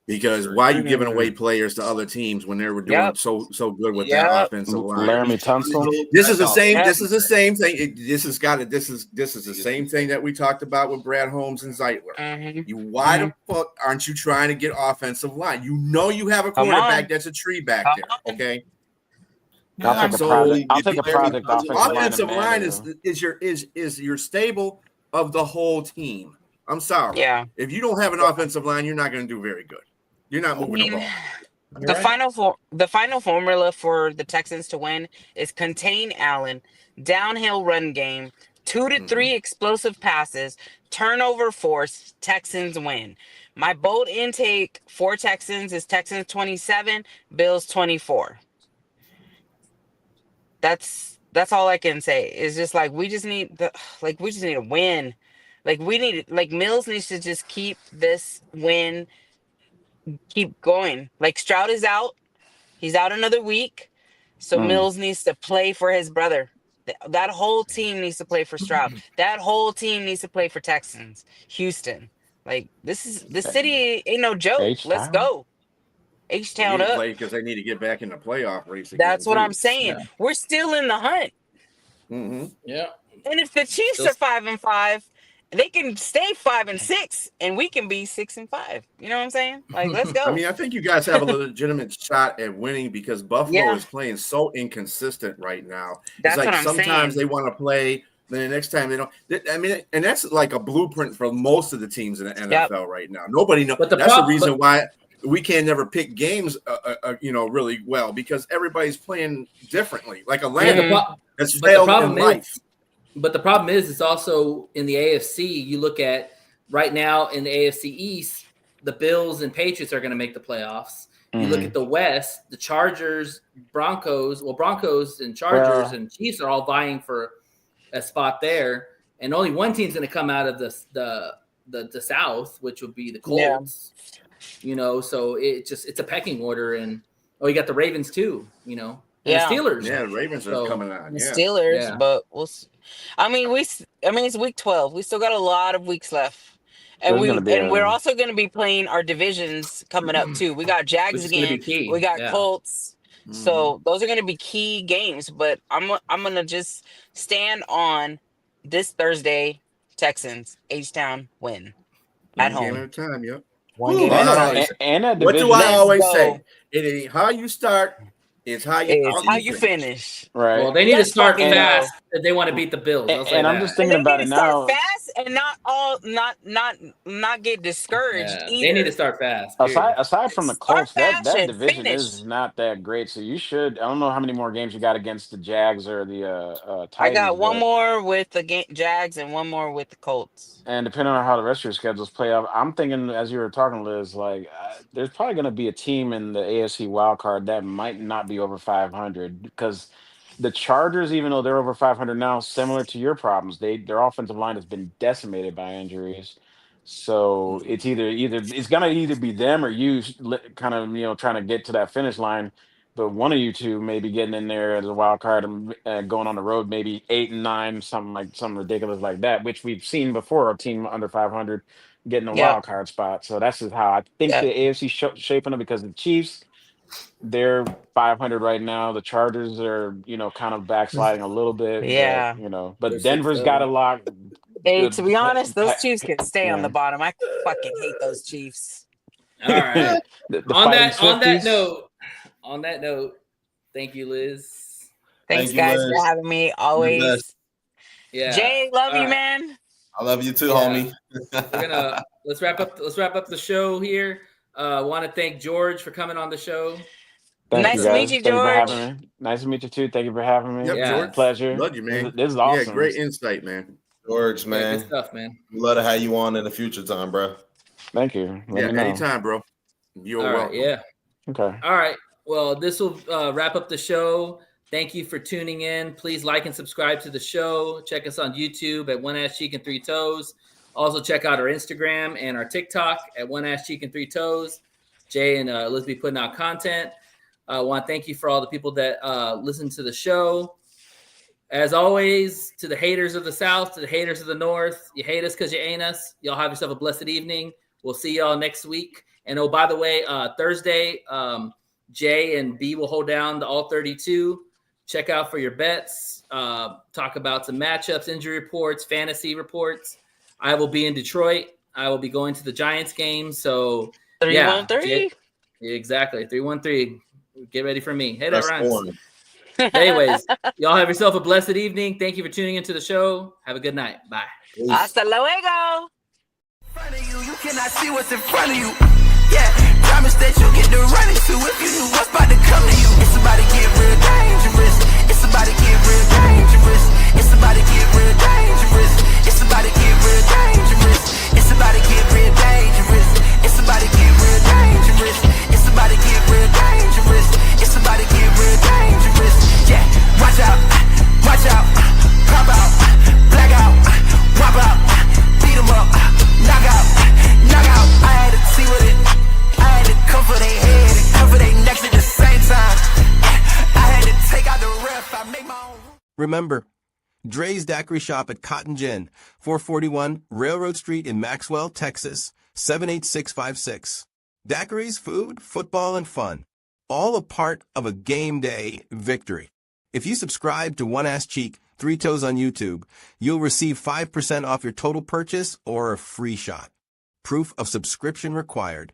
Because why are you giving away players to other teams when they were doing so good with that offensive line? Laramie Tunsil. This is the same. This is the same thing. This is the same thing that we talked about with Brad Holmes and Zeitler. Why the fuck aren't you trying to get offensive line? You know you have a quarterback that's a tree back there. Okay. I'll take a project offensive line is your stable of the whole team. I'm sorry. Yeah. If you don't have an offensive line, you're not going to do very good. You're not moving the ball. The final formula for the Texans to win is contain Allen, downhill run game, 2 to 3 explosive passes, turnover force, Texans win. My bold intake for Texans is Texans 27, Bills 24. That's all I can say. It's just like we just need a win. Mills needs to just keep this win, keep going. Like Stroud is out. He's out another week. So Mills needs to play for his brother. That whole team needs to play for Stroud. That whole team needs to play for Texans. Houston. Like this city ain't no joke. H-Town. Let's go. H-Town up. Because they need to get back in the playoff race again. That's what I'm saying. Yeah. We're still in the hunt. Yeah. And if the Chiefs are 5-5, they can stay 5-6, and we can be 6-5. You know what I'm saying? Like, let's go. I mean, I think you guys have a legitimate shot at winning because Buffalo is playing so inconsistent right now. That's it's like what I'm sometimes saying. they want to play, then the next time they don't. I mean, and that's like a blueprint for most of the teams in the NFL right now. Nobody knows. That's the reason why we can never pick games, really well because everybody's playing differently. Like Atlanta has failed in life. But the problem is, it's also in the AFC. You look at right now in the AFC East, the Bills and Patriots are going to make the playoffs. You look at the West, the Chargers, Broncos and Chargers and Chiefs are all vying for a spot there. And only one team's going to come out of the South, which would be the Colts. Yeah. So it's a pecking order. And you got the Ravens too, and the Steelers. Yeah, the Ravens are coming on. The Steelers, but we'll see. I mean, it's week 12. We still got a lot of weeks left. And we're also going to be playing our divisions coming up too. We got Jags again. We got Colts. So those are going to be key games, but I'm going to just stand on this Thursday Texans H-Town win at home. One game at a time, yep. One game at a time. And what do I always say? It ain't how you start. It's how you finish. Right. Well, they need to start fast if they want to beat the Bills. And I'm just thinking about it now. Fast and not get discouraged either. They need to start fast. Aside from the Colts, that division is not that great. So you should. I don't know how many more games you got against the Jags or the Titans. I got one more with the Jags and one more with the Colts. And depending on how the rest of your schedules play out, I'm thinking as you were talking, Liz, like there's probably going to be a team in the AFC wildcard that might not be over 500 because the Chargers, even though they're over 500 now, similar to your problems, their offensive line has been decimated by injuries. So it's gonna either be them or you, kind of trying to get to that finish line. But one of you two may be getting in there as a wild card and going on the road, maybe 8-9, something ridiculous like that, which we've seen before. A team under 500 getting a wild card spot. So that's just how I think the AFC shaping up because the Chiefs. They're 500 right now. The Chargers are, kind of backsliding a little bit. Yeah. But Denver's got a lot. Hey, to be honest, those Chiefs can stay on the bottom. I fucking hate those Chiefs. All right. On that note, thank you, Liz. Thanks, guys, for having me. Always. Yeah. Jay, love you, man. I love you too, homie. Let's wrap up the show here. Want to thank George for coming on the show. Nice to meet you, George. Nice to meet you too. Thank you for having me. Yep, George. Pleasure. Love you, man. This is awesome. Yeah, great insight, man. George, man. Good stuff, man. We love to have you on in the future time, bro. Thank you. Anytime, bro. You're welcome. Yeah. Okay. All right. Well, this will wrap up the show. Thank you for tuning in. Please like and subscribe to the show. Check us on YouTube at One Ass Cheek and Three Toes. Also, check out our Instagram and our TikTok at One Ass Cheek and Three Toes. Jay and Liz be putting out content. I want to thank you for all the people that listen to the show. As always, to the haters of the South, to the haters of the North, you hate us because you ain't us. Y'all have yourself a blessed evening. We'll see y'all next week. And oh, by the way, Thursday, Jay and B will hold down the All 32. Check out for your bets. Talk about some matchups, injury reports, fantasy reports. I will be in Detroit. I will be going to the Giants game. So 313. Exactly. 313. Get ready for me. Hey, that That's rhymes. boring. Anyways, y'all have yourself a blessed evening. Thank you for tuning into the show. Have a good night. Bye. Hasta luego. You cannot see what's in front of you. Yeah, promise that you get the running to if you knew what's about to come to you. It's about to get real dangerous. It's about to get real dangerous. It's about to get real dangerous. It's about to get real dangerous. It's about to get real dangerous. It's about to get real dangerous. It's about to get real dangerous. It's about to get real dangerous. Yeah, watch out, pop out, black out, wop out, beat 'em up, knock out. I had to see with it. I had to cover their head and cover their necks at the same time. I had to take out the ref. I make my own. Remember, Dre's Daiquiri Shop at Cotton Gin, 441 Railroad Street in Maxwell, Texas, 78656. Daiquiris, food, football, and fun. All a part of a game day victory. If you subscribe to One Ass Cheek, 3 Toes on YouTube, you'll receive 5% off your total purchase or a free shot. Proof of subscription required.